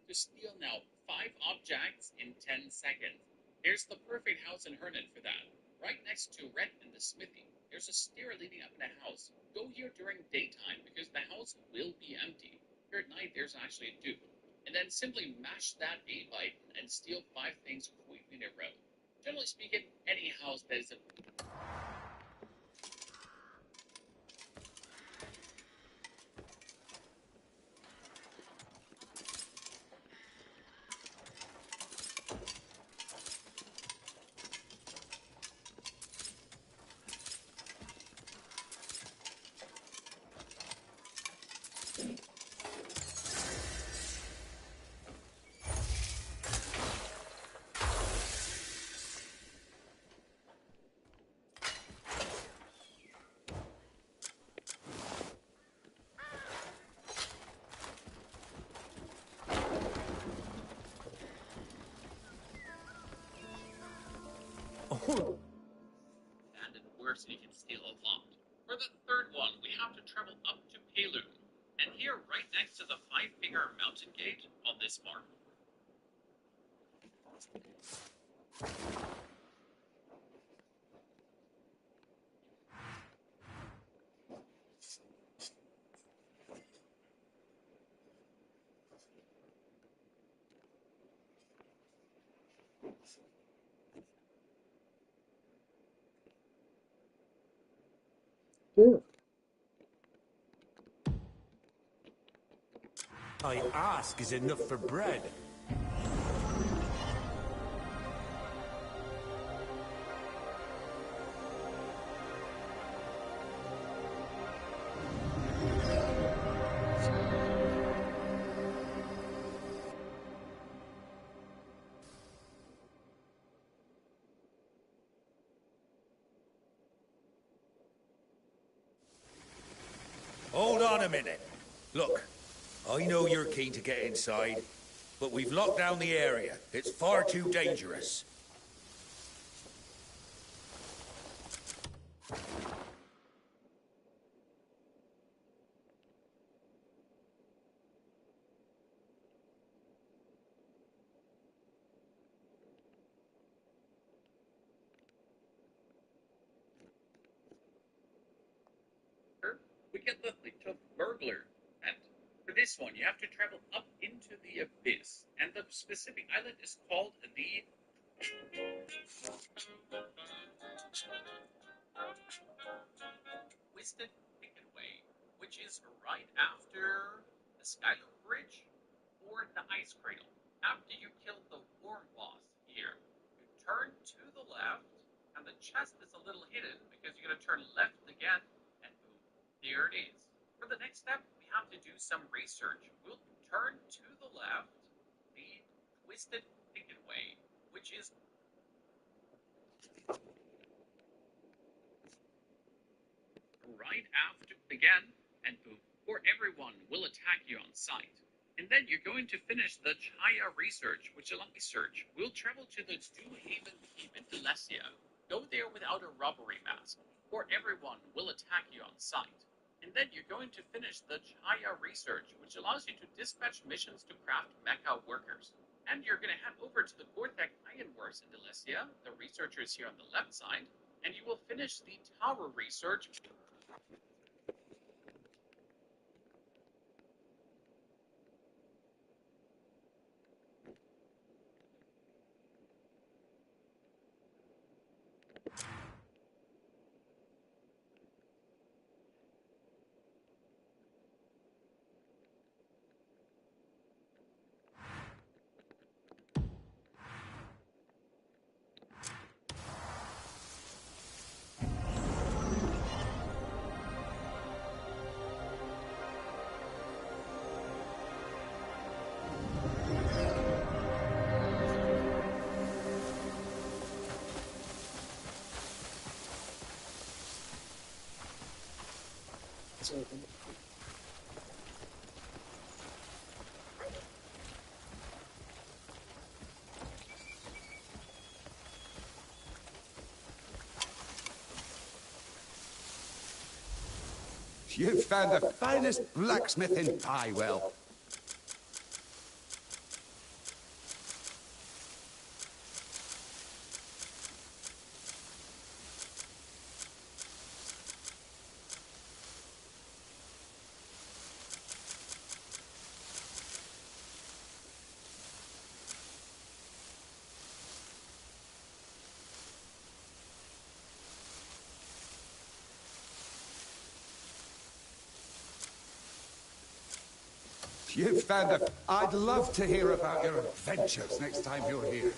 to steal now 5 objects in 10 seconds. Here's the perfect house in Hernan for that. Right next to Red and the smithy, there's a stair leading up in the house. Go here during daytime because the house will be empty. Here at night, there's actually a dupe. And then simply mash that A button and steal 5 things quickly in a row. Generally speaking, any house that is a and worse, you can steal a lot. For the third one, we have to travel up to Pelum. And here, right next to the 5-finger mountain gate on this mark. I ask is enough for bread. Hold on a minute. Look, I know you're keen to get inside, but we've locked down the area. It's far too dangerous. we get the burglar. And for this one, you have to travel up into the abyss. And the specific island is called the... Twisted Picket Way, which is right after the Skyloop Bridge or the Ice Cradle. After you kill the war boss here, you turn to the left, and the chest is a little hidden because you're going to turn left again, and boom, there it is. For the next step, we have to do some research. We'll turn to the left, the Twisted Picket Way, which is right after again, and boom, or everyone will attack you on sight. And then you're going to finish the Chaya research, which along research will travel to the Dew Haven Keep in Delesia. Go there without a robbery mask, or everyone will attack you on sight. And then you're going to finish the Chaya research, which allows you to dispatch missions to craft mecha workers. And you're going to head over to the Gorthek Ironworks in Delesia, the researchers here on the left side, and you will finish the tower research. You've found the finest blacksmith in Highwell. You've found the... I'd love to hear about your adventures next time you're here.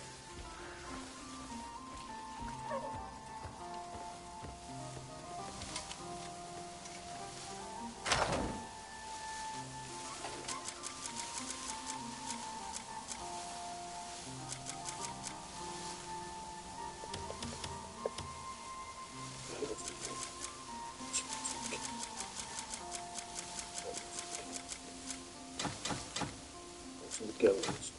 Goes.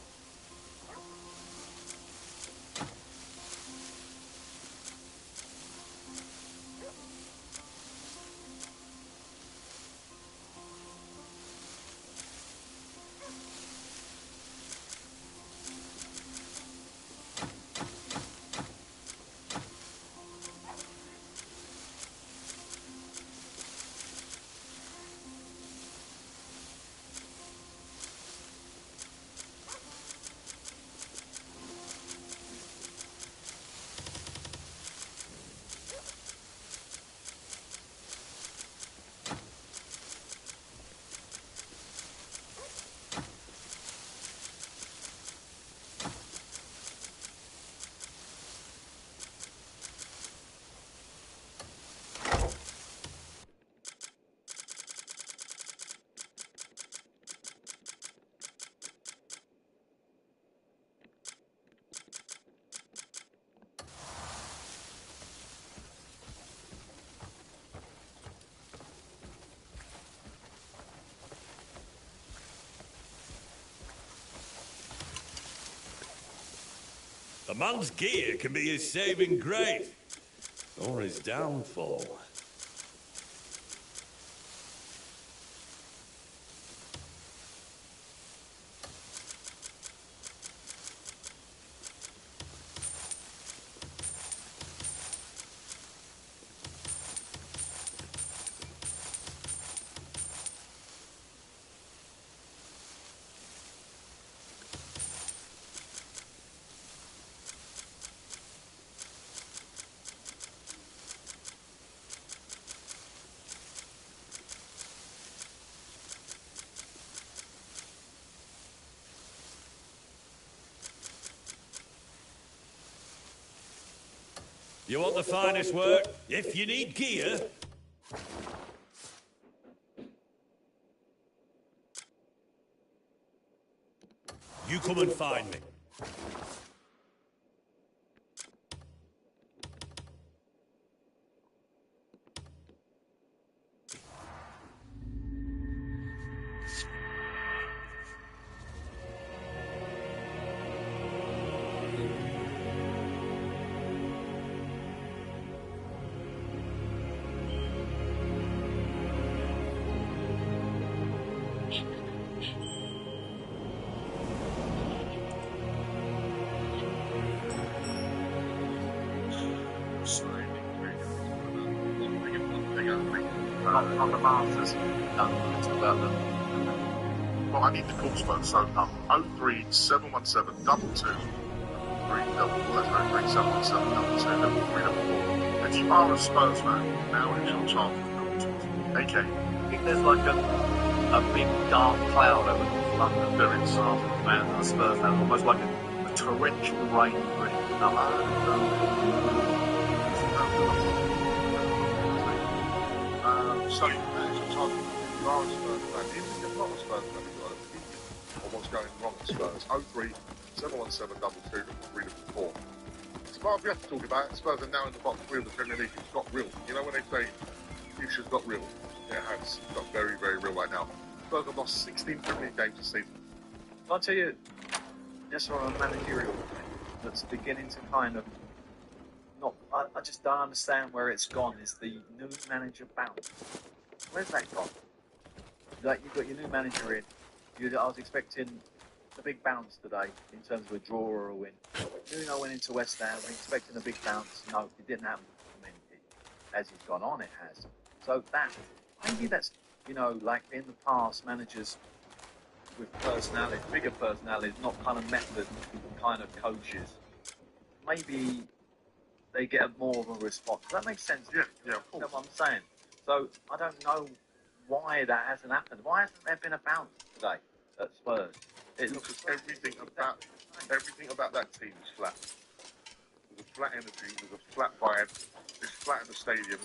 A man's gear can be his saving grace, or his downfall. You want the finest work? If you need gear... You come and find me. On the Masters. No, it's about them. Well, I need the calls first, so 03 717 22 344. That's 03 717 22 344. And you are a Spurs fan. Now is your chance to talk to us. AK. I think there's like a big dark cloud over North London. There is man, a Spurs fan, almost like a torrential rain. So, you are a Spurs fan. Even if you're not a Spurs fan, you've got an opinion on what's going wrong at Spurs. 03 717 22 344. Spurs, we have to talk about it. Spurs are now in the bottom three of the Premier League. It's got real. You know when they say the issue's got real? It has got very, very real right now. Spurs have lost 16 Premier League games this season. I'll tell you, just on a managerial thing that's beginning to kind of not. I just don't understand where it's gone. Is the new manager bounce? Where's that gone? Like you've got your new manager in. I was expecting the big bounce today in terms of a draw or a win. Nuno went into West Ham expecting a big bounce. No, it didn't happen. I mean, as he's gone on, it has. So that maybe that's like in the past, managers with personalities, bigger personalities, not kind of method kind of coaches. Maybe they get more of a response. Does that make sense? Yeah, of course. You know what I'm saying? So I don't know why that hasn't happened. Why hasn't there been a bounce today at Spurs? It looks everything about that team is flat. There's a flat energy. There's a flat vibe. It's flat in the stadium.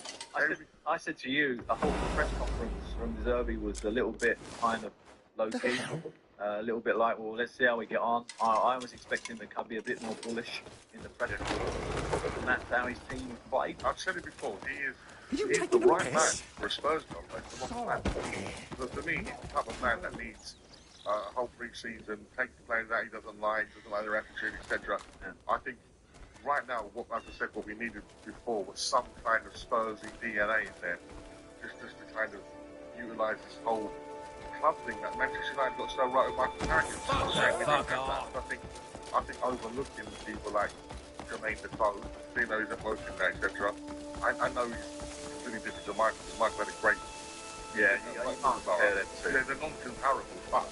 I said to you, the whole press conference from De Zerbi was a little bit kind of low-key. A little bit like, well, let's see how we get on. I was expecting him to be a bit more bullish in the press conference. And that's how his team played. I've said it before. He is the right man for a Spurs job. But for me, he's the type of man that needs a whole pre-season, take the players that he doesn't like their attitude, etc. I think right now, as I said, what we needed before was some kind of Spursy DNA in there, just to kind of utilise this whole club thing that Manchester United got so right with Michael Carrick. I think overlooking people like Jermaine Defoe, seeing how he's at work in there, etc. I know he's completely different to Michael. Michael had a great. Yeah, you can't compare them two. They're non-comparable, but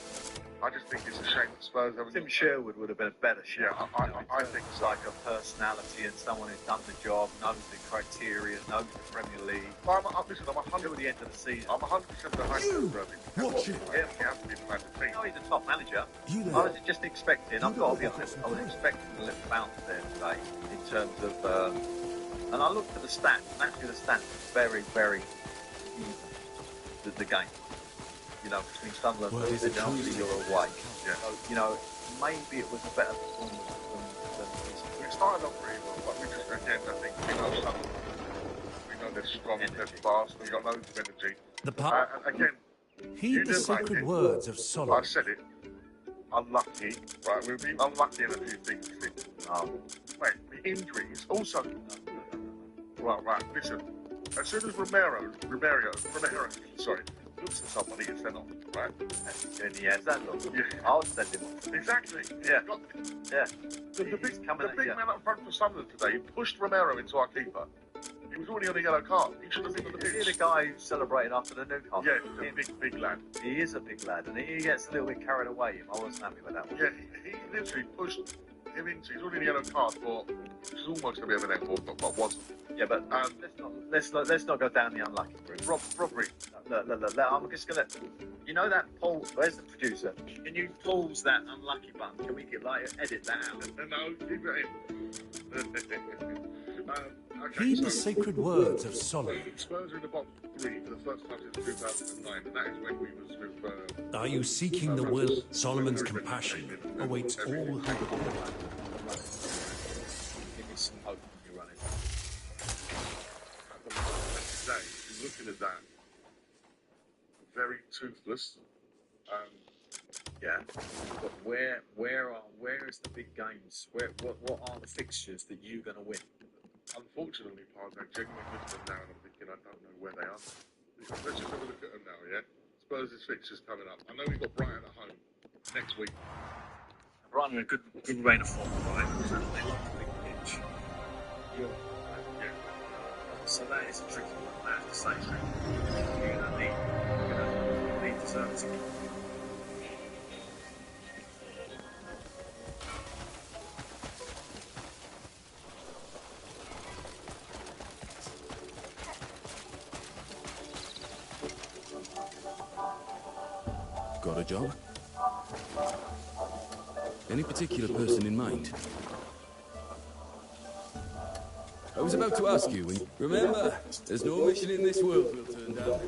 I just think it's a shame that Spurs haven't. Tim Sherwood would have been a better shot. Yeah, I think it's like a personality and someone who's done the job, knows the criteria, knows the Premier League. I'm 100% Till the end of the season. I'm 100% behind you. Watch it. Yeah, he has to be behind the team. No, he's a top manager. I was just expecting. I've got to be honest. I was expecting a little bounce there today in terms of. And I looked at the stats, and actually the stats are very, very even. The game. Between Sunderland and obviously you're away. Yeah. So, maybe it was a better performance than we started off really well, but we just, again, I think, Sunderland, we know they're strong, they're fast, they've got loads of energy. Again, heed the sacred words of Solomon. I said it. Unlucky, right? We've been unlucky in a few things. The injuries also. Right, listen. As soon as Romero, looks at somebody, he's sent off, right? And he has that look. Yeah. I'll send him off. Exactly. Yeah. Yeah. The big man up front for Sunderland today pushed Romero into our keeper. He was already on a yellow card. He should have been on the pitch. Is he the guy who celebrated after the Newcastle? Yeah, he's a big lad. He is a big lad, and he gets a little bit carried away. I wasn't happy with that one. Yeah, he literally pushed him into. He's already in the yellow card for. Which is almost going to be evident, but wasn't. Yeah, but let's not go down the unlucky route. Robbery. Look, I'm just gonna. That pause. Where's the producer? Can you pause that unlucky button? Can we edit that out? No, keep it in. Heed the sacred words of Solomon. Spurs are in the bottom three for the first time since 2009, and that is when we was with... Are you seeking the will? Solomon's compassion awaits all who... Give me some hope when you're running. At the moment today, looking at that, very toothless. Yeah, but where is the big games? What are the fixtures that you're going to win? Unfortunately, Paz, I genuinely look at them now and I'm thinking I don't know where they are. Let's just have a look at them now, yeah? Spurs' fixtures coming up. I know we've got Brighton at home next week. Brighton in a good reign of form, right? They like a big pitch. Yeah. So that is a tricky one, I have to say. You're going to need deserves to keep. Got a job? Any particular person in mind? I was about to ask you, and remember, there's no mission in this world we'll turn down.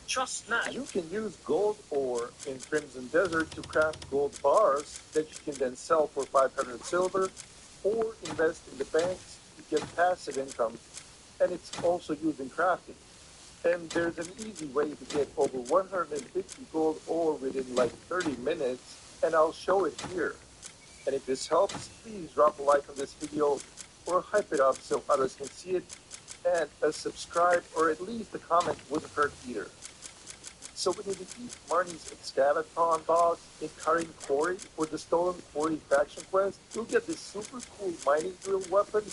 Trust Matt. You can use gold ore in Crimson Desert to craft gold bars that you can then sell for 500 silver, or invest in the banks to get passive income, and it's also used in crafting. And there's an easy way to get over 150 gold ore within like 30 minutes, and I'll show it here. And if this helps, please drop a like on this video, or hype it up so others can see it, and a subscribe or at least a comment wouldn't hurt either. So when you defeat Marnie's Excavaton boss in Karin Quarry or the Stolen Quarry faction quest, you'll get this super cool mining drill weapon,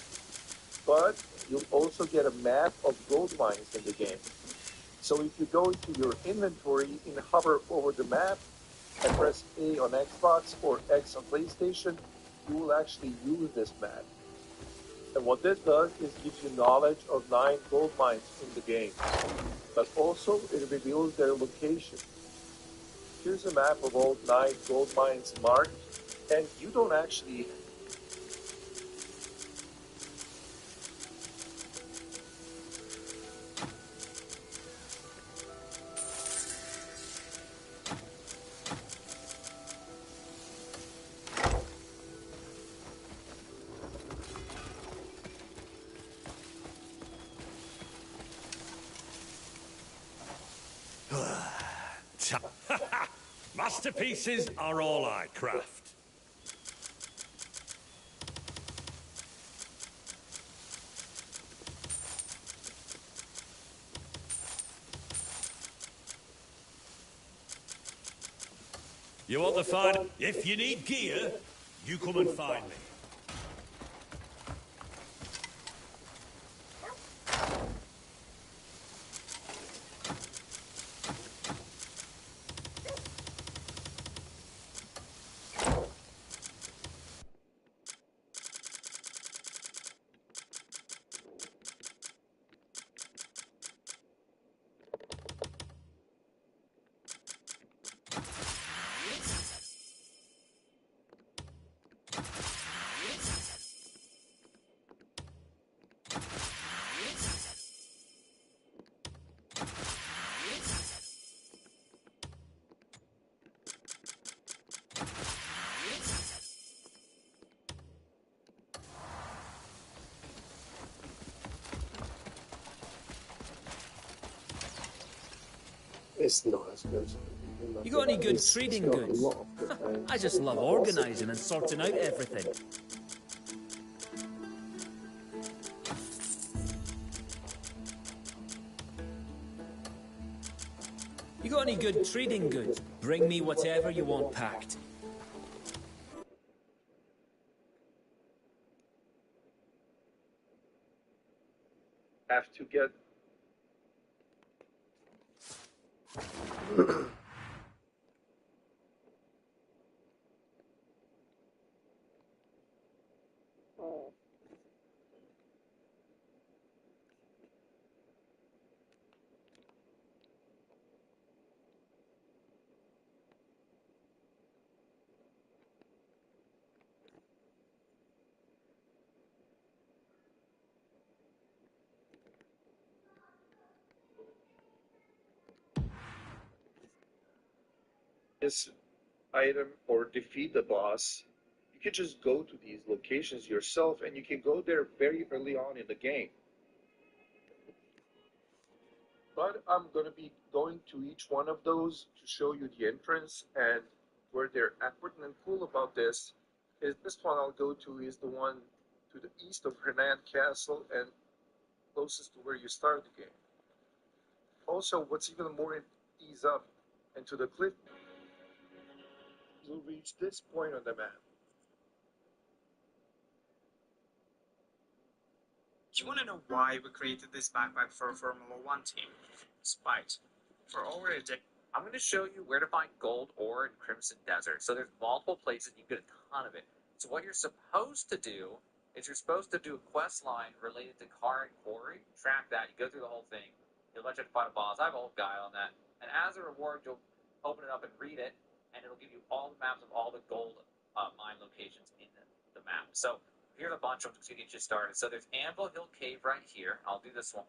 but you'll also get a map of gold mines in the game. So if you go into your inventory and hover over the map and press A on Xbox or X on PlayStation, you will actually use this map. And what this does is gives you knowledge of 9 gold mines in the game. But also, it reveals their location. Here's a map of all 9 gold mines marked, and you don't actually... Masterpieces are all I craft. You want to find? If you need gear, you come and find me. It's not as good. You got any good trading goods? I just love organizing and sorting out everything. You got any good trading goods? Bring me whatever you want packed. Have to get... this item or defeat the boss, you can just go to these locations yourself, and you can go there very early on in the game. But I'm going to be going to each one of those to show you the entrance and where they're at. What's cool about this is this one I'll go to is the one to the east of Hernan Castle and closest to where you start the game. Also, what's even more ease up and to the cliff, you'll reach this point on the map. Do you want to know why we created this backpack for a Formula 1 team? Spite. For over a decade, I'm going to show you where to find gold ore in Crimson Desert. So there's multiple places, you get a ton of it. So what you're supposed to do is you're supposed to do a quest line related to Car and Quarry. Track that, you go through the whole thing. You'll let you fight a boss. I have a whole guide on that. And as a reward, you'll open it up and read it, and it'll give you all the maps of all the gold mine locations in the map. So here's a bunch of them to get you started. So there's Anvil Hill Cave right here. I'll do this one.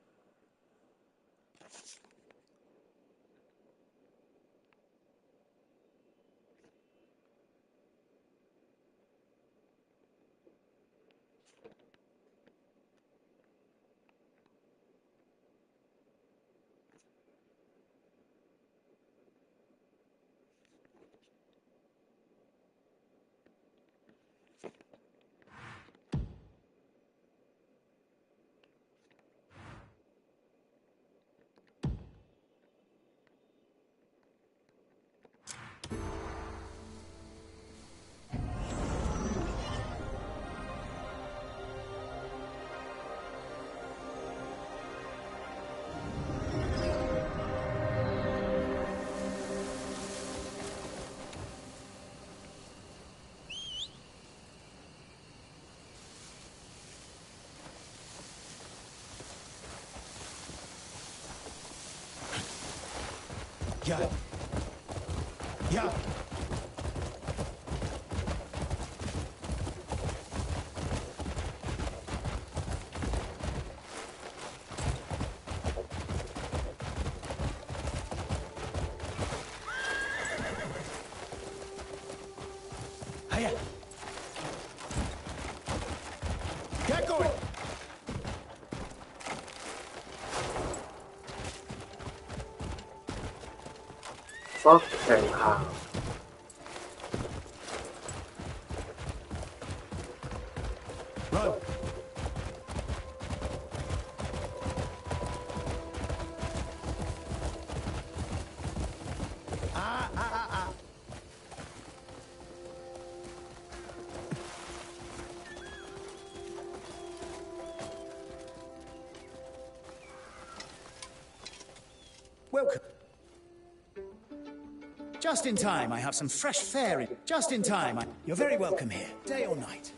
Yeah. Yeah. Hiya. Get going. Fucking hell. Run. Welcome. Just in time, I have some fresh fare in. Just in time, you're very welcome here, day or night.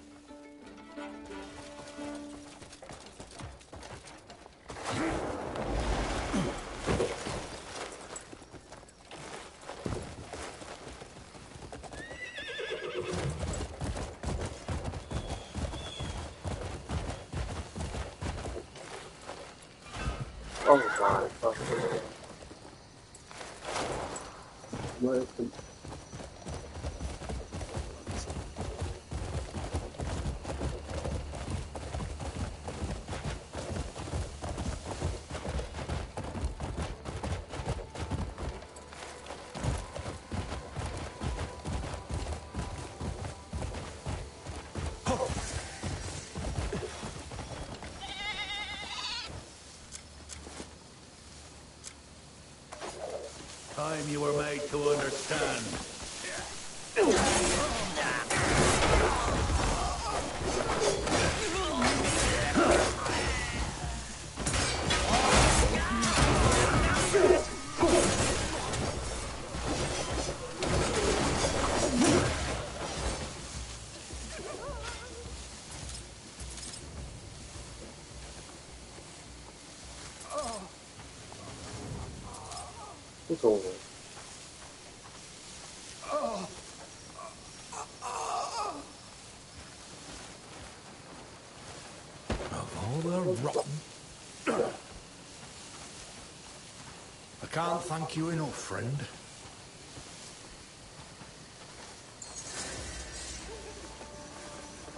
Oh my fucking God. Welcome. Time you were made to understand. It's over. All the rotten. I can't thank you enough, friend.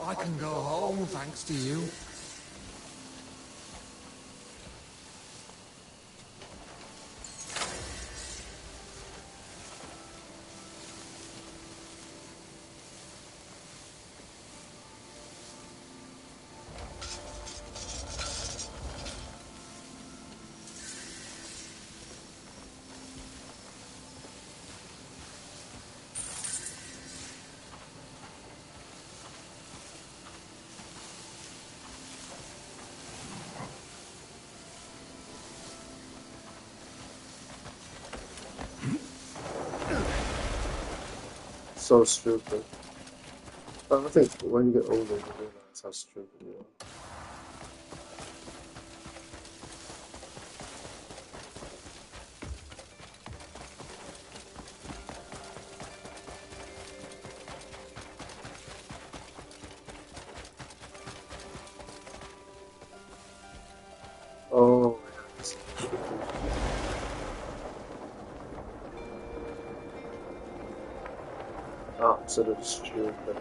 I can go home thanks to you. So stupid. I think when you get older, you realize how stupid you are. Oh, yes. Absolutely stupid.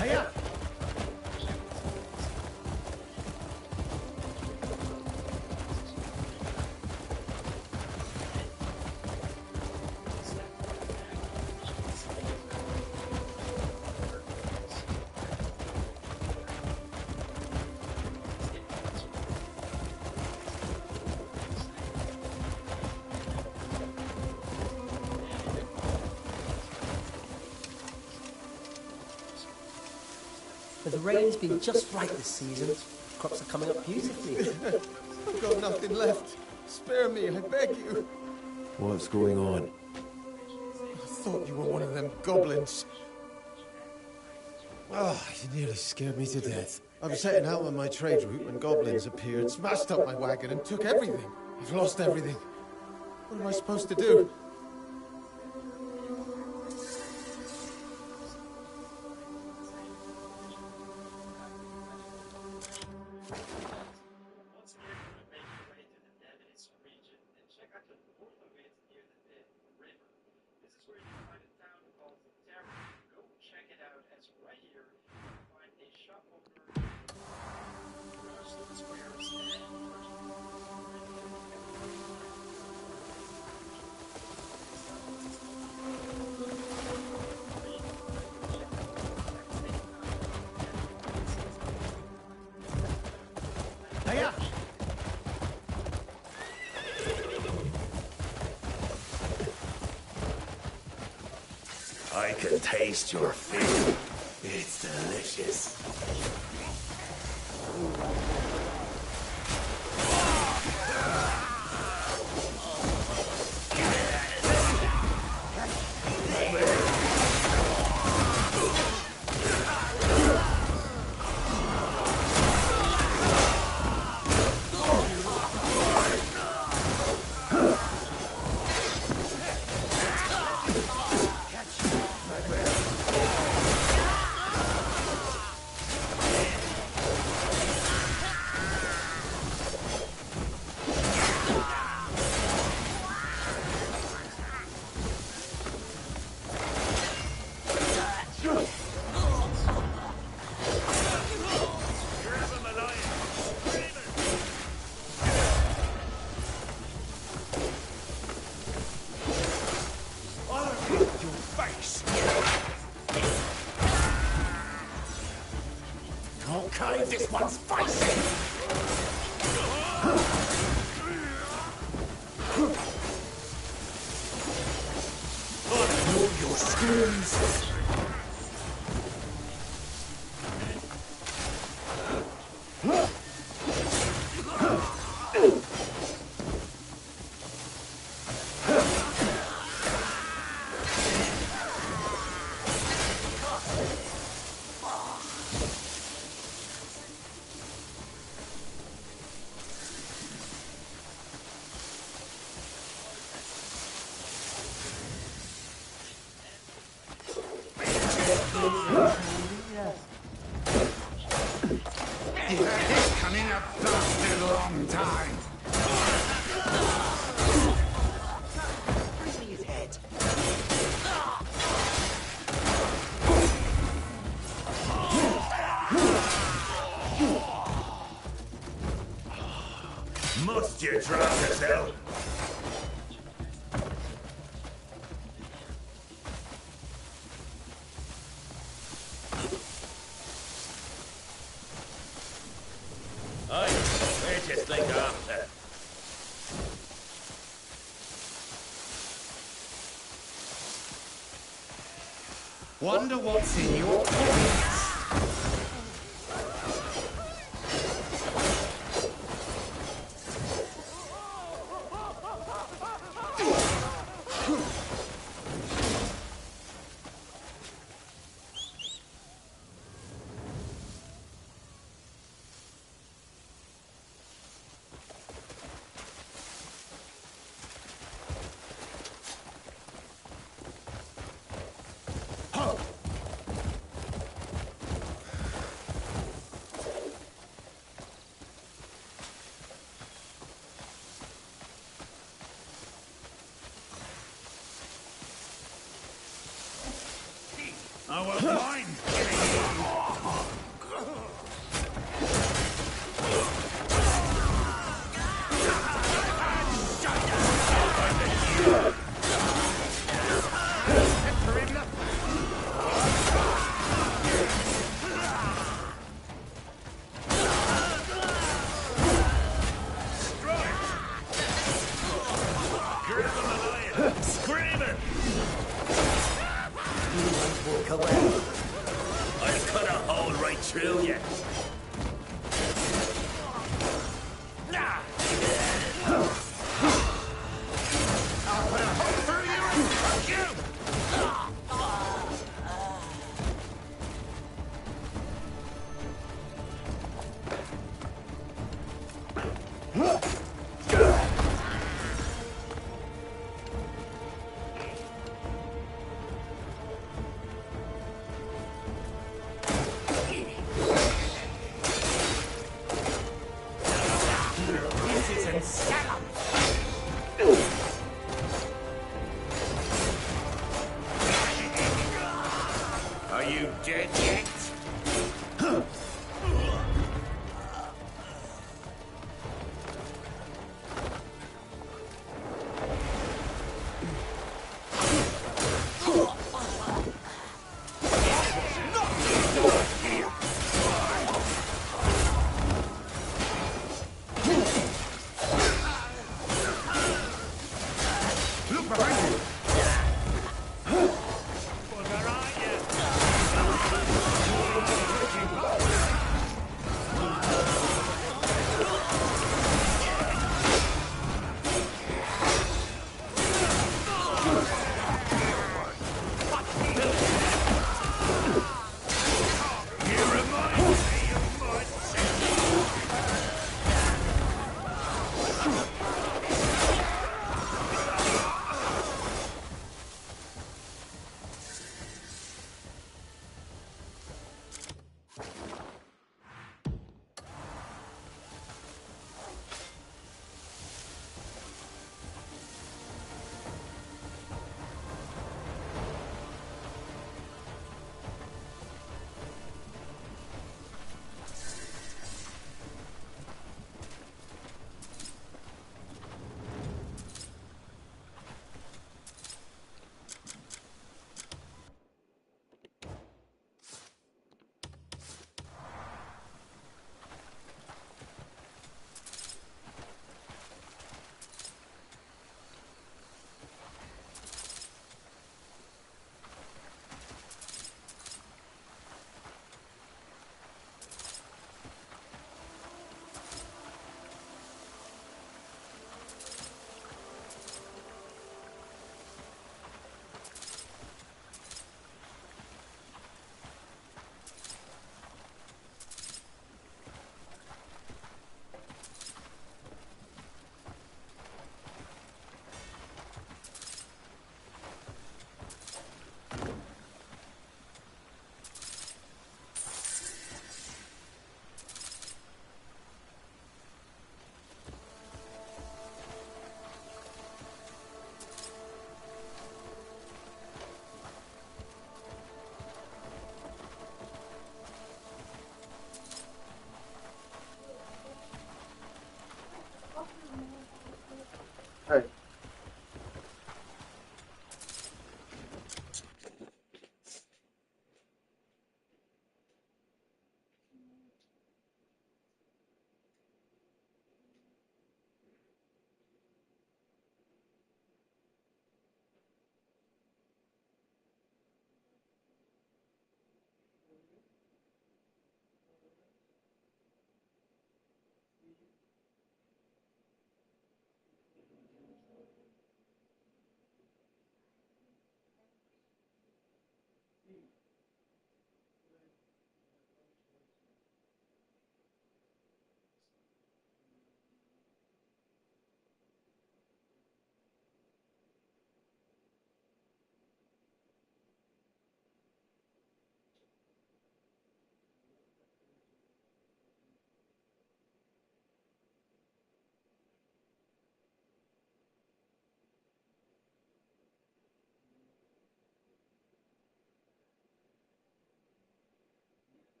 Hiya! The rain's been just right this season. Crops are coming up beautifully. I've got nothing left. Spare me, I beg you. What's going on? I thought you were one of them goblins. Oh, you nearly scared me to death. I was setting out on my trade route when goblins appeared, smashed up my wagon and took everything. I've lost everything. What am I supposed to do? I can taste your fear. It's delicious. Okay, this one's feisty. I know your screams. It's coming a blasted long time. Bring me his head. Must you drown yourself? Aye, where do you think after? Wonder what's in your pockets. I won't mind killing you. I'll cut a hole right through you. I'll put a hole through you and fuck you! Are you dead yet? Look behind you!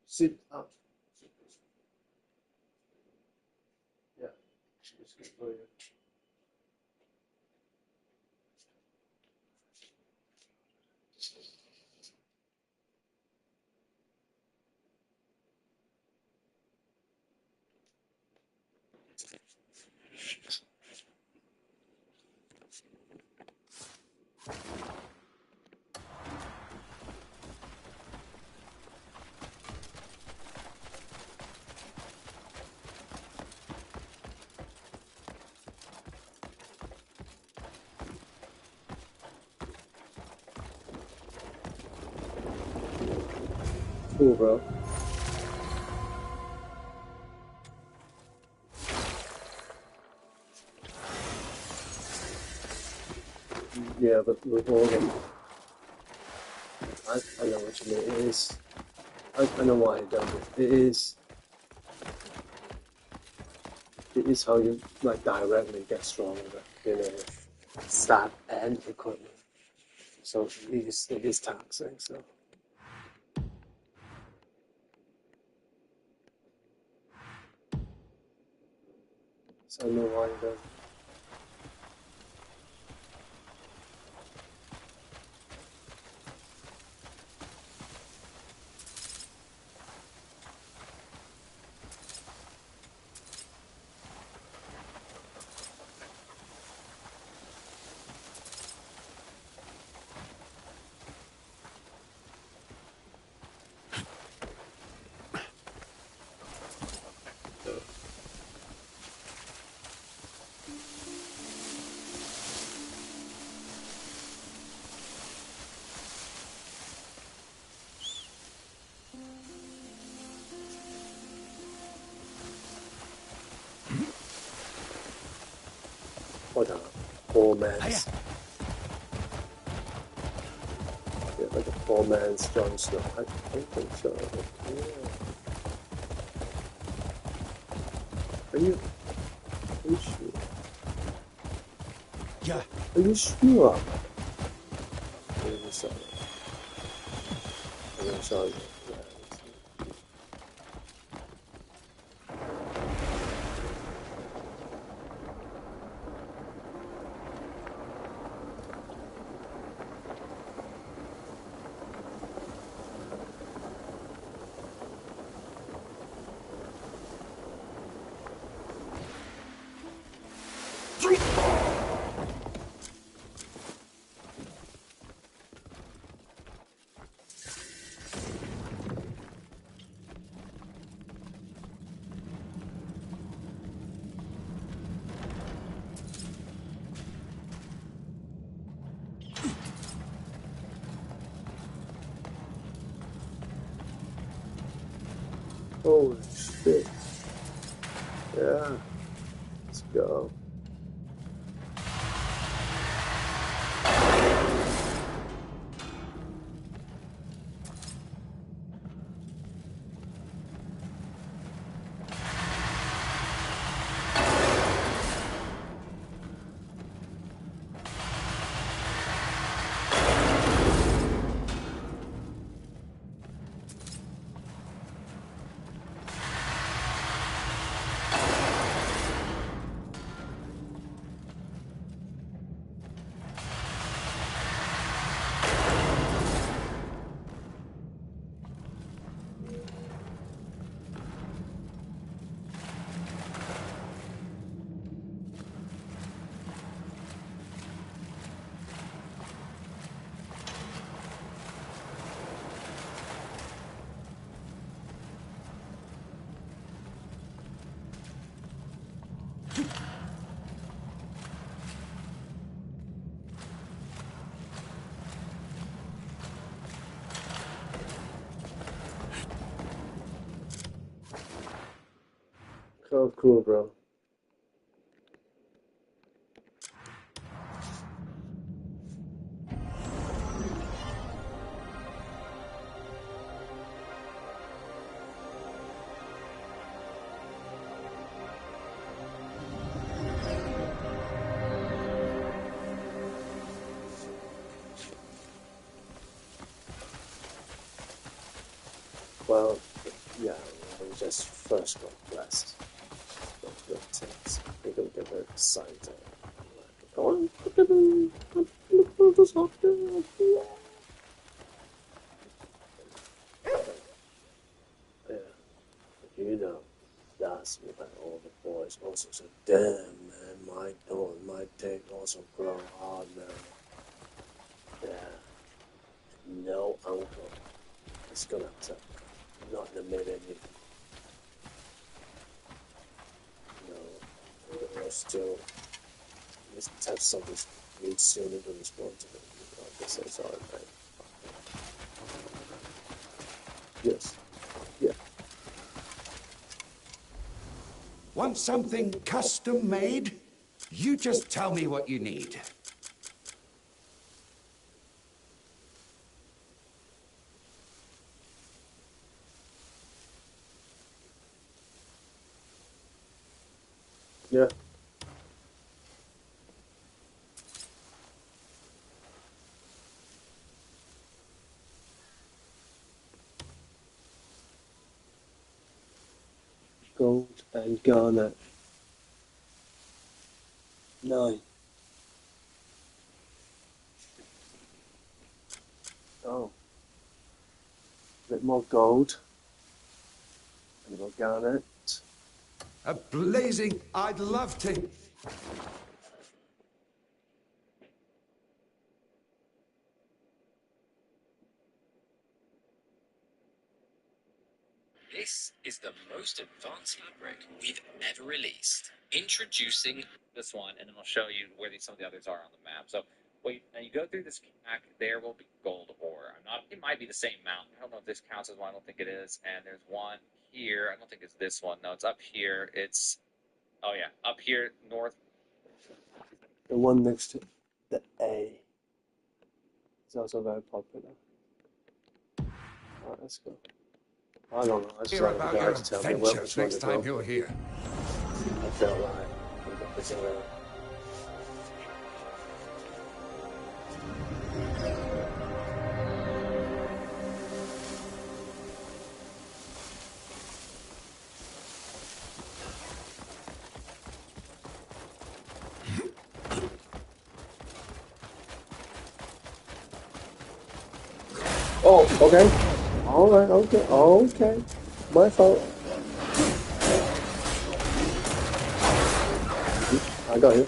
Sit up. Yeah, it's good for you. Cool, bro. Yeah, but with all them, I know what you mean. It is. I know why he does it. It is how you like directly get stronger, you know, stat and equipment. So it is taxing. So I know why he does it. What a poor man's. Yeah, like a poor man's Jon Snow. I don't think so. Yeah. Are you sure? Yeah. Are you sure? I'm sorry. I'm sorry. Holy shit. Yeah. Let's go. So cool, bro. Well, Yeah, we just first got blessed. Got good things. We don't get very excited. Oh, look at them! Look at this hot dog! Yeah, you know, that's what all the boys also said. Damn, man, my dick also grow hard now. Yeah, no uncle. It's gonna have to not in a minute. No, we're still. Let's have something read soon into respond to it. I guess that's all right. Yes. Yeah. Want something custom made? You just tell me what you need. Yeah. Gold and garnet. 9. Oh. A bit more gold. A little garnet. A blazing, I'd love to. This is the most advanced fabric we've ever released. Introducing this one, and then I'll show you where some of the others are on the map. So, now you go through this pack, there will be gold ore. It might be the same mountain. I don't know if this counts as one. I don't think it is. And there's one here. I don't think it's this one. No, it's up here. Oh yeah, up here north. The one next to the A is also very popular. Alright, let's go. I don't know. I just Hear like about the your guy to tell me where adventures which one next to time go. you're here. I felt like we got this around. Oh, okay. Alright, okay. My fault. I got you.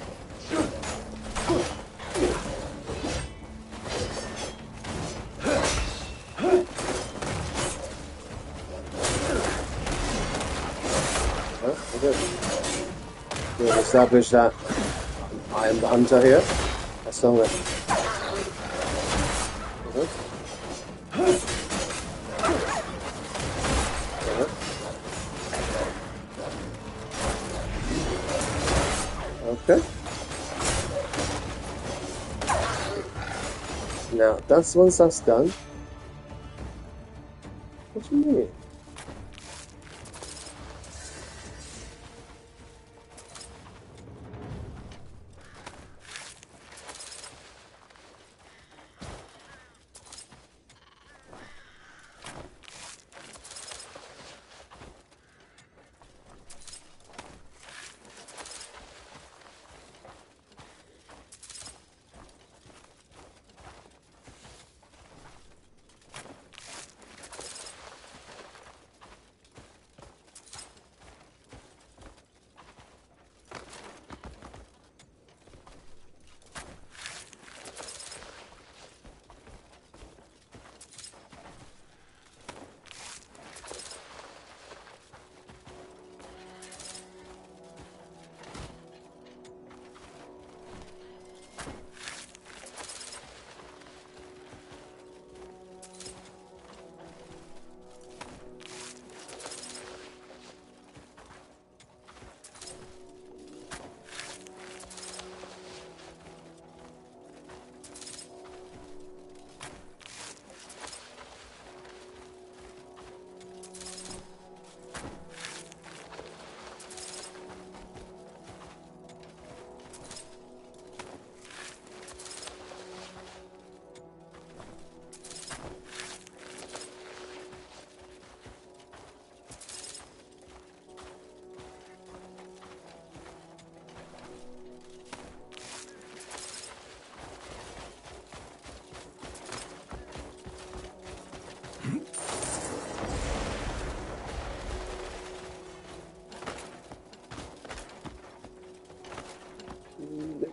Okay. We have established that I am the hunter here. That's all right. Okay. Now, once that's done. What do you mean?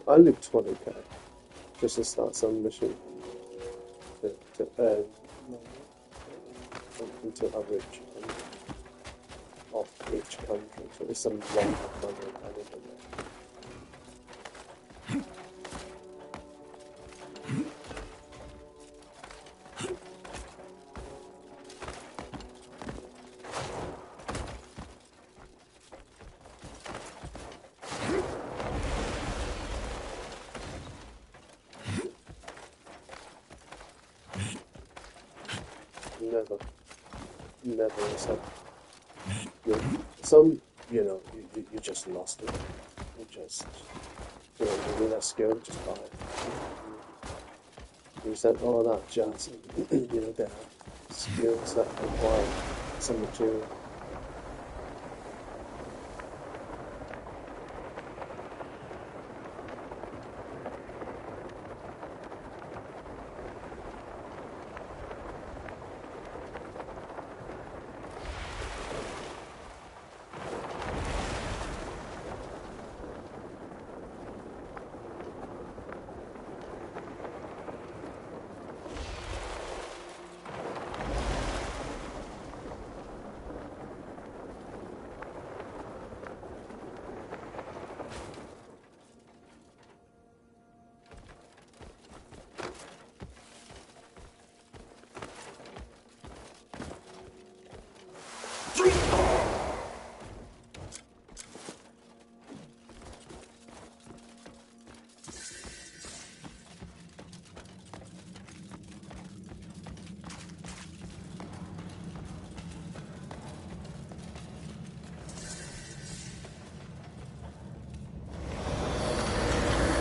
I live 20k just to start some mission to earn until average of each country. So it's some lot of money I need to make. Never said. Some, you just lost it. You just, you need that skill, just buy it. You said all that jazz, there are skills that require some material.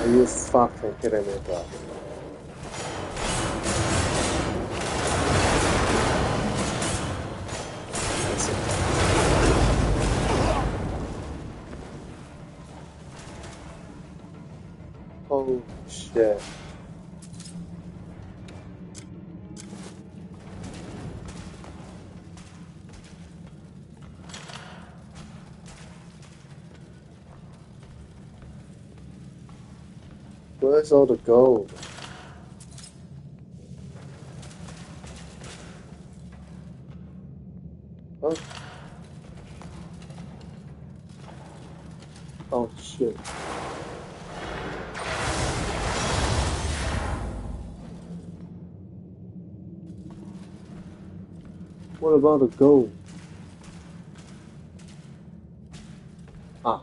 Are you fucking kidding me, bro? Oh shit. Where's all the gold? Oh. Oh shit. What about the gold? Ah.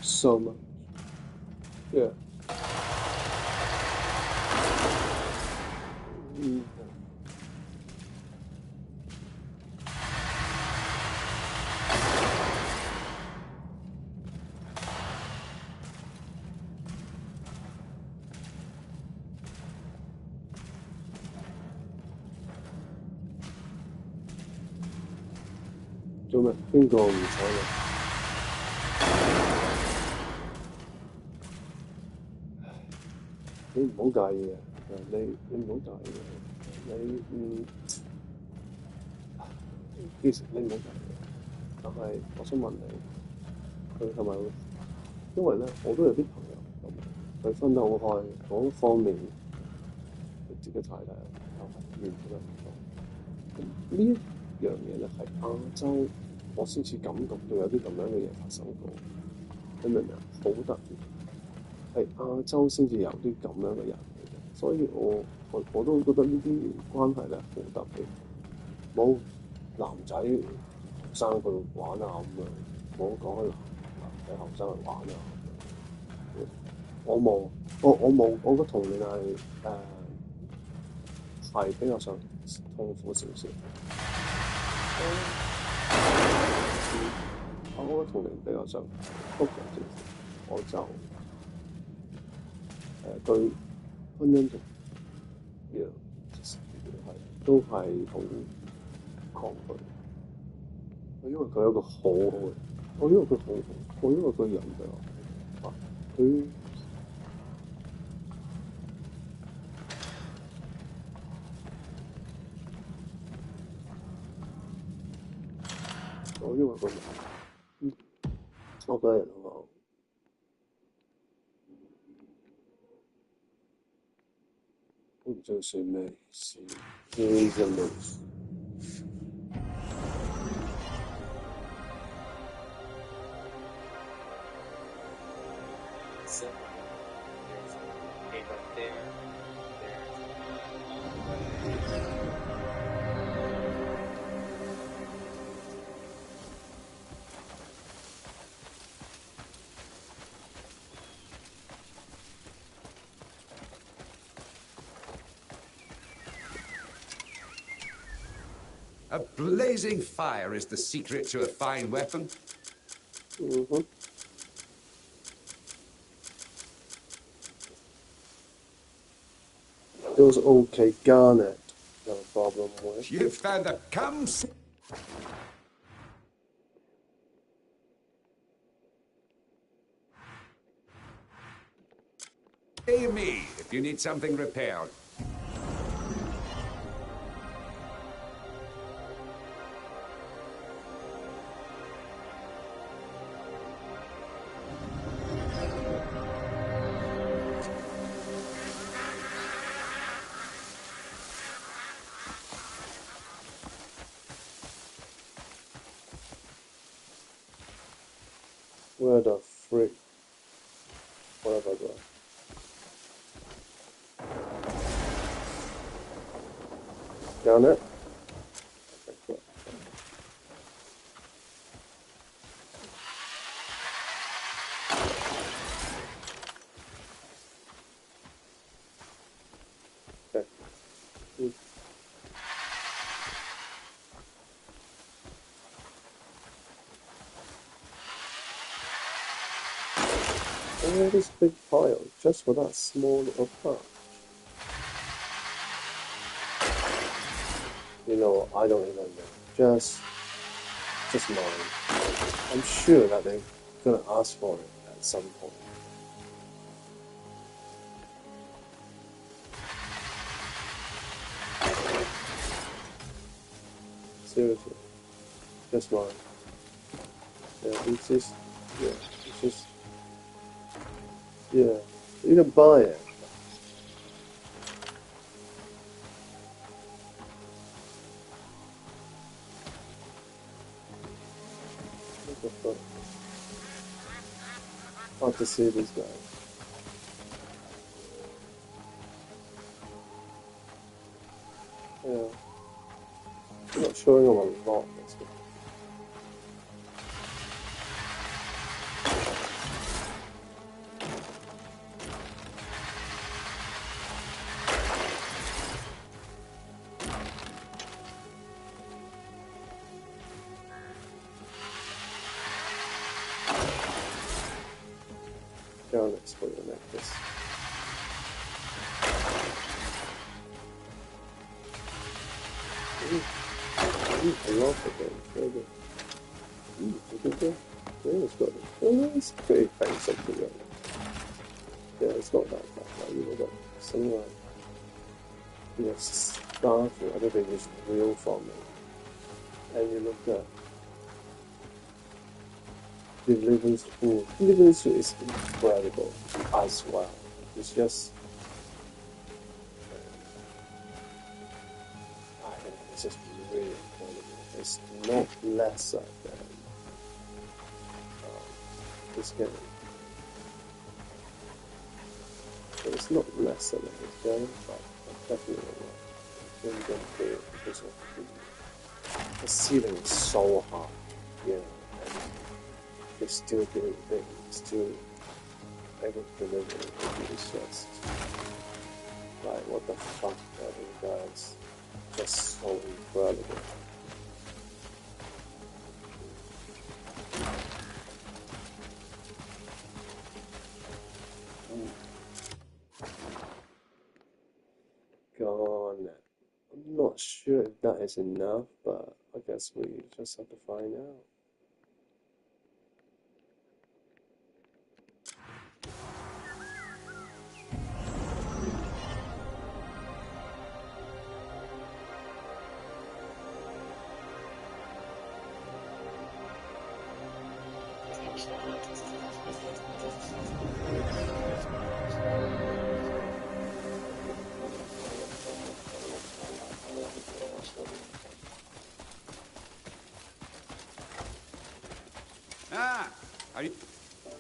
So much. Yeah.做咩？邊個唔睬你？你唔好介意啊！你唔好介意啊！其實你唔好介意啊！但係我想問你，佢係咪？因為咧，我都有啲朋友咁，佢分得好開，嗰方面佢自己太大，又係完全唔同。咁呢一樣嘢咧，係亞洲我先至感覺到有啲咁樣嘅嘢發生過。你明唔明啊？好特別，係亞洲先至有啲咁樣嘅人嚟嘅，所以我都覺得呢啲關係咧好特別。冇男仔後生去玩啊咁樣，冇講開男仔後生去玩啊咁樣。我冇，我個童年係比較上痛苦少少。我個童年比較上複雜少少，我就對婚姻都係好抗拒。因為佢有個好好嘅，因為佢好好，因為佢人就佢。因為個人，我覺得人好好。我唔知佢寫咩意思。Aimless。So, there's a right there. A blazing fire is the secret to a fine weapon. It was okay, Garnet. No problem with. You found the comes. Pay me if you need something repaired. Where the frick? Whatever, bro. Down it? Okay, cool. Okay. All this big pile just for that small little part. You know, I don't even know. Just mine. I'm sure that they're gonna ask for it at some point. Seriously, just mine. Yeah, it's just, yeah, you can buy it. What the fuck? Hard to see these guys. Yeah. I'm not showing them a lot. That's good. Let's put it like this. I love the game. Very good. Look at that. Yeah, it's got it. Oh, it's pretty famous something like that. Yeah, it's not that bad. Like, you know, but something like, you know, Starfield, I don't think it's real for me. And you look at Deliverance is incredible as well. It's just, it's just really incredible. It's not lesser than this game. But it's not lesser than this game, but definitely not. Really don't feel it because of the ceiling is so high, you know. They still doing things, still able to deliver it. It's just like, what the fuck, that guys, just so incredible. God. I'm not sure if that is enough, but I guess we just have to find out.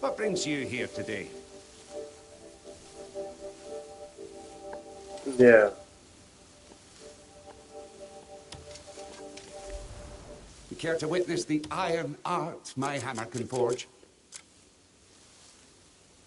What brings you here today? Yeah. You care to witness the iron art my hammer can forge?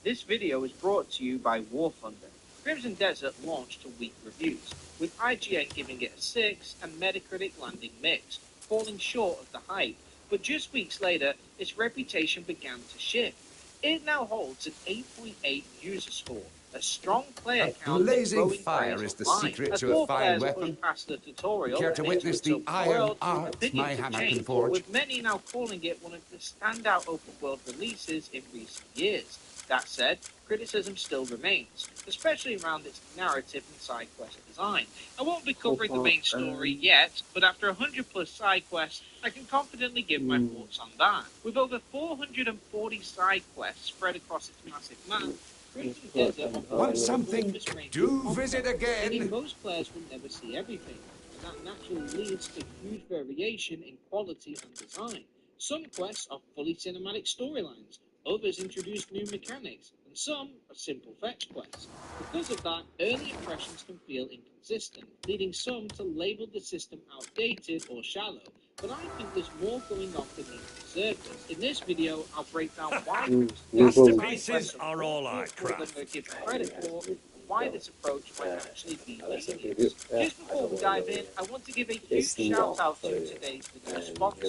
This video is brought to you by War Thunder. Crimson Desert launched to weak reviews, with IGN giving it a 6 and Metacritic landing mixed, falling short of the hype. But just weeks later, its reputation began to shift. It now holds an 8.8 user score, a strong player count, blazing fire is the secret as to a more fine players weapon. push past the tutorial, Care to and witness into the its iron world, art opinions my have hammer can changed, forge? with many now calling it one of the standout open world releases in recent years. That said, criticism still remains, especially around its narrative and side quest design. I won't be covering the main story yet, but after 100 plus side quests, I can confidently give my thoughts on that. With over 440 side quests spread across its massive map, Crimson Desert Want something? Do visit again. meaning most players will never see everything, and that naturally leads to huge variation in quality and design. Some quests are fully cinematic storylines, others introduce new mechanics, and some are simple fetch quests. Because of that, early impressions can feel inconsistent, leading some to label the system outdated or shallow. But I think there's more going on beneath the surface. In this video, I'll break down why masterpieces are all I craft. than give credit for, and why this approach might actually be genius. Just before we dive in, I want to give a huge shout out to today's video sponsor,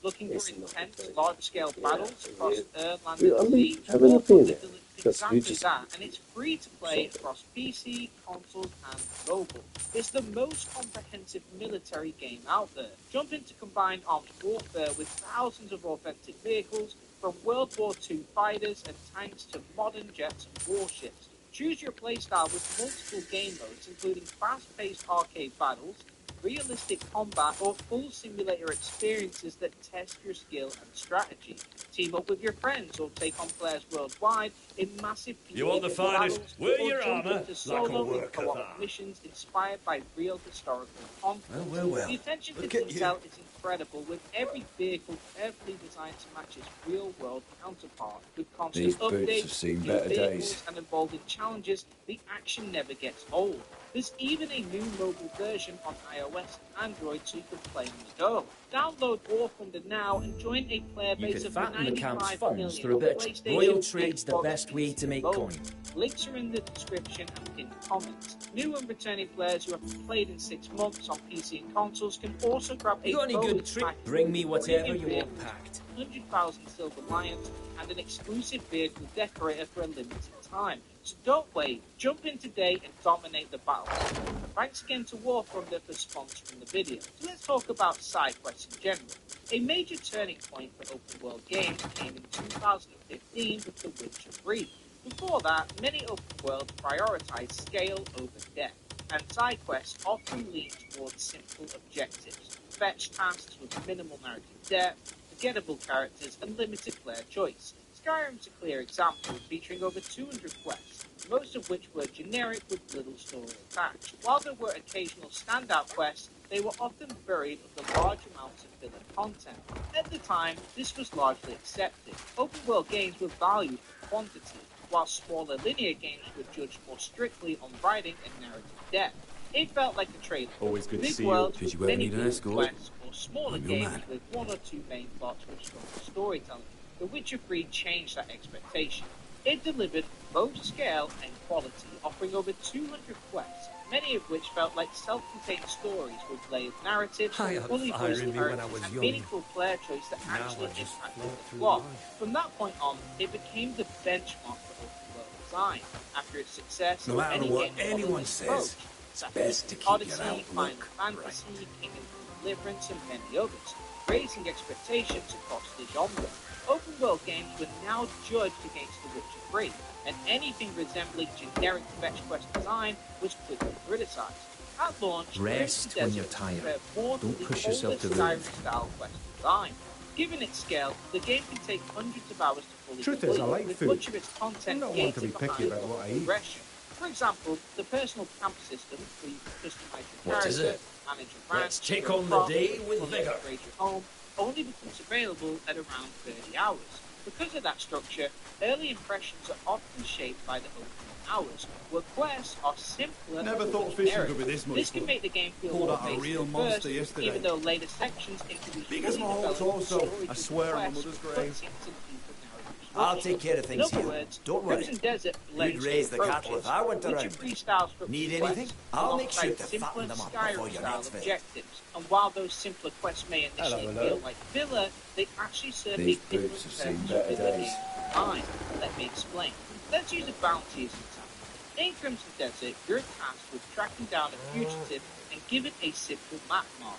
looking for intense, large-scale battles across Earth, Land, and Sea. War Thunder delivers exactly that, and it's free to play across PC, consoles, and mobile. It's the most comprehensive military game out there. Jump into combined armed warfare with thousands of authentic vehicles, from World War II fighters and tanks to modern jets and warships. Choose your playstyle with multiple game modes, including fast-paced arcade battles, realistic combat, or full simulator experiences that test your skill and strategy. Team up with your friends or take on players worldwide in massive You want the finest? battles, Wear or your jump armour into like a solo and work of co-op art. missions inspired by real historical conflicts. Well. The attention to Look at detail is incredible, with every vehicle carefully designed to match its real-world counterpart. With constant These boots updates, have seen new better vehicles, days. and evolving challenges, the action never gets old. There's even a new mobile version on iOS and Android so you can play on the go. Download War Thunder now and join a player You base could of fatten the 95 Count's funds million through a bit. PlayStation, Royal Trade's the Xbox, best way to make mobile. coin. Links are in the description and pinned comments. New and returning players who have played in 6 months on PC and consoles can also grab a You got any good bonus trick? pack Bring me whatever premium you want vehicles, packed. 100,000 silver lions, and an exclusive vehicle decorator for a limited time. So don't wait, jump in today and dominate the battle. Thanks again to War Thunder for sponsoring the video. So let's talk about side quests in general. A major turning point for open world games came in 2015 with The Witcher 3. Before that, many open worlds prioritized scale over depth, and side quests often lean towards simple objectives, fetch tasks with minimal narrative depth, forgettable characters, and limited player choice. Skyrim's a clear example, featuring over 200 quests, most of which were generic with little story attached. While there were occasional standout quests, they were often buried under large amounts of filler content. At the time, this was largely accepted. Open world games were valued for quantity, while smaller linear games were judged more strictly on writing and narrative depth. It felt like a trade-off. Always good to Big see you. worlds Did with you ever many need an build escort? quests, or smaller I'm your games man. with 1 or 2 main plots with stronger storytelling. The Witcher 3 changed that expectation. It delivered both scale and quality, offering over 200 quests, many of which felt like self-contained stories with layered narratives, I had fully fire voiced in me when I characters, was and young. meaningful player choice that Now actually I just impacted float the through plot. life. From that point on, it became the benchmark for open world design. After its success, No matter many what games followed anyone this says, approach. best to keep your Odyssey, outlook Final Fantasy, Kingdom Deliverance, and many others, raising expectations across the genre. Open world games were now judged against The Witcher 3, and anything resembling generic fetch quest design was quickly criticized. At launch, Rest Crimson when you're Desert tired. compared more Don't to push the yourself older to ruin. Skyrim-style quest design. Given its scale, the game can take hundreds of hours to fully Truth is, complete, I like with food. much of its I'm content not one to be gated picky behind about what I eat. progression. For example, the personal camp system, where you can customize your What is character, it? manage a ranch, Let's take grow on the crops, day with and vigor. upgrade your home, only becomes available at around 30 hours. Because of that structure, early impressions are often shaped by the opening hours, where quests are simpler Never and thought more fishing generic. could be this much This can fun. make the game feel Pulled more out a basic real at monster first, yesterday. even though later sections introduce Big fully as my whole developed torso. story-driven I swear on my quests, mother's grave. cutscenes, and deeper narrative I'll structure. take care of In things other here. words, Don't worry. Crimson Desert blends You'd raise the two cattle if approaches. I went Witcher around. 3 style structured Need quests anything? I'll make sure alongside to simpler fatten them up before your Skyrim-style next visit. objectives. And while those simpler quests may initially Hello. feel like filler, they actually serve These a different boots have seen purpose better within the days. game's design. Let me explain. Let's use a bounty as an example. In Crimson Desert, you're tasked with tracking down a fugitive and given a simple map marker.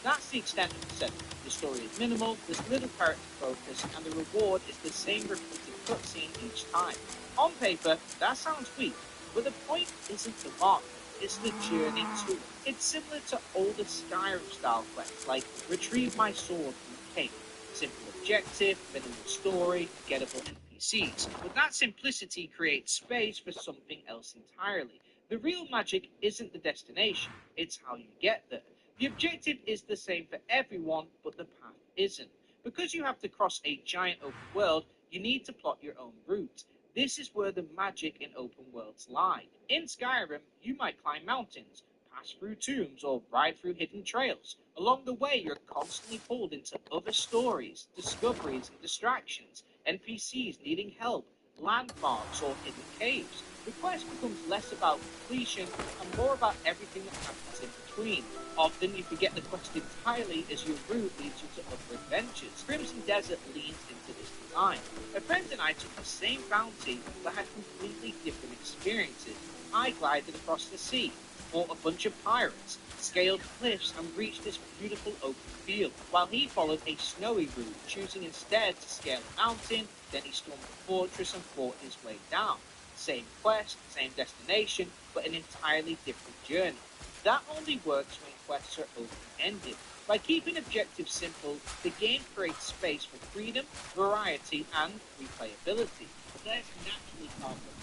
That's the extent of the setup. The story is minimal, there's little character focus, and the reward is the same repeated cutscene each time. On paper, that sounds weak, but the point isn't the marker, it's the journey to it. It's similar to older Skyrim-style quests like retrieve my sword from the cave. Simple objective, minimal story, gettable NPCs. But that simplicity creates space for something else entirely. The real magic isn't the destination, it's how you get there. The objective is the same for everyone, but the path isn't. Because you have to cross a giant open world, you need to plot your own route. This is where the magic in open worlds lie. In Skyrim, you might climb mountains, pass through tombs, or ride through hidden trails. Along the way, you're constantly pulled into other stories, discoveries, and distractions, NPCs needing help, landmarks, or hidden caves. The quest becomes less about completion and more about everything that happens in between. Often you forget the quest entirely as your route leads you to other adventures. Crimson Desert leans into this design. A friend and I took the same bounty but had completely different experiences. I glided across the sea, fought a bunch of pirates, scaled cliffs and reached this beautiful open field, while he followed a snowy route, choosing instead to scale a mountain, then he stormed a fortress and fought his way down. Same quest, same destination, but an entirely different journey. That only works when quests are open-ended. By keeping objectives simple, the game creates space for freedom, variety, and replayability. Players naturally complex.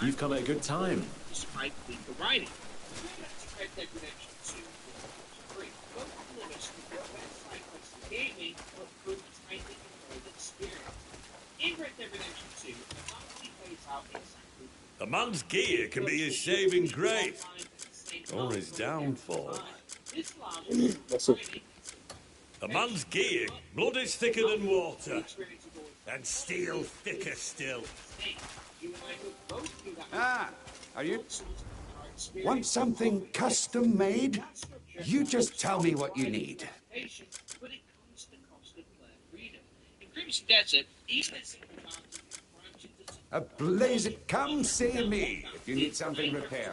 You've come at a good time. Despite weaker writing. Red Dead Redemption 2 or 3. Both deliver super side quests in gaming, but through a tightly controlled experience. In Red Dead Redemption 2, the bounty plays out exactly. A man's gear can be his saving grace, or his downfall. This allows you A man's gear, blood is thicker than water, and steel thicker still. Ah, are you... Want something custom made? You just tell me what you need. But it comes at the cost of player freedom. In Crimson Desert, even a simple bounty branches into A blaze it. Come see me if you need something repaired.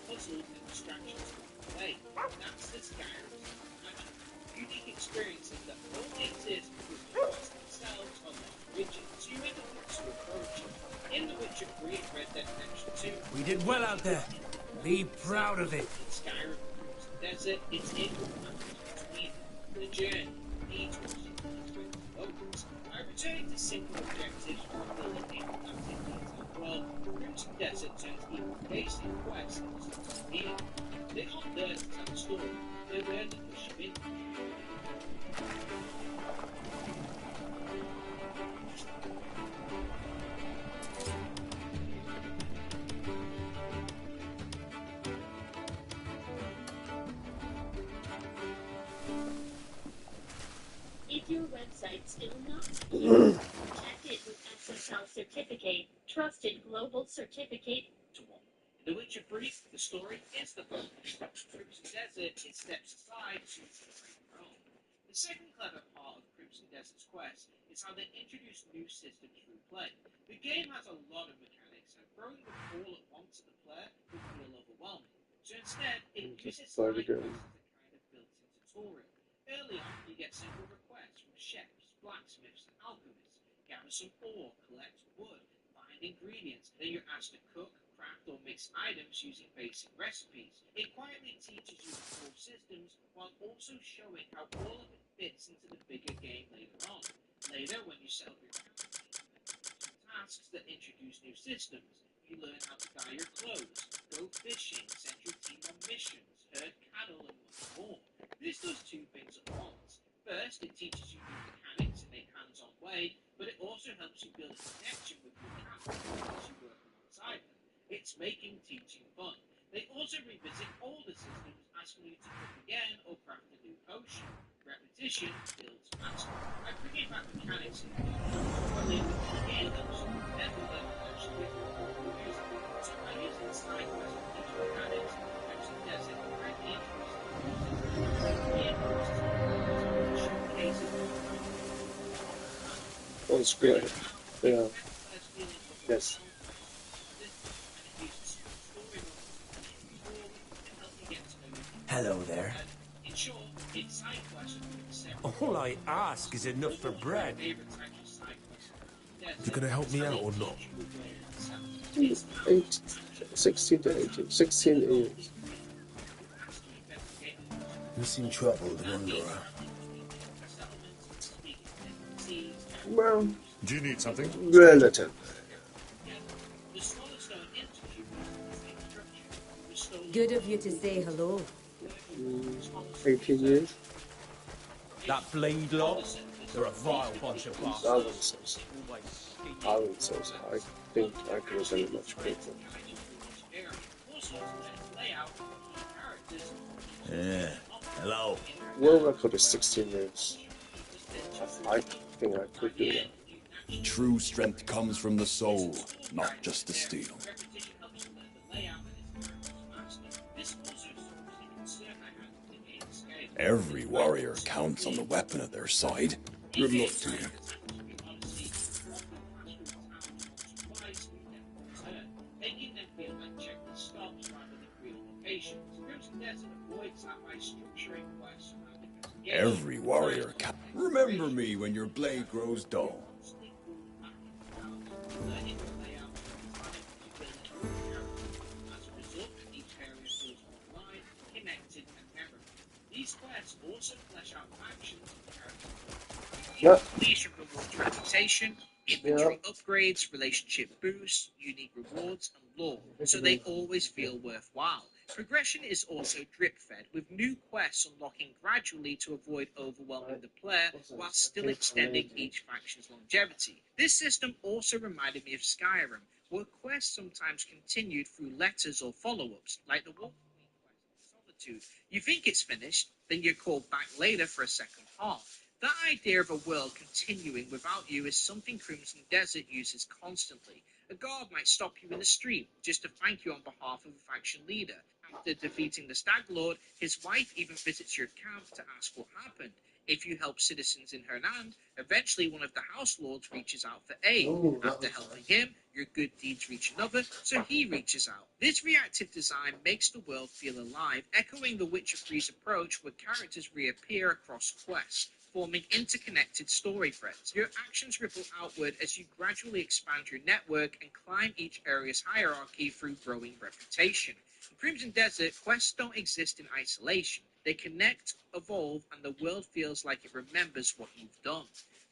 puzzles and distractions along the way. That's the Skyrim magic. Unique experiences that only exist because the quests themselves are less rigid, so you end up with two approaches. In The Witcher 3 and Red Dead Redemption 2, We did well out there. Be proud of it. in Skyrim and Crimson Desert, it's in the boundaries between the journey, needs to focus. By returning to simple objectives and building a productive detailed world, Crimson Desert turns even basic quests into something meaningful. They're not there to tell a story, they're there to push you in. If your website still not secure, check it with SSL certificate, trusted global certificate. To one. In The Witcher 3, the story is the focus. Crimson Desert, it steps aside to create your own. The second clever part of Crimson Desert's quest is how they introduce new systems through play. The game has a lot of mechanics so throwing the ball at once at the player would feel overwhelming. So instead, it uses play side the quests game. as a kind of built-in tutorial. Early on, you get simple requests from chefs, blacksmiths, and alchemists. Gather some ore, collect wood, find ingredients, then you're asked to cook, craft, or mix items using basic recipes. It quietly teaches you the core systems while also showing how all of it fits into the bigger game later on. Later, when you set up your tasks that introduce new systems, you learn how to dye your clothes, go fishing, send your team on missions, herd cattle, and much more. This does two things at once. First, it teaches you new mechanics in a hands-on way, but it also helps you build a connection with your characters as you work alongside them. It's making teaching fun. They also revisit older systems, asking you to cook again or craft a new potion. Repetition builds mastery. By bringing back mechanics in the game helps you never learn much with your own music. So by using side quests to teach mechanics, Crimson Desert greatly Oh, it's great. Yeah. Yes. Hello there. All I ask is enough for bread. You gonna help me out or not? 16 to 18. 16 years. You seem troubled, Wanderer. Well, do you need something? Relative. Good of you to say hello. 18 years. That blade lot, they're a vile bunch of bastards. I wouldn't say so. I wouldn't say so. I think I could have done it much quicker. Yeah. Hello. World record is 16 years. I think I could do that. True strength comes from the soul, not just the steel. Every warrior counts on the weapon at their side. Good luck to you. Every warrior counts. Remember me when your blade grows dull. These quests also flesh out factions and characters. Yep. These rewards reputation, inventory upgrades, relationship boosts, unique rewards, and lore, so they always feel worthwhile. Progression is also drip-fed, with new quests unlocking gradually to avoid overwhelming the player while still extending each faction's longevity. This system also reminded me of Skyrim, where quests sometimes continued through letters or follow-ups, like the Wolf Solitude. You think it's finished, then you're called back later for a second half. That idea of a world continuing without you is something Crimson Desert uses constantly. A guard might stop you in the street just to thank you on behalf of a faction leader. After defeating the Stag Lord, his wife even visits your camp to ask what happened. If you help citizens in Hernand, eventually one of the House Lords reaches out for aid. After helping him, your good deeds reach another, so he reaches out. This reactive design makes the world feel alive, echoing the Witcher 3's approach where characters reappear across quests, forming interconnected story threads. Your actions ripple outward as you gradually expand your network and climb each area's hierarchy through growing reputation. In Crimson Desert, quests don't exist in isolation. They connect, evolve, and the world feels like it remembers what you've done.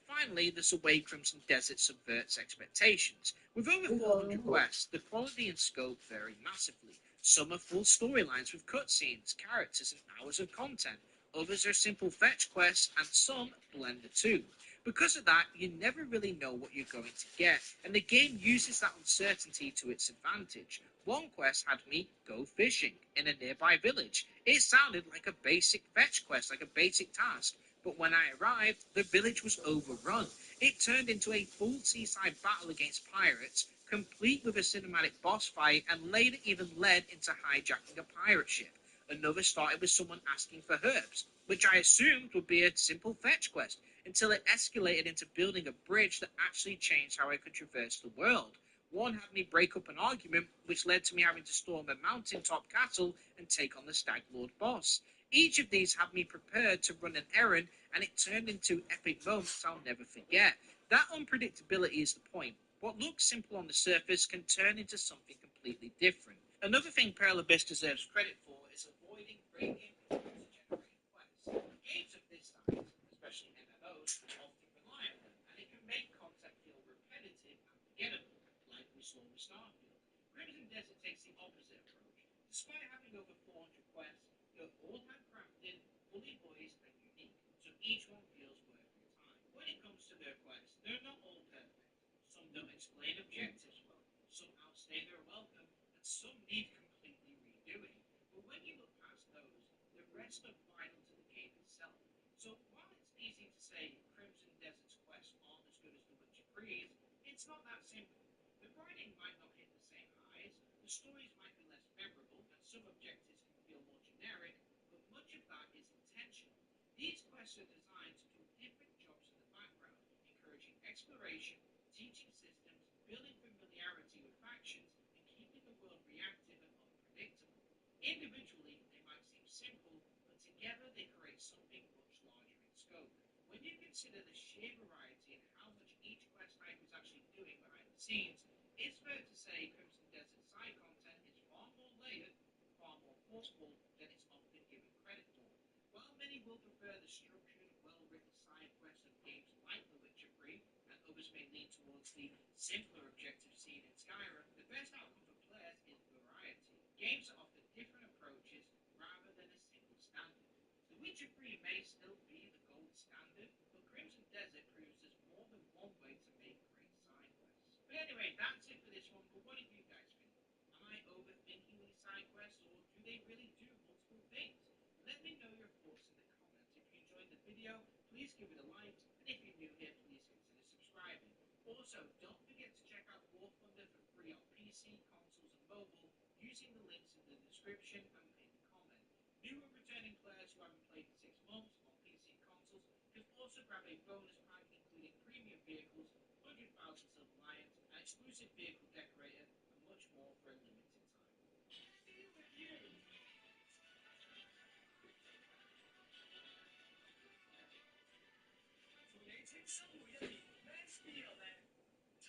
Finally, there's a way Crimson Desert subverts expectations. With over 400 quests, the quality and scope vary massively. Some are full storylines with cutscenes, characters, and hours of content. Others are simple fetch quests, and some blend the two. Because of that, you never really know what you're going to get, and the game uses that uncertainty to its advantage. One quest had me go fishing in a nearby village. It sounded like a basic fetch quest, like a basic task, but when I arrived, the village was overrun. It turned into a full seaside battle against pirates, complete with a cinematic boss fight, and later even led into hijacking a pirate ship. Another started with someone asking for herbs, which I assumed would be a simple fetch quest, until it escalated into building a bridge that actually changed how I could traverse the world. One had me break up an argument, which led to me having to storm a mountaintop castle and take on the Stag Lord boss. Each of these had me prepared to run an errand, and it turned into epic moments I'll never forget. That unpredictability is the point. What looks simple on the surface can turn into something completely different. Another thing Pearl Abyss deserves credit for is avoiding breaking user-generated quests. Games of this size, especially MMOs, often rely on them, and it can make content feel repetitive and forgettable, like we saw with Starfield. Crimson Desert takes the opposite approach. Despite having over 400 quests, they're all handcrafted, fully voiced, and unique, so each one feels worth your time. When it comes to their quests, they're not all perfect. Some don't explain objectives well, some outstay their welcome, and some need completely redoing. But when you look past those, the rest are vital to the game itself. So while it's easy to say Crimson Desert's quests aren't as good as The Witcher 3's, it's not that simple. The writing might not hit the same highs, the stories might be less memorable, and some objectives can feel more generic, but much of that is intentional. These quests are designed to do different jobs in the background, encouraging exploration, teaching systems, building familiarity with factions, and keeping the world reactive and unpredictable. Individually, they might seem simple, but together they create something much larger in scope. When you consider the sheer variety and how much each quest type is actually doing behind the scenes, it's fair to say Crimson Desert side content is far more layered, far more thoughtful than it's often given credit for. While many will prefer the structured, well-written side quests of games like The Witcher 3, and others may lean towards the simpler objective seen in Skyrim, the best outcome for players is variety. Games that offer different approaches rather than a single standard. The Witcher 3 may still be the gold standard, but Crimson Desert proves there's more than one way to make great side quests. But anyway, that's it for this one, but what do you guys think? Am I overthinking these side quests, or do they really do multiple things? Let me know your thoughts in the comments. If you enjoyed the video, please give it a like, and if you're new here, please consider subscribing. Also, don't forget to check out War Thunder for free on PC, consoles, and mobile, using the links in the description and pinned comment. New and returning players who haven't played in 6 months on PC and consoles can also grab a bonus pack including premium vehicles, 100,000 Silver Lions, an exclusive vehicle decorator, and much more for a limited time.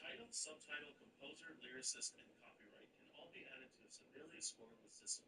Title, subtitle, composer, lyricist, and copyright can all be added to a severely scorable system.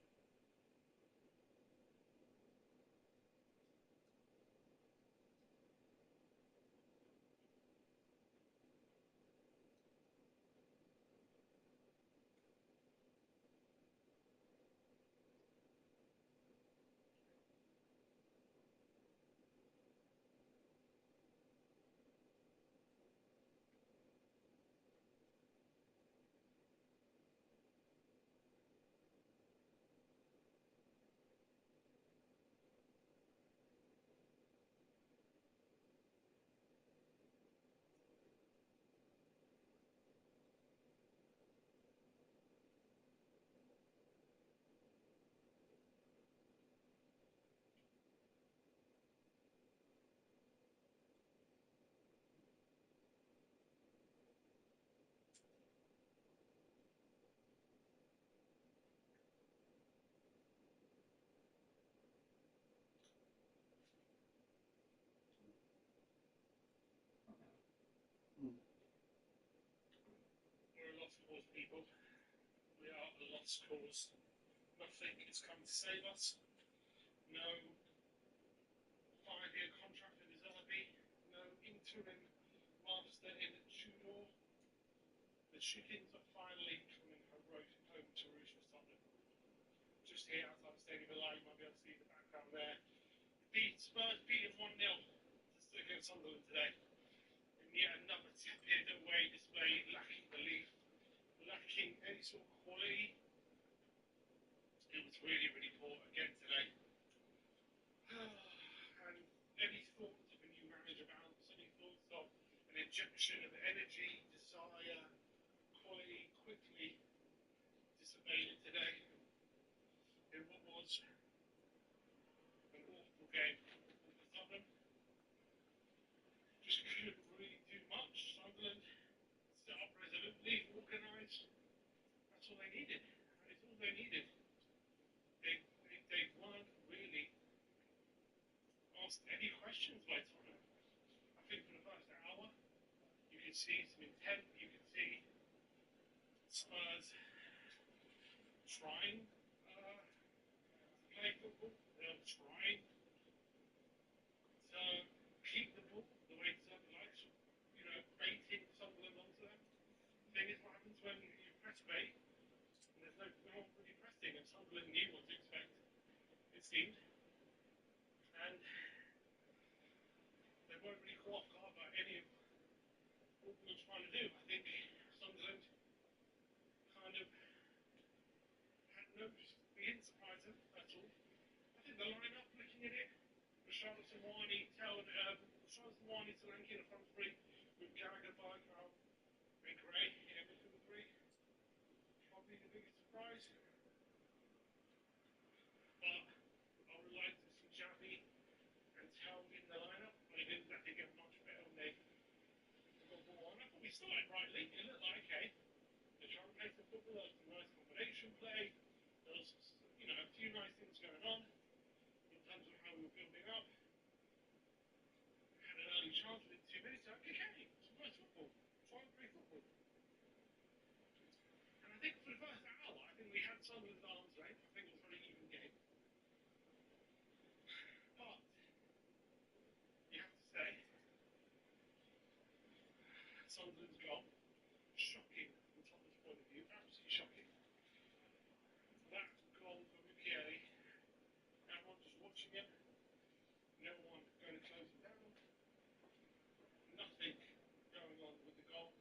We're a lost cause people. We are a lost cause. Nothing is coming to save us. No 5-year contract with Zerbi. No interim master in Tudor. The chickens are finally coming home to roost for Scotland. Just here outside the Stadium of Light, you might be able to see the background there. Spurs beating 1-0 against Sunderland today. And yet another tepid away display, lacking belief, lacking any sort of quality. It was really, really poor again today. And any thoughts of a new manager bounce, any thoughts of an injection of energy, desire, quality quickly dissipated today in what was an awful game for Sunderland. Just couldn't really do much. Sunderland set up resolutely, organised, needed. It's all they needed. They weren't really asked any questions by Tottenham. I think for the first hour, you could see some intent. You could see Spurs trying to play football. They were trying to keep the ball the way Sunderland likes, baiting Sunderland onto them. The thing is, what happens when you press bait and there's no one really pressing, and Sunderland knew what to expect, it seemed. And they weren't really caught off guard by any of what we were trying to do. I think Sunderland kind of had no, we didn't surprise them, that's all. I think the lineup, looking at it, Richarlison, Wani, Solanke in the front three, with Gallagher, Bergkamp, and Gray in every single three. Probably the biggest surprise. But I would like to see Javi and Tel in the lineup. I didn't exactly get much better when they got ball on. I thought we started rightly. It looked like, okay, they're trying to play some football. There was some nice combination play. There was, a few nice things going on in terms of how we were building up. Had an early chance within 2 minutes. Okay, some nice football. Try and play football. And I think for the first hour, I think we had Sunderland's arms length. I think it was a very even game. But you have to say, Sunderland's goal, shocking from Tottenham's point of view, absolutely shocking. That goal from Michele, everyone just watching it, no one going to close it down, nothing going on with the goal.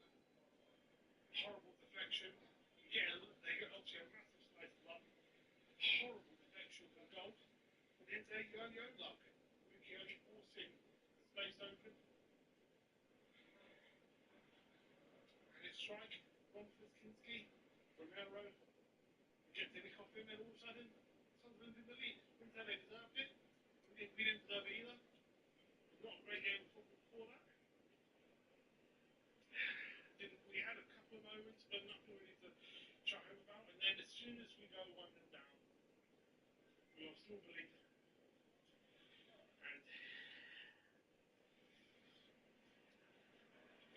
Horrible deflection. They got obviously a massive slice of luck. Horrible deflection for the goal. And then there you go, your own luck. Michele forcing the space open. And his strike, one for Kinski, Romero, gets in the coffin, and all of a sudden, Sunderland's in the lead. Didn't say they deserved it. We didn't deserve it either. Not a great game of football before that. We had a couple of moments, but nothing really to chat home about. And then as soon as we go 1-0 down, we lost all belief. And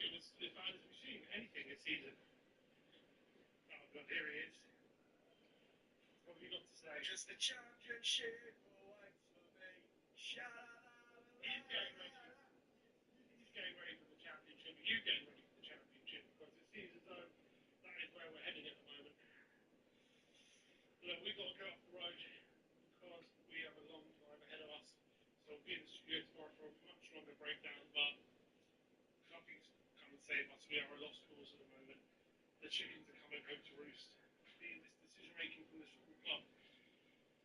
it was as bad as we've seen anything this season. Oh God, here he is. What have you got to say? Just the championship, wait for me. He's getting ready for the championship. You getting ready for the championship, because it seems as though that is where we're heading at the moment. Look, we've got to go off the road because we have a long time ahead of us. So we'll be in the studio tomorrow for a much longer breakdown, but nothing's come and save us. We are a lost cause at the moment. The chickens are coming home to roost. This decision making from the football club.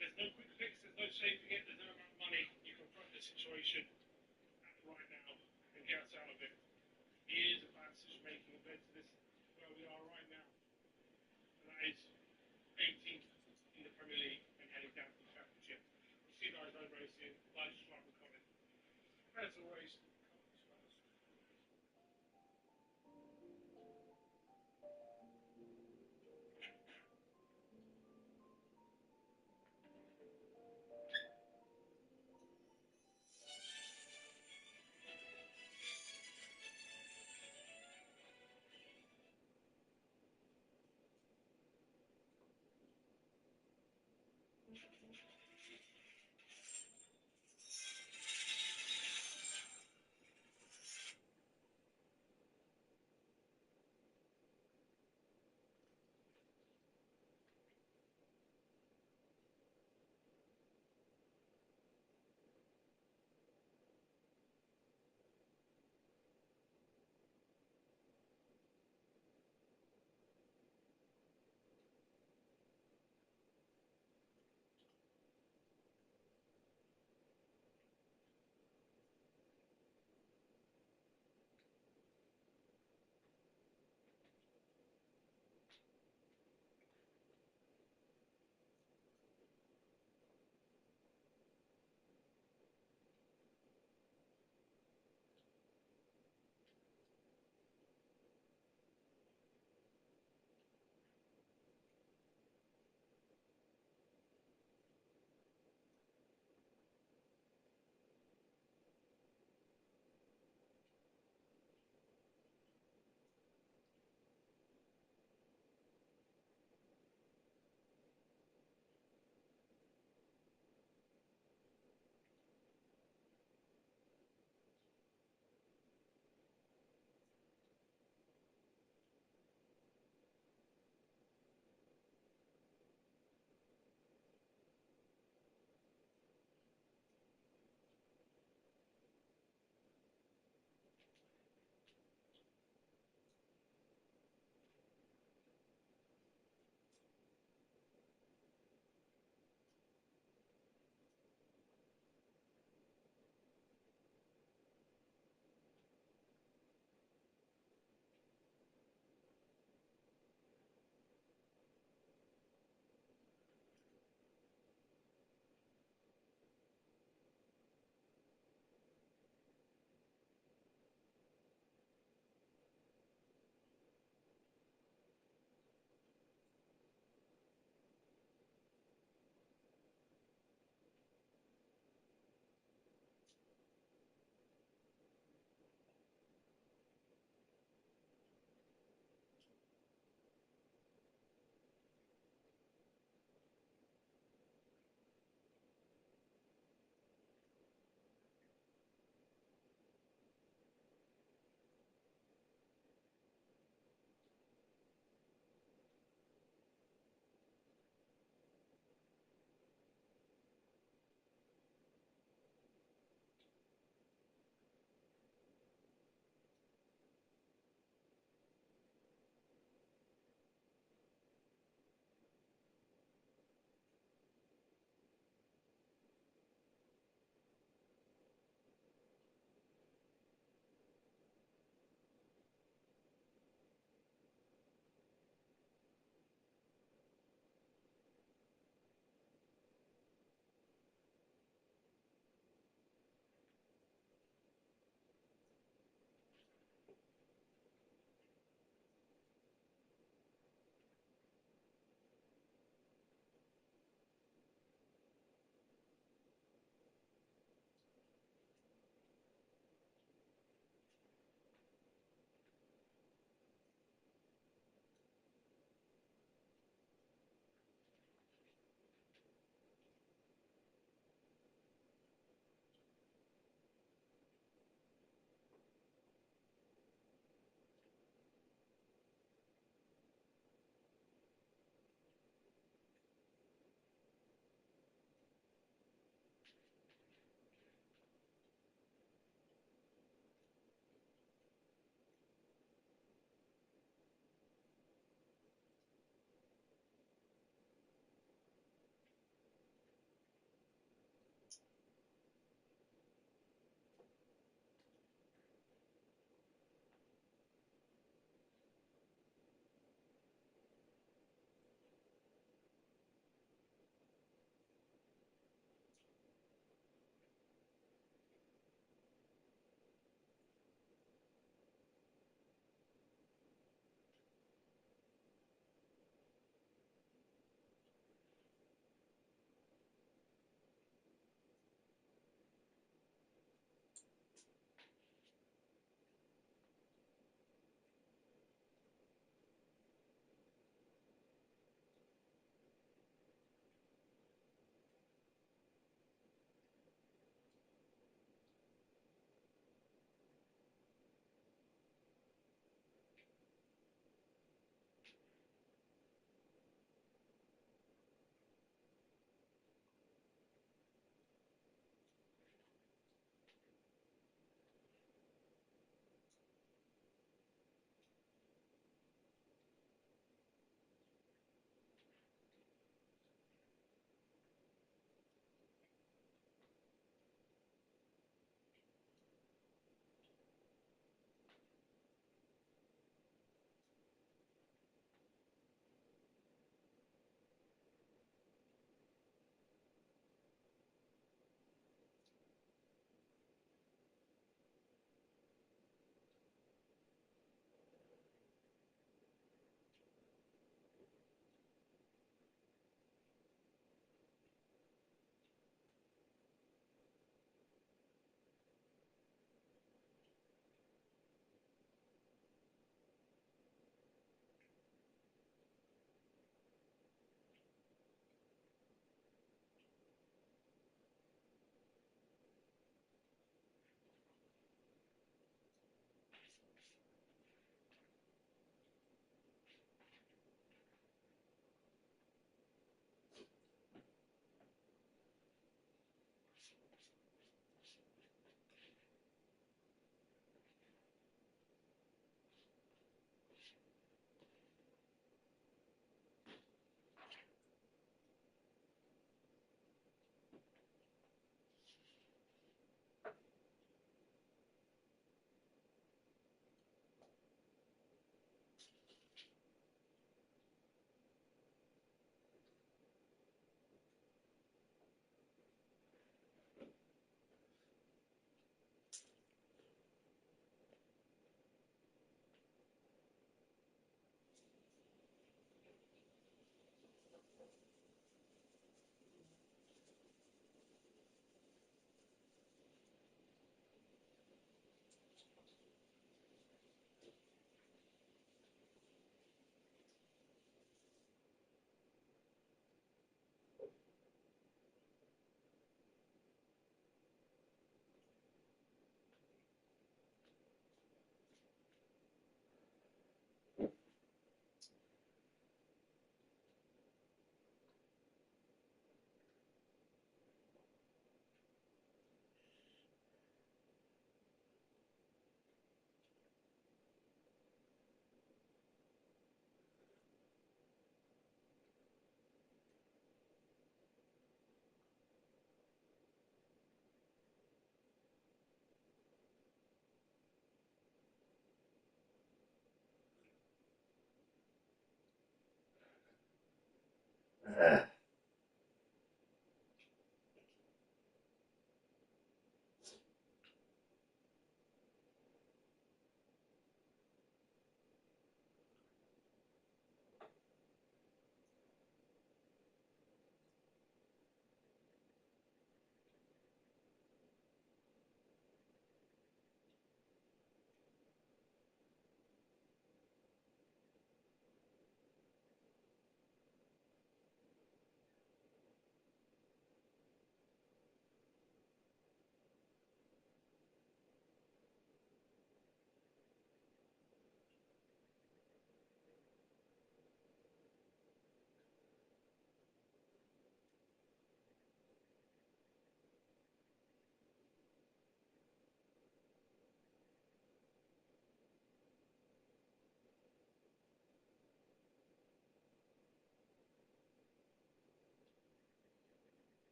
There's no quick fix, there's no saving it, there's no amount of money. You confront the situation right now and get us out of it. Years of bad decision making have led to this where we are right now. And that is 18th in the Premier League and heading down to the Championship. We'll see you guys very, very soon. Like, subscribe, and comment. As always,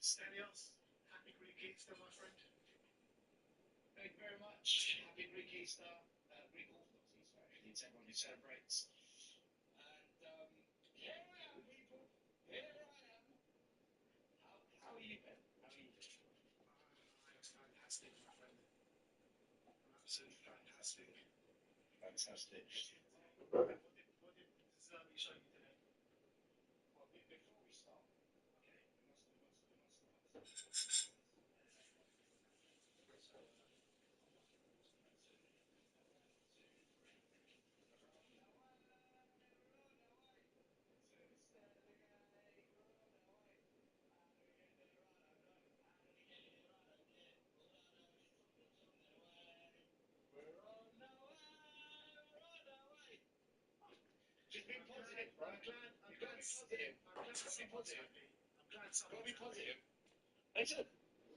Stelios, happy Greek Easter, my friend. Thank you very much. Happy Greek Easter, Greek Orthodox Easter, actually. It's everyone who celebrates. And here I am, people. Here I am. How are you, Ben? How are you? I'm fantastic, my friend. I'm absolutely fantastic. Fantastic. What did Zerby show you today? Well, before we start, okay, we must start. Just be positive. I'm glad positive. I'm glad something positive. I'm glad something positive. Listen,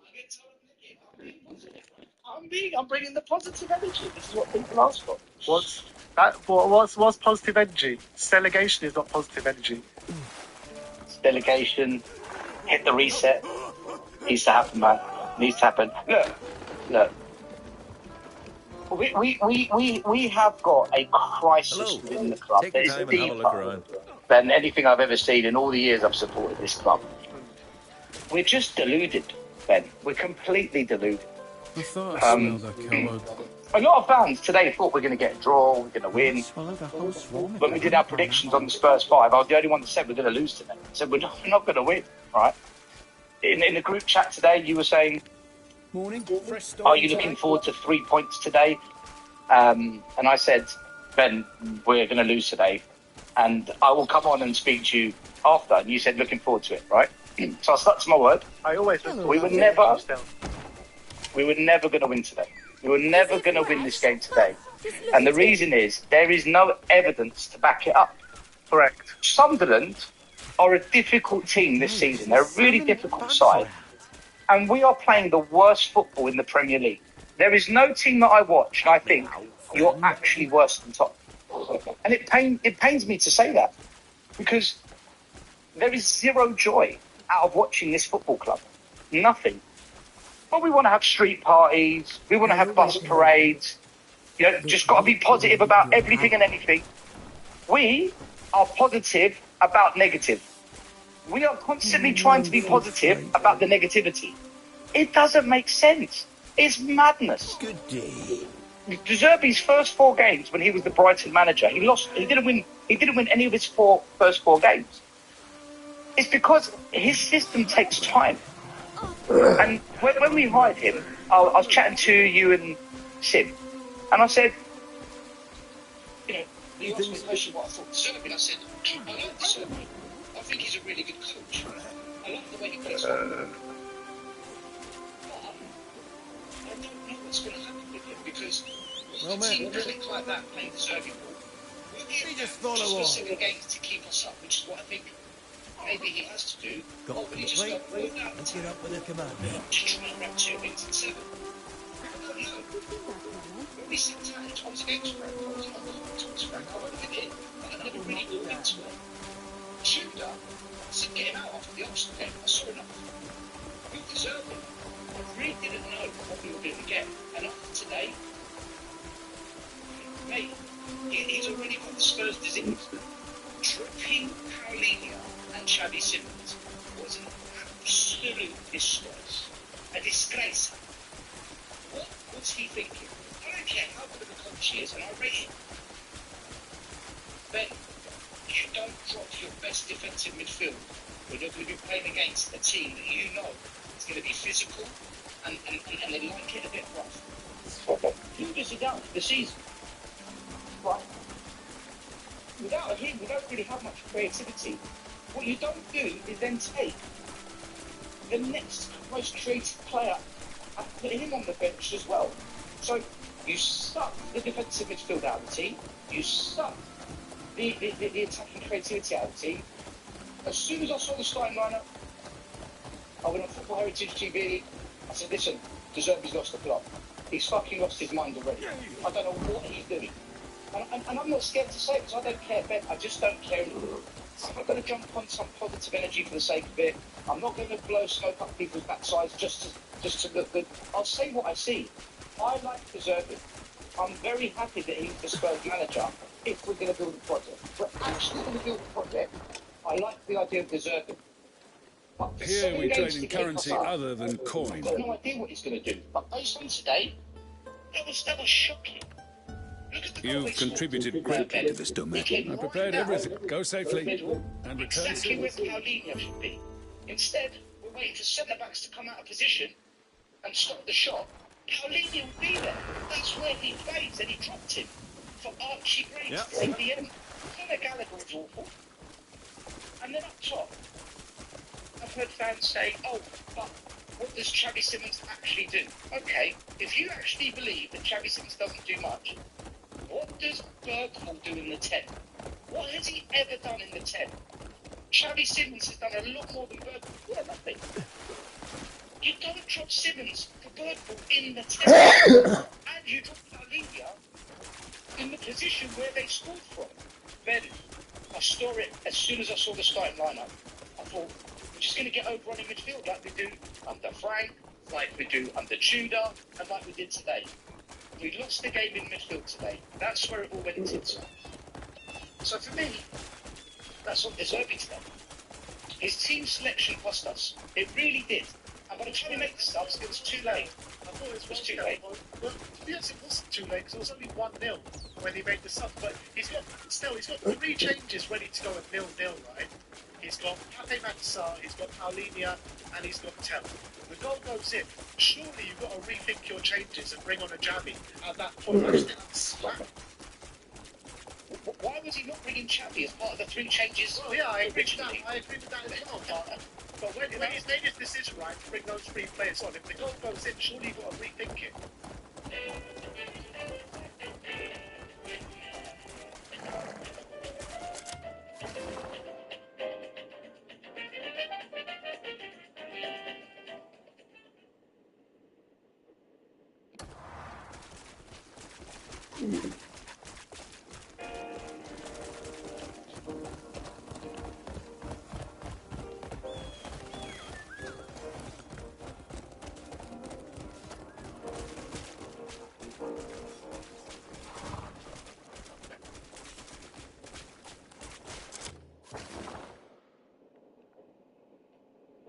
I get told I'm being positive. I'm bringing the positive energy. This is what people ask for. What's positive energy? Delegation is not positive energy. Delegation, hit the reset. Needs to happen, man. Needs to happen. Look. We have got a crisis within the club. Take your time and have a look around. Than anything I've ever seen in all the years I've supported this club. We're just deluded, Ben. We're completely deluded. I thought I smelled a cupboard. A lot of fans today thought we're going to get a draw, we're going to win. When we did our predictions on the Spurs 5, I was the only one that said we're going to lose today. I said we're not going to win, right? in the group chat today, you were saying, Morning, fresh start. are you looking forward to 3 points today? And I said, Ben, we're going to lose today. And I will come on and speak to you after. And you said, looking forward to it, right? So I stuck to my word. I always We were never going to win today. We were never going to win this game today. And the reason is, there is no evidence to back it up. Correct. Sunderland are a difficult team this season. They're a really difficult side. And we are playing the worst football in the Premier League. There is no team that I watch and I think you're actually worse than Tottenham. And it pains me to say that, because there is zero joy out of watching this football club. Nothing. But we want to have street parties. We want to have bus parades. You know, just got to be positive about everything and anything. We are positive about negative. We are constantly trying to be positive about the negativity. It doesn't make sense. It's madness. Good day. De Zerbi's first 4 games when he was the Brighton manager, he lost. He didn't win any of his first 4 games. It's because his system takes time. And when we hired him, I was chatting to you and Sim, and I said, you know, you asked me a question what I thought of De Zerbi, and I said, I like De Zerbi. I think he's a really good coach. I like the way he plays football. I don't know what's going to happen with him, because a team click like that playing De Zerbi ball, we'll just for 7 games to keep us up, which is what I think maybe he has to do. Or will he just go all out and get up with a command? Just try and grab 2 wins in 7. I don't know. When we sit down, I was against Frank. I was against Frank. I went with it, but I never really got into it. Tudor, I said get him out after the Arsenal game. I saw enough. We deserve him. I really didn't know what we were going to get. And after today, mate, he's already got the Spurs disease. Dropping Paulinho and Xavi Simons was an absolute disgrace. A disgrace. What was he thinking? I don't care how good of a coach he is, and I rate him. Ben, you don't drop your best defensive midfield when you're going to be playing against a team that you know is going to be physical and they like it a bit rough. Who does it out for the season? Right. Without him, we don't really have much creativity. What you don't do is then take the next most creative player and put him on the bench as well. So you suck the defensive midfield out of the team, you suck the attacking creativity out of the team. As soon as I saw the starting lineup, I went on Football Heritage TV, I said, listen, De Zerbi's lost the plot. He's fucking lost his mind already. I don't know what he's doing. And I'm not scared to say it, because I don't care, Ben. I just don't care anymore. I'm not going to jump on some positive energy for the sake of it. I'm not going to blow smoke up people's backsides just to look good. I'll say what I see. I like De Zerbi. I'm very happy that he's the Spurs manager if we're going to build a project. We're actually going to build a project. I like the idea of De Zerbi. Here we trade in currency other than coin. I've got no idea what he's going to do. But based on today, that was shocking. You've contributed greatly to this domain. I prepared everything. Go safely and return exactly soon. where Paulinho should be. Instead, we're waiting for centre-backs to come out of position and stop the shot. Paulinho will be there. That's where he plays, and he dropped him for Archie Gray at the end. Conor Gallagher was awful. And then up top, I've heard fans say, oh, but what does Xavi Simons actually do? Okay, if you actually believe that Xavi Simons doesn't do much, what does Bergvall do in the 10? What has he ever done in the 10? Xavi Simons has done a lot more than Bergvall. Yeah, nothing. You don't drop Simons for Bergvall in the 10. And you drop Paulinho in the position where they scored from. Then I saw it as soon as I saw the starting lineup. I thought, we're just going to get over in midfield like we do under Frank, like we do under Tudor, and like we did today. We lost the game in midfield today. That's where it all went into. So for me, that's what De Zerbi today. His team selection cost us. It really did. And by the time we make the subs, it was too late. I thought it was too late. Well, to be honest, it wasn't too late, because it was only 1-0 when he made the sub. But he's got 3 changes ready to go at 0-0, right? he's got Cafe Maxar, he's got Paulinia, and he's got Tell. The goal goes in. Surely you've got to rethink your changes and bring on a Javi at that point. I just think that's slap. Why was he not bringing Chappie as part of the 3 changes? Well, yeah, I agree with that as well. But when he's made his decision right to bring those 3 players on, if the goal goes in, surely you've got to rethink it.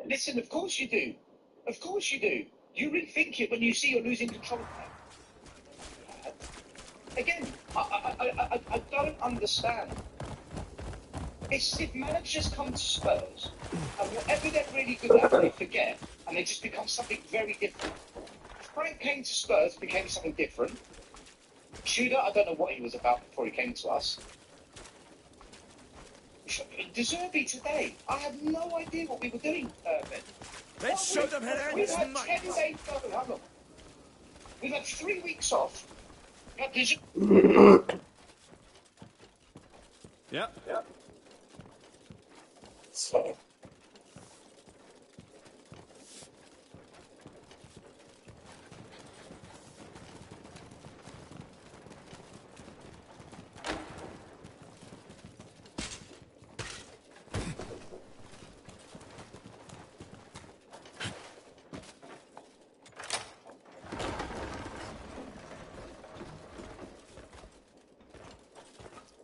Listen, of course you do. Of course you do. You rethink it when you see you're losing control. Again, I don't understand. It's as if managers come to Spurs, and whatever they're really good at, they forget, and they just become something very different. Frank came to Spurs, became something different. Tudor, I don't know what he was about before he came to us. De Zerbi today, I have no idea what we were doing, Ben. Let's show them how We've it's had made. 10 days, no. We've had 3 weeks off. Yeah. So.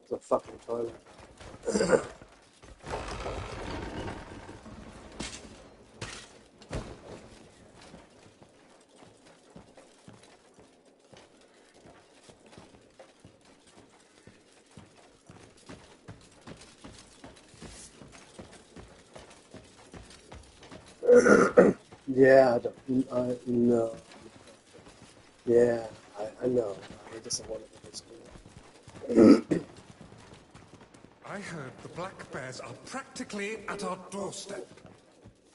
It's a fucking toilet. Yeah, I know. Yeah, I know. He doesn't want it in his school. I heard the Black Bears are practically at our doorstep.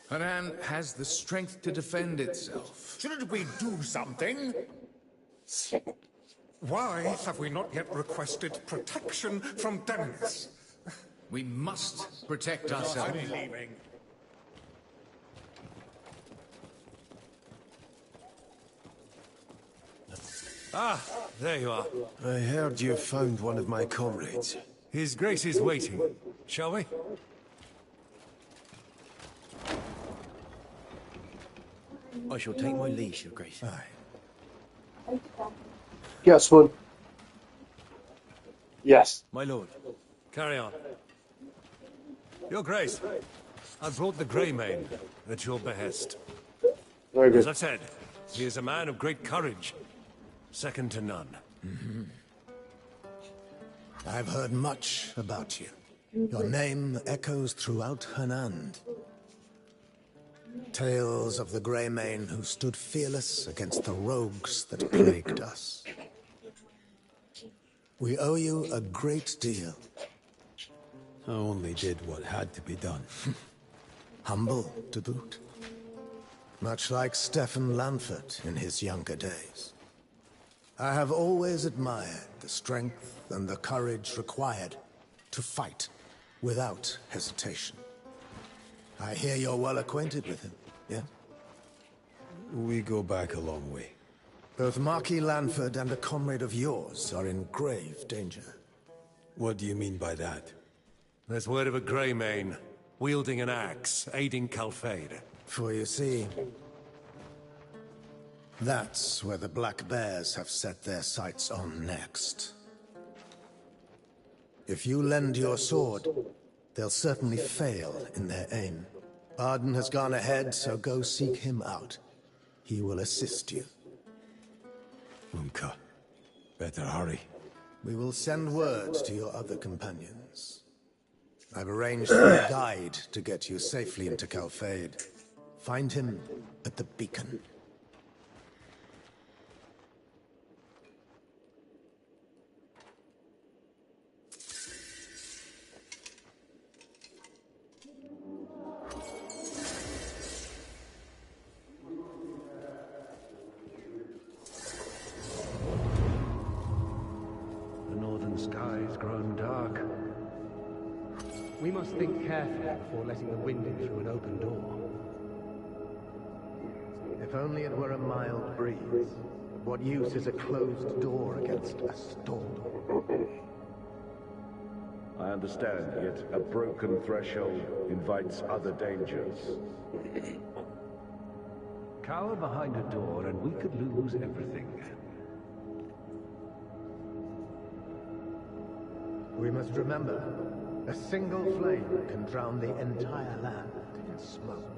Hanan has the strength to defend itself. Shouldn't we do something? Why have we not yet requested protection from Denis? We must protect ourselves. I'm leaving. Ah, there you are. I heard you found one of my comrades. His Grace is waiting. Shall we? I shall take my leave, Your Grace. Aye. Yes, one. Yes. My lord. Carry on. Your Grace, I brought the Greymane at your behest. Very good. As I said, he is a man of great courage. Second to none. I've heard much about you. Your name echoes throughout Hanand. Tales of the Greymane who stood fearless against the rogues that plagued us. We owe you a great deal. I only did what had to be done. Humble to boot. Much like Stefan Lanford in his younger days. I have always admired the strength and the courage required to fight without hesitation. I hear you're well acquainted with him, yes? We go back a long way. Both Marquis Lanford and a comrade of yours are in grave danger. What do you mean by that? There's word of a Greymane, wielding an axe, aiding Calfade. For you see, that's where the Black Bears have set their sights on next. If you lend your sword, they'll certainly fail in their aim. Arden has gone ahead, so go seek him out. He will assist you. Umka, better hurry. We will send word to your other companions. I've arranged for a guide to get you safely into Calfade. Find him at the beacon. The northern sky's grown dark. We must think carefully before letting the wind in through an open door. If only it were a mild breeze. What use is a closed door against a storm? I understand, yet a broken threshold invites other dangers. Cower behind a door and we could lose everything. We must remember, a single flame can drown the entire land in smoke.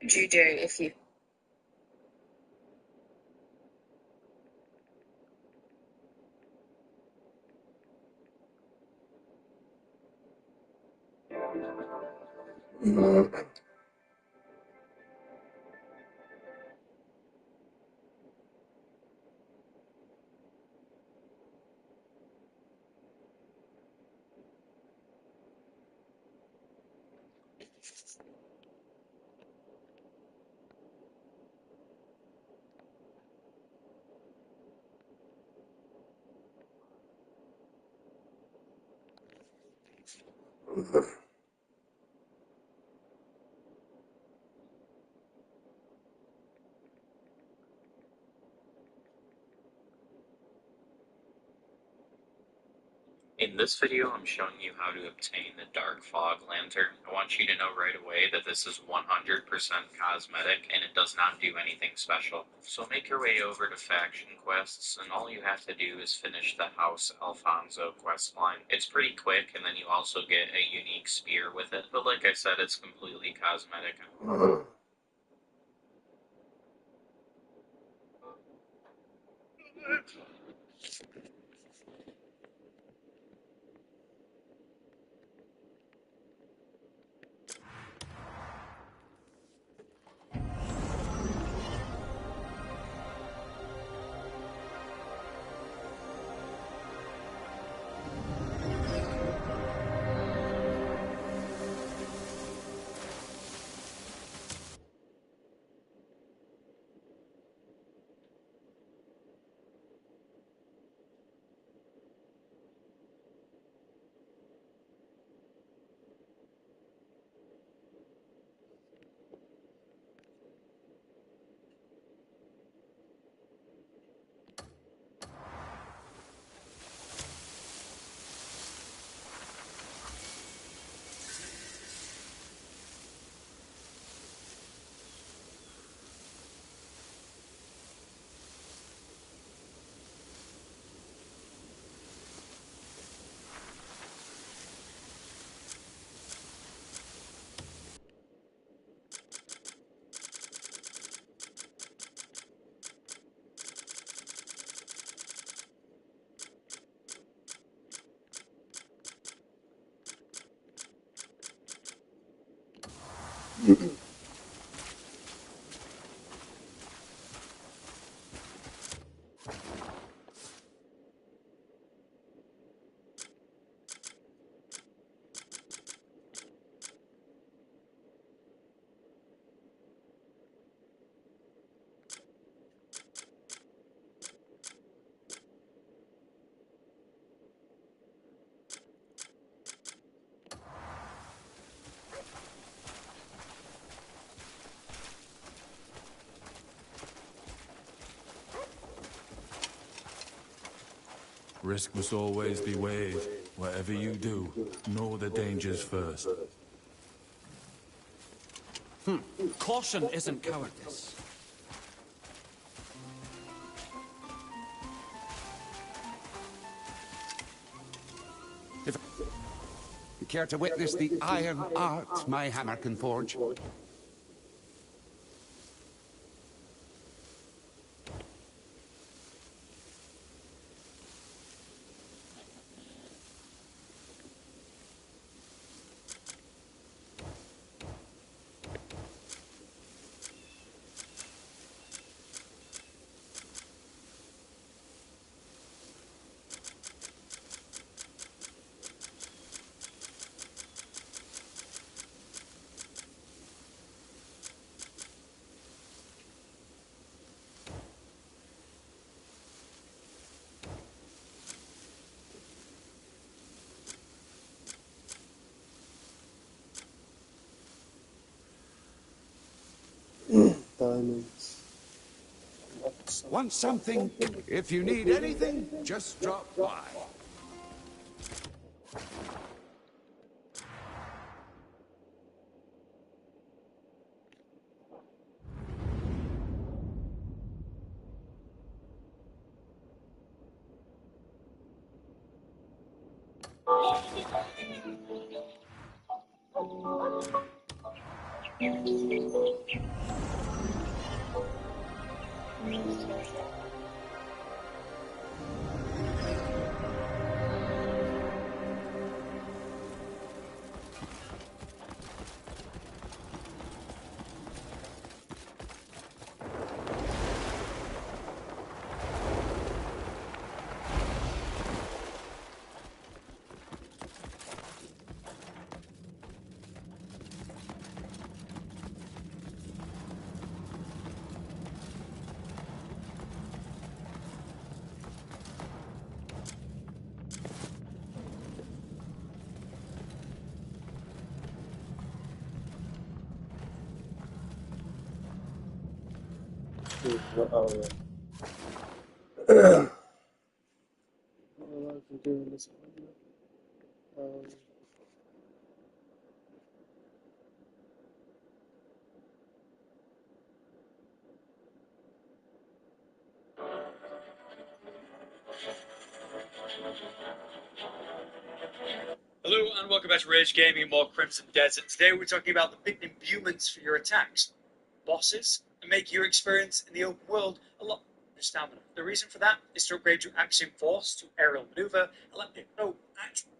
Would you do if you... In this video, I'm showing you how to obtain the Dark Fog Lantern. I want you to know right away that this is 100% cosmetic, and it does not do anything special. So make your way over to Faction Quests, and all you have to do is finish the House Alfonso questline. It's pretty quick, and then you also get a unique spear with it, but like I said, it's completely cosmetic. Risk must always be weighed. Whatever you do, know the dangers first. Caution isn't cowardice. If you care to witness the iron art my hammer can forge? Diamonds. Want something? If you need anything, just drop by. Oh, yeah. What do I can do in this one? Hello and welcome back to Rage Gaming and more Crimson Desert. Today we're talking about the big imbuements for your attacks, bosses, and make your experience in the open world a lot more stamina. The reason for that is to upgrade your axiom force to aerial maneuver and let people know, actually,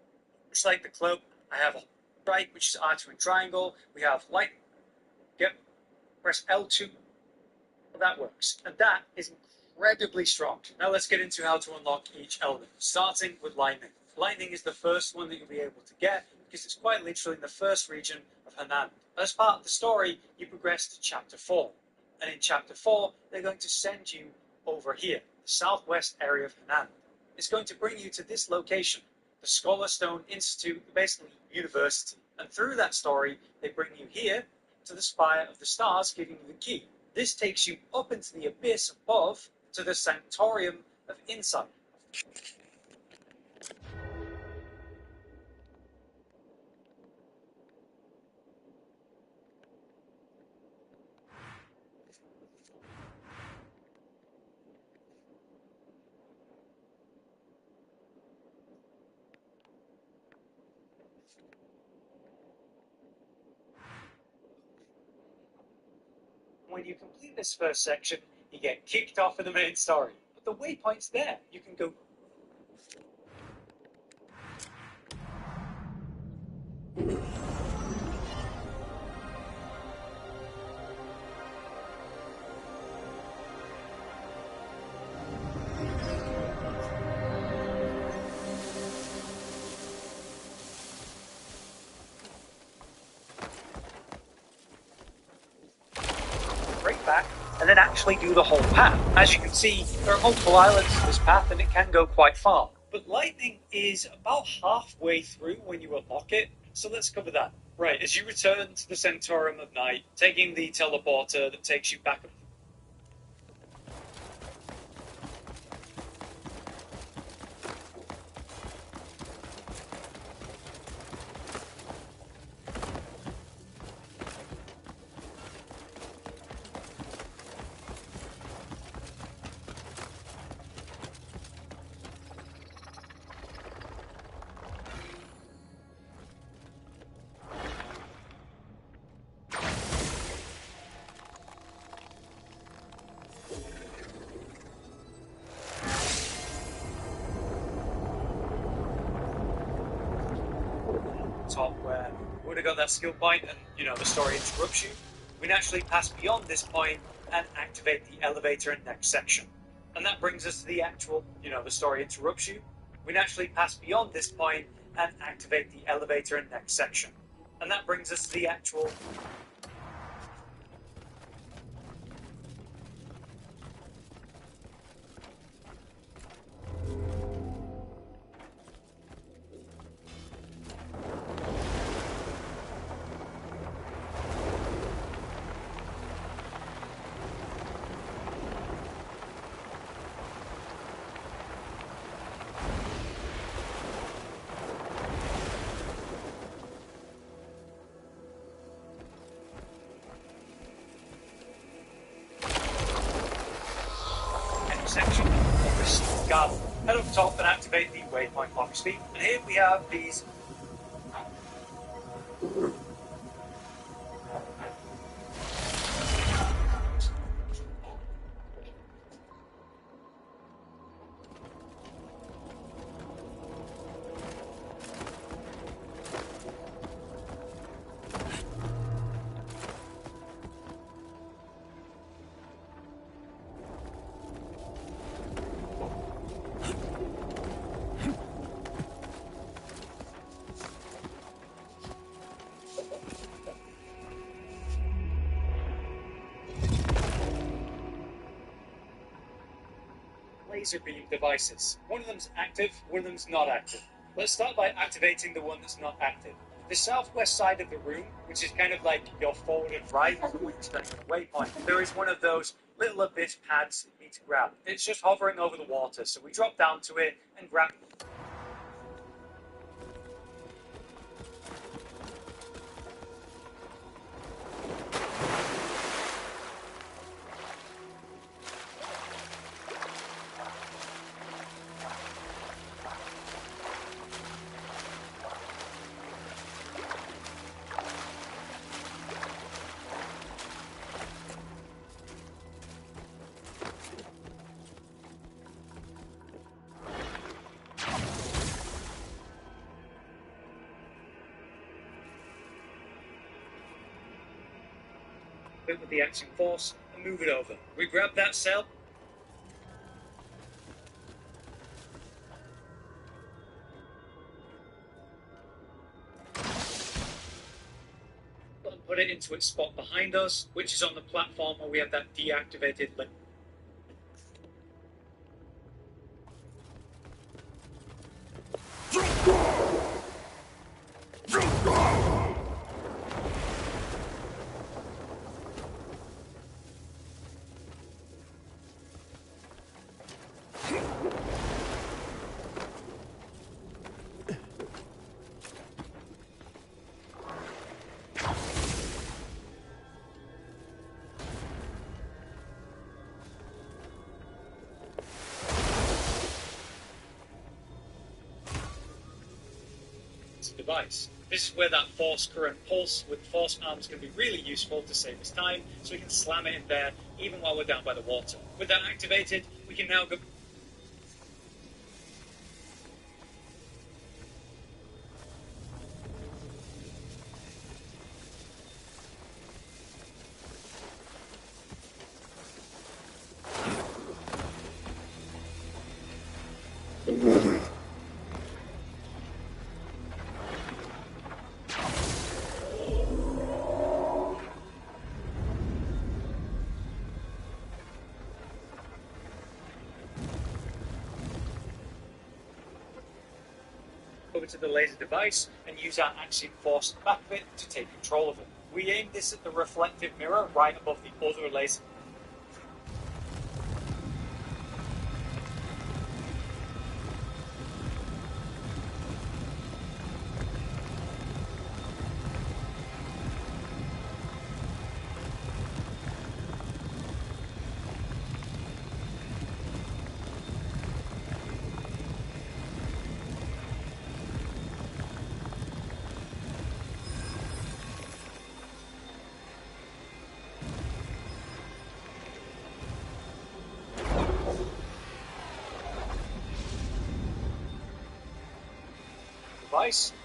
just like the club, I have a right, which is R2 and triangle. We have light, yep, press L2, well, that works. And that is incredibly strong. Now let's get into how to unlock each element, starting with lightning. Lightning is the first one that you'll be able to get because it's quite literally in the first region of Hanan. As part of the story, you progress to Chapter 4. And in Chapter 4, they're going to send you over here, the southwest area of Hanan. It's going to bring you to this location, the Scholar Stone Institute, basically university. And through that story, they bring you here to the Spire of the Stars, giving you the key. This takes you up into the abyss above to the Sanctorium of Insight. When you complete this first section, you get kicked off of the main story. But the waypoint's there. You can go. Right back, and then actually do the whole path. As you can see, there are multiple islands to this path, and it can go quite far. But lightning is about halfway through when you unlock it, so let's cover that. Right, as you return to the Sanctorium of Night, taking the teleporter that takes you back up. got that skill point and, the story interrupts you, we naturally pass beyond this point and activate the elevator and next section. And that brings us to the actual, the story interrupts you. We naturally pass beyond this point and activate the elevator and next section. And that brings us to the actual... section of this garden. Head up top and activate the waypoint clock speed. And here we have these... laser beam devices. One of them's active, one of them's not active. Let's start by activating the one that's not active. The southwest side of the room, which is kind of like your forward and right, when you're studying the waypoint, there is one of those little abyss pads that you need to grab. It's just hovering over the water, so we drop down to it and grab... with the action force and move it over. We grab that cell. And put it into its spot behind us, which is on the platform where we have that deactivated link. Device. This is where that force current pulse with force arms can be really useful to save us time, so we can slam it in there even while we're down by the water. With that activated, we can now go... over to the laser device and use our axiom force back of it to take control of it. We aim this at the reflective mirror right above the other laser.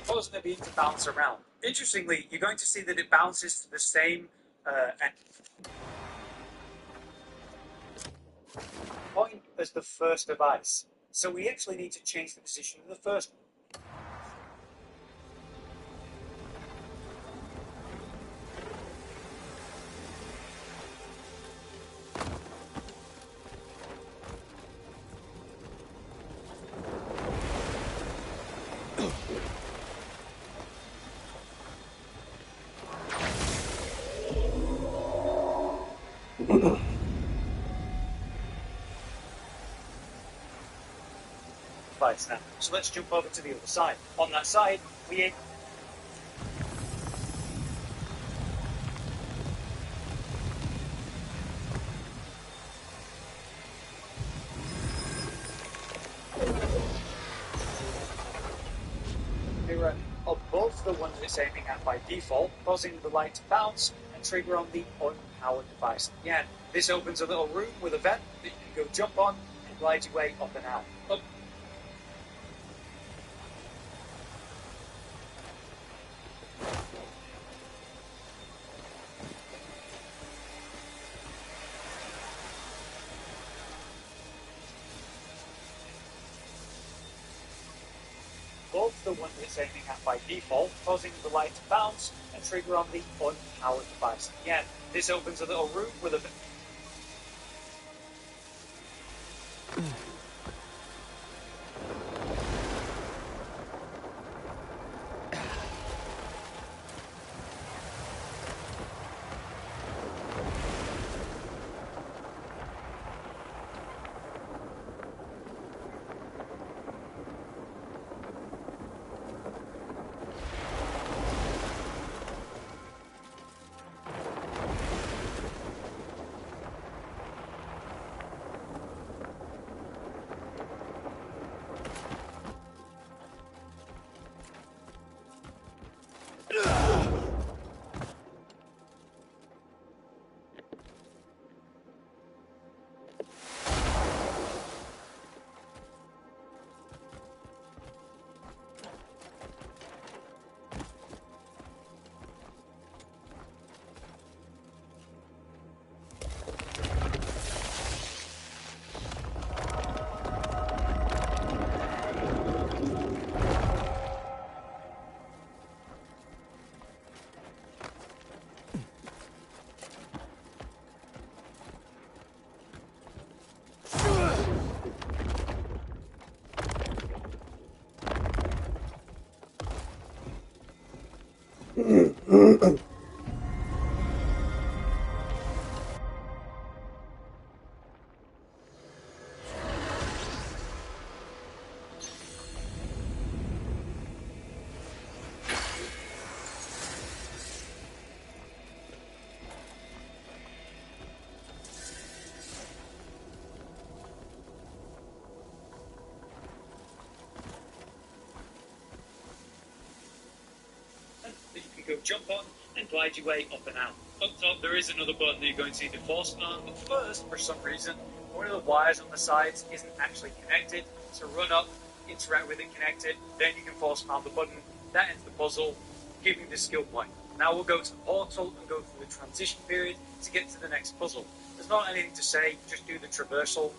Causing the beam to bounce around. Interestingly, you're going to see that it bounces to the same point as the first device. So we actually need to change the position of the first one. Now. So let's jump over to the other side. On that side, we mirror above the one that it's aiming at by default, causing the light to bounce and trigger on the unpowered device. Again, this opens a little room with a vent that you can go jump on and glide your way up and out. Up. Above the one that it's aiming at by default, causing the light to bounce and trigger on the unpowered device. Again, this opens a little room with a vent. That you can go jump on and glide your way up and out. Up top there is another button that you're going to see the force on, but first, for some reason, one of the wires on the sides isn't actually connected, so run up, interact with it connected, then you can force palm the button. That ends the puzzle, giving the skill point. Now we'll go to the portal and go through the transition period to get to the next puzzle. There's not anything to say, just do the traversal.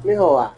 没有啊。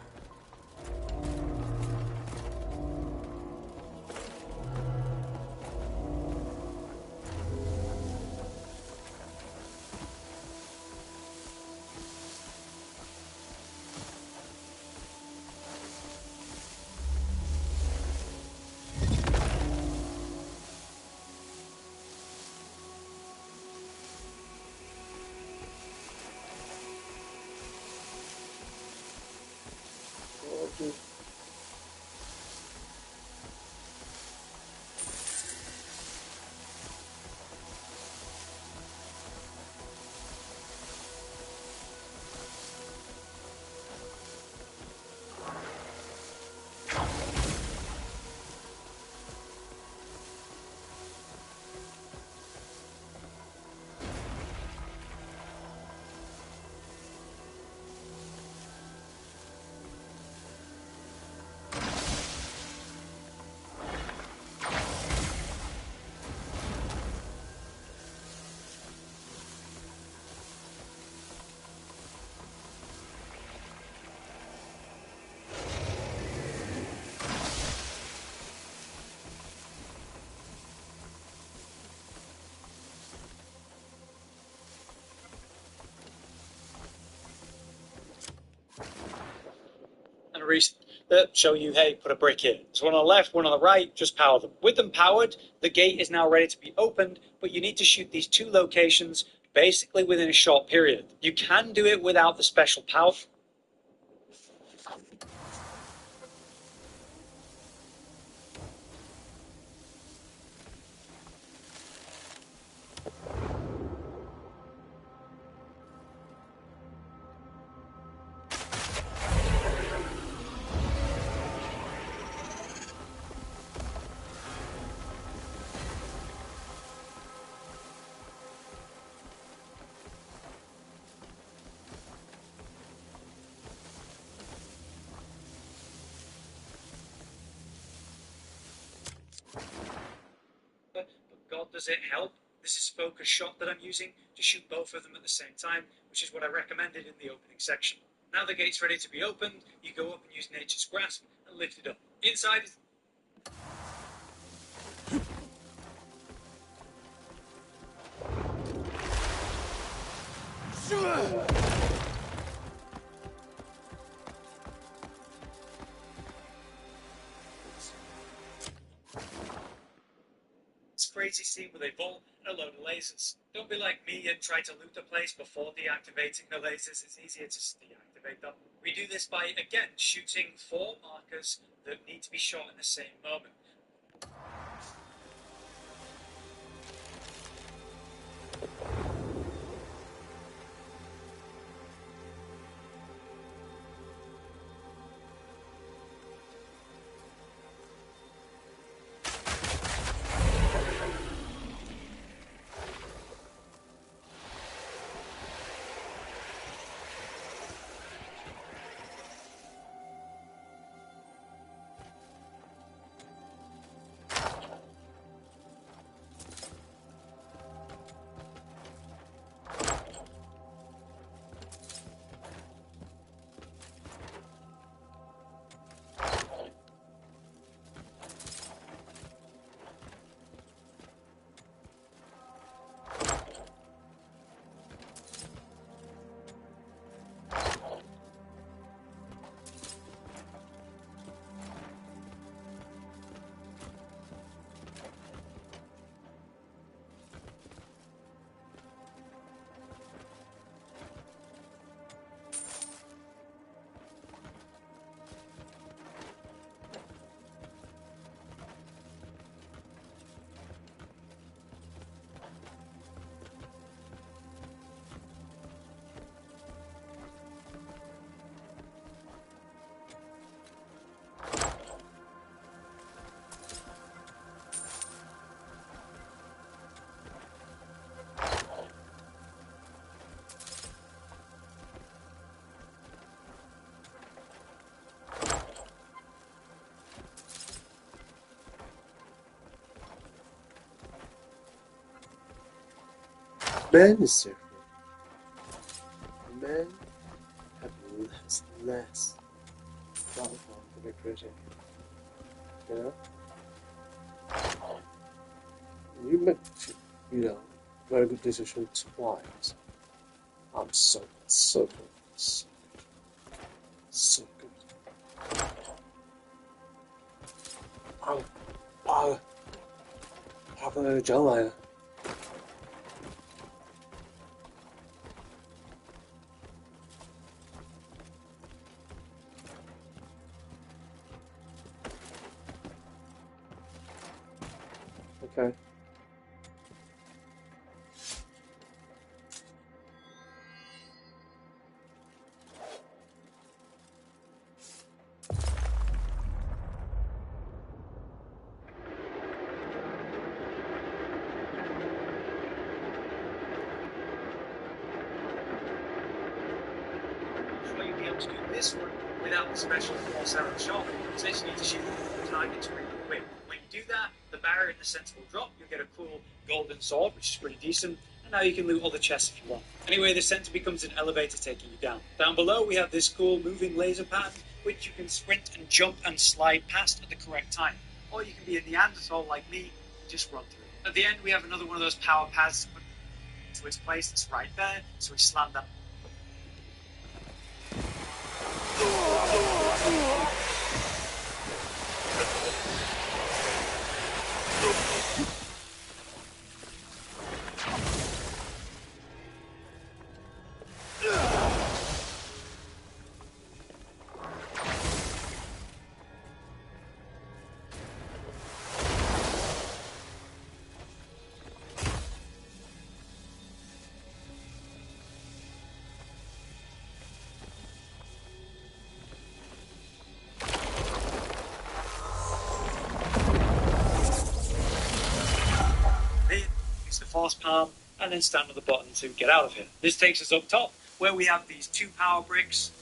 And a reason that show you, hey, put a brick here. There's one on the left, one on the right, just power them. With them powered, the gate is now ready to be opened, but you need to shoot these 2 locations basically within a short period. You can do it without the special power. But God, does it help? This is focus shot that I'm using to shoot both of them at the same time, which is what I recommended in the opening section. Now the gate's ready to be opened, you go up and use Nature's Grasp and lift it up. Inside is... It's a crazy scene where they vault and a load of lasers. Don't be like me and try to loot the place before deactivating the lasers. It's easier to deactivate them. We do this by, again, shooting 4 markers that need to be shot in the same moment. Man is surfing. The man have It's less satisfying to be pretty. You know? You make, you know, very good decision twice. I'm so good, so good, so good. So good. I'll have a gel layer. Okay. So you'll be able to do this one without the special 4-7 shot. So you need to shoot the targets really quick. When you do that, the barrier in the center will drop. You'll get a cool golden sword, which is pretty decent. And now you can loot all the chests if you want. Anyway, the center becomes an elevator taking you down. Down below, we have this cool moving laser pad, which you can sprint and jump and slide past at the correct time. Or you can be a Neanderthal like me, just run through. At the end, we have another one of those power pads to its place. It's right there, so we slam that. Use the force palm and then stand on the button to get out of here. This takes us up top where we have these 2 power bricks.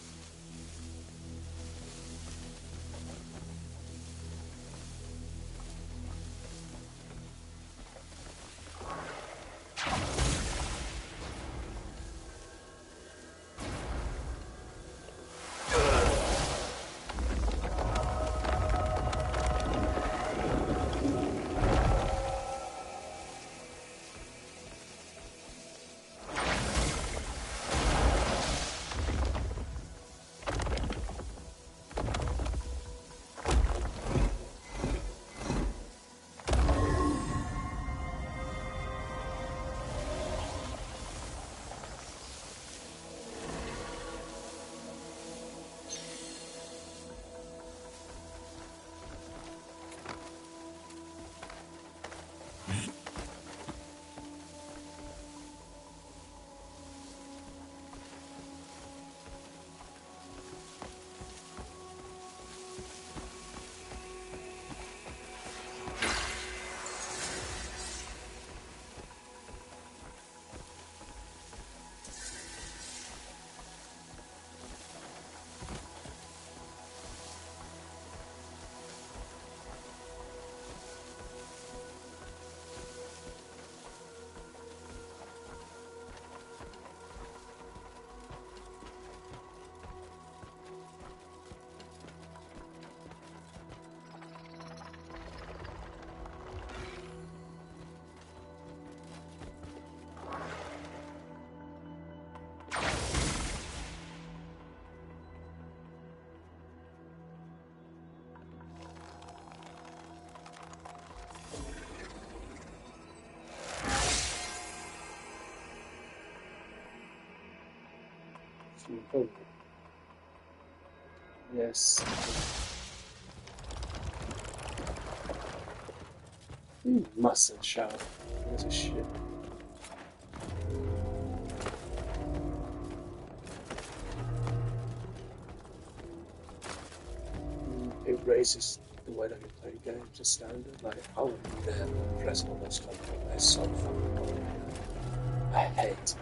Yes. You mustn't shout. That's a shit. It raises the way that you play games to standard. Like, I wouldn't never press on those controls. It's so fucking boring. I hate it.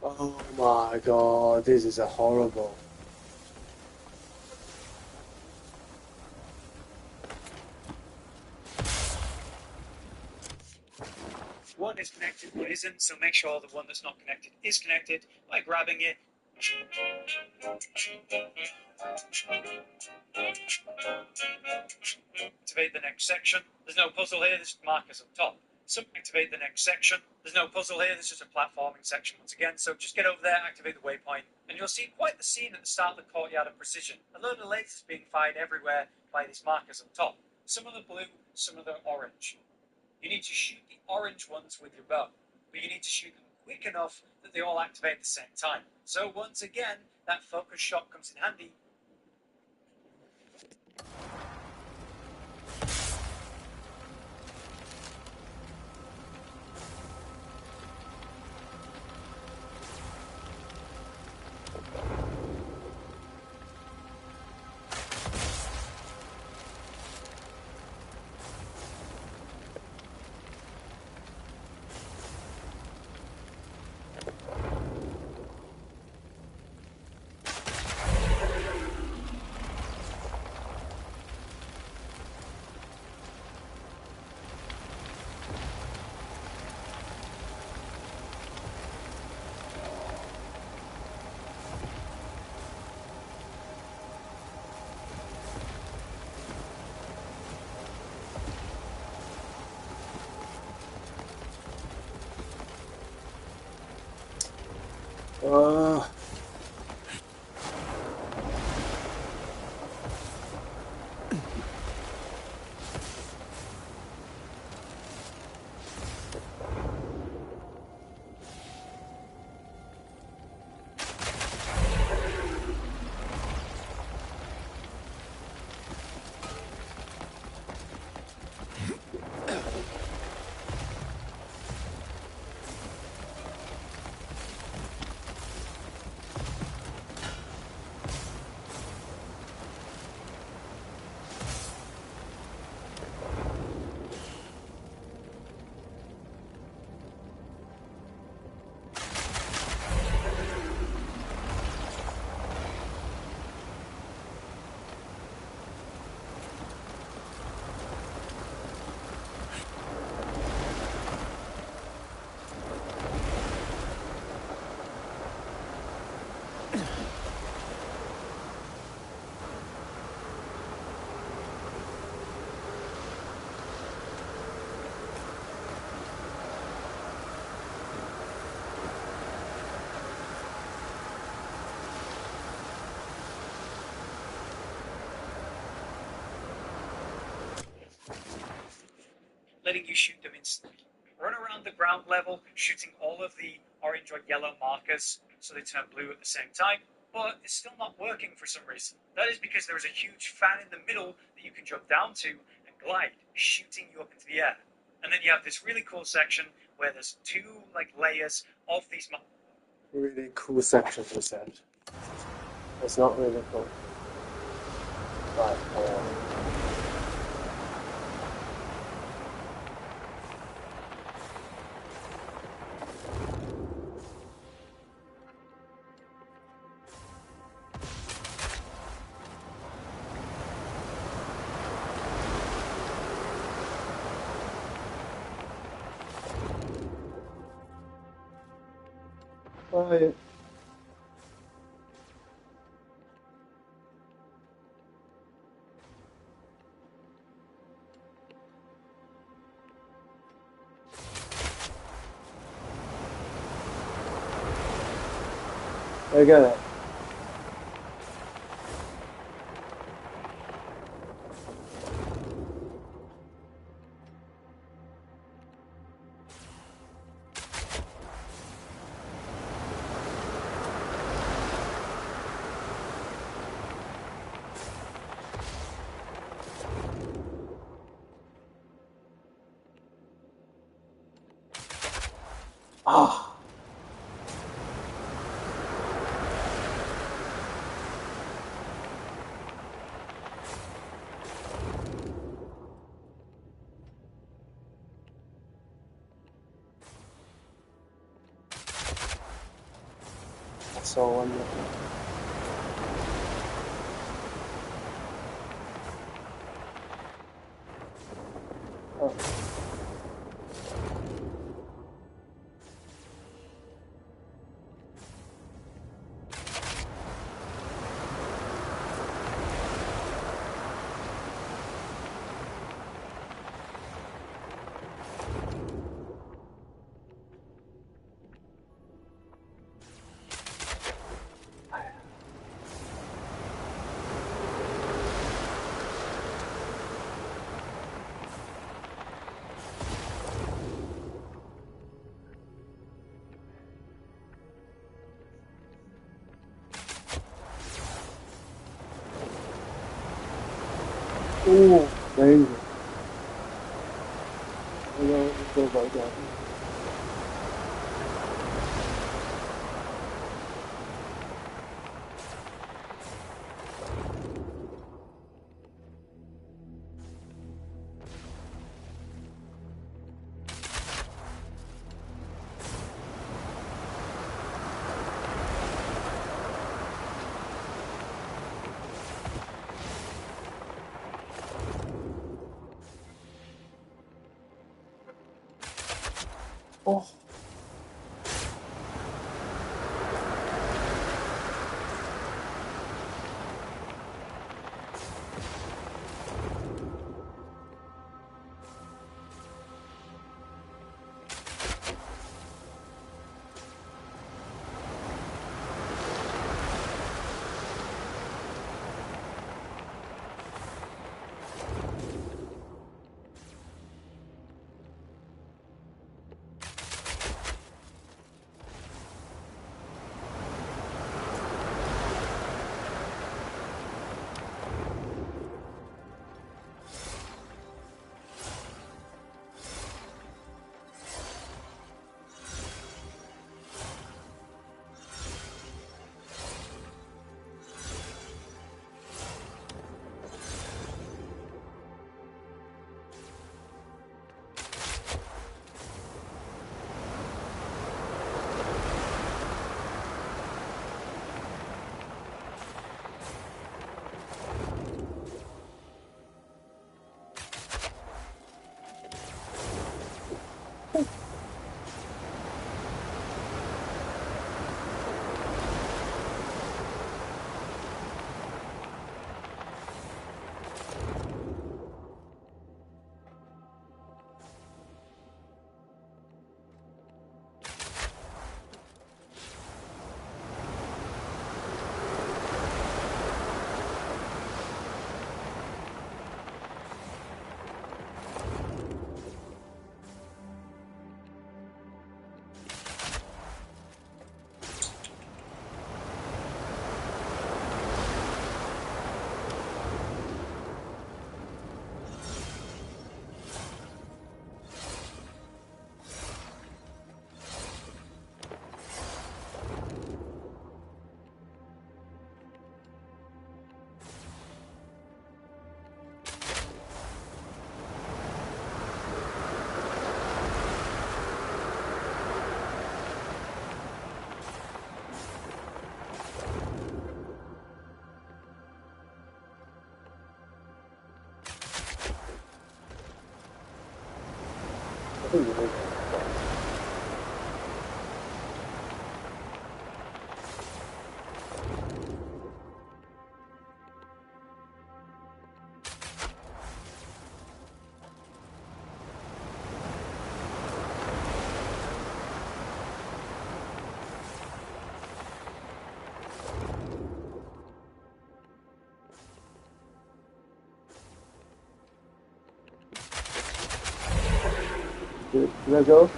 Oh my god, this is a horrible. One is connected, one isn't, so make sure the one that's not connected is connected by grabbing it. Activate the next section. There's no puzzle here, there's markers up top. So activate the next section. There's no puzzle here, this is a platforming section once again. So just get over there, activate the waypoint, and you'll see quite the scene at the start of the Courtyard of Precision. A load of lasers being fired everywhere by these markers up top. Some of them blue, some of them orange. You need to shoot the orange ones with your bow, but you need to shoot them quick enough that they all activate at the same time. So once again, that focus shot comes in handy. Letting you shoot them instantly. Run around the ground level, shooting all of the orange or yellow markers so they turn blue at the same time, but it's still not working for some reason. That is because there is a huge fan in the middle that you can jump down to and glide, shooting you up into the air. And then you have this really cool section where there's two layers of these Really cool section, he said. It's not really cool. But, Right. I get it. Ah. Aimless Wonder. Oh. Ooh, danger. It goes like that. Oh. Did that go?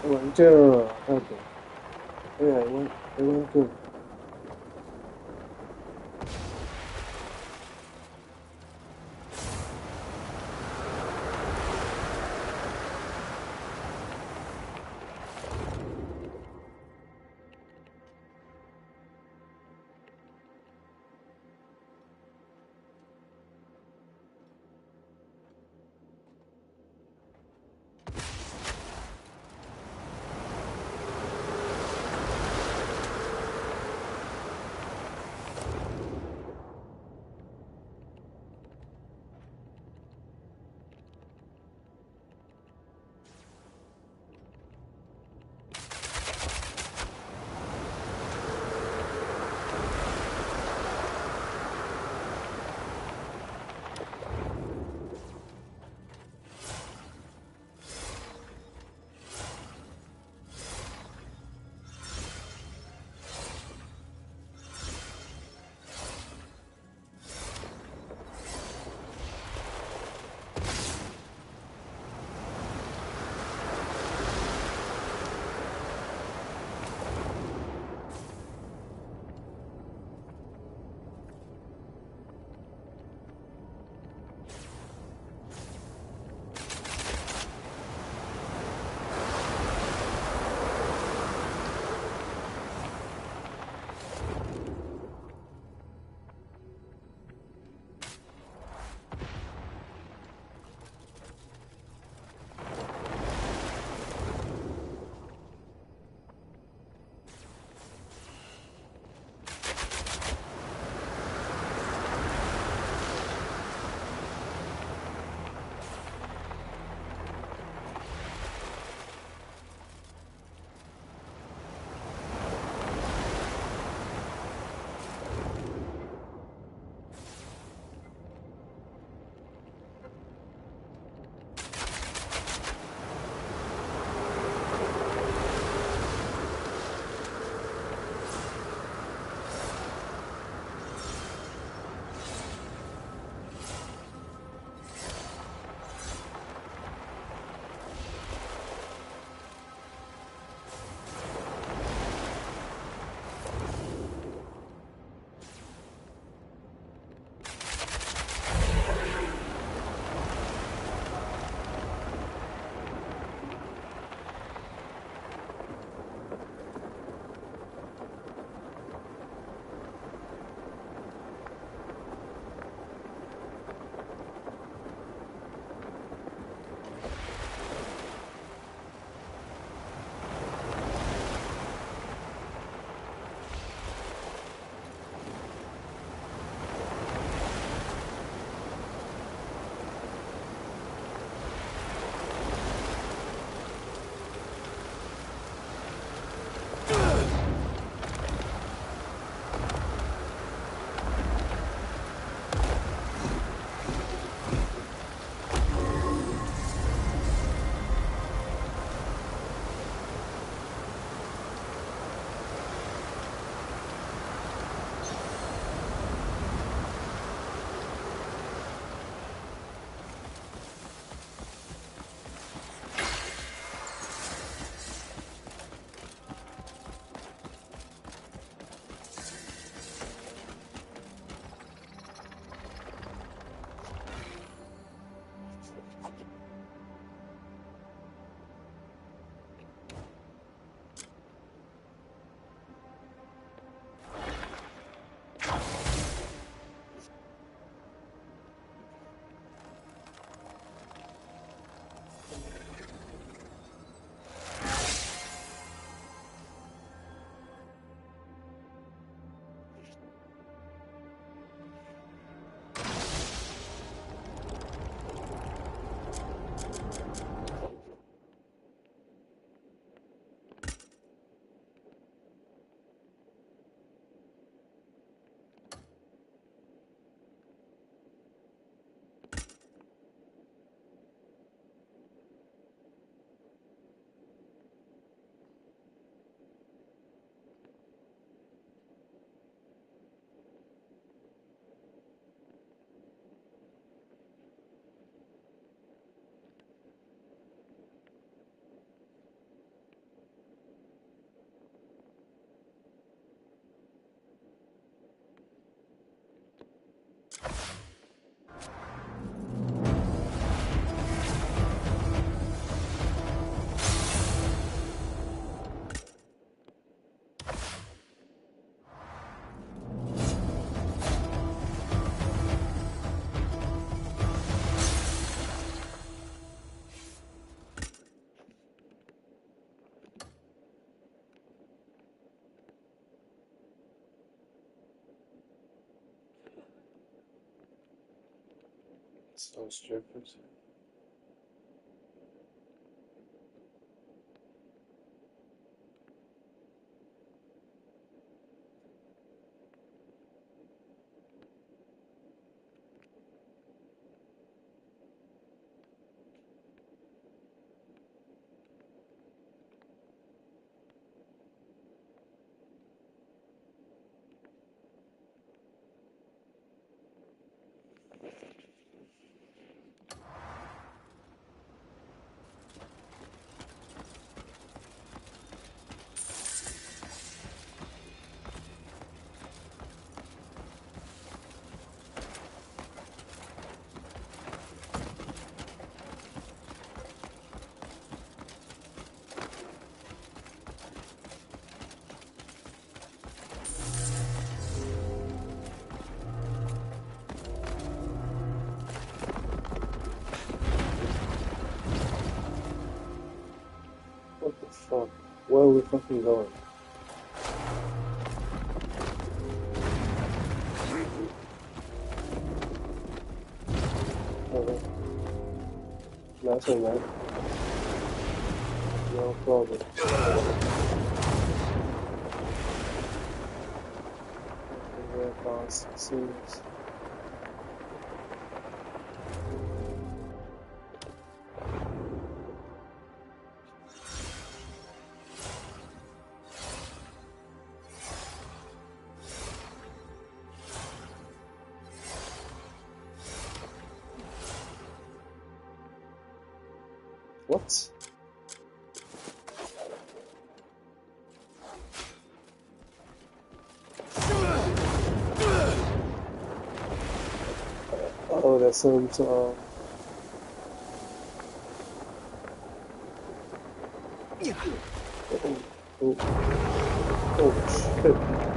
It went good. Okay. Yeah, it went good. So stupid. What the fuck? Where are we fucking going? Okay. That's alright. No problem. Very fast, it seems. What? Oh, that sounds, oh, oh, oh shit.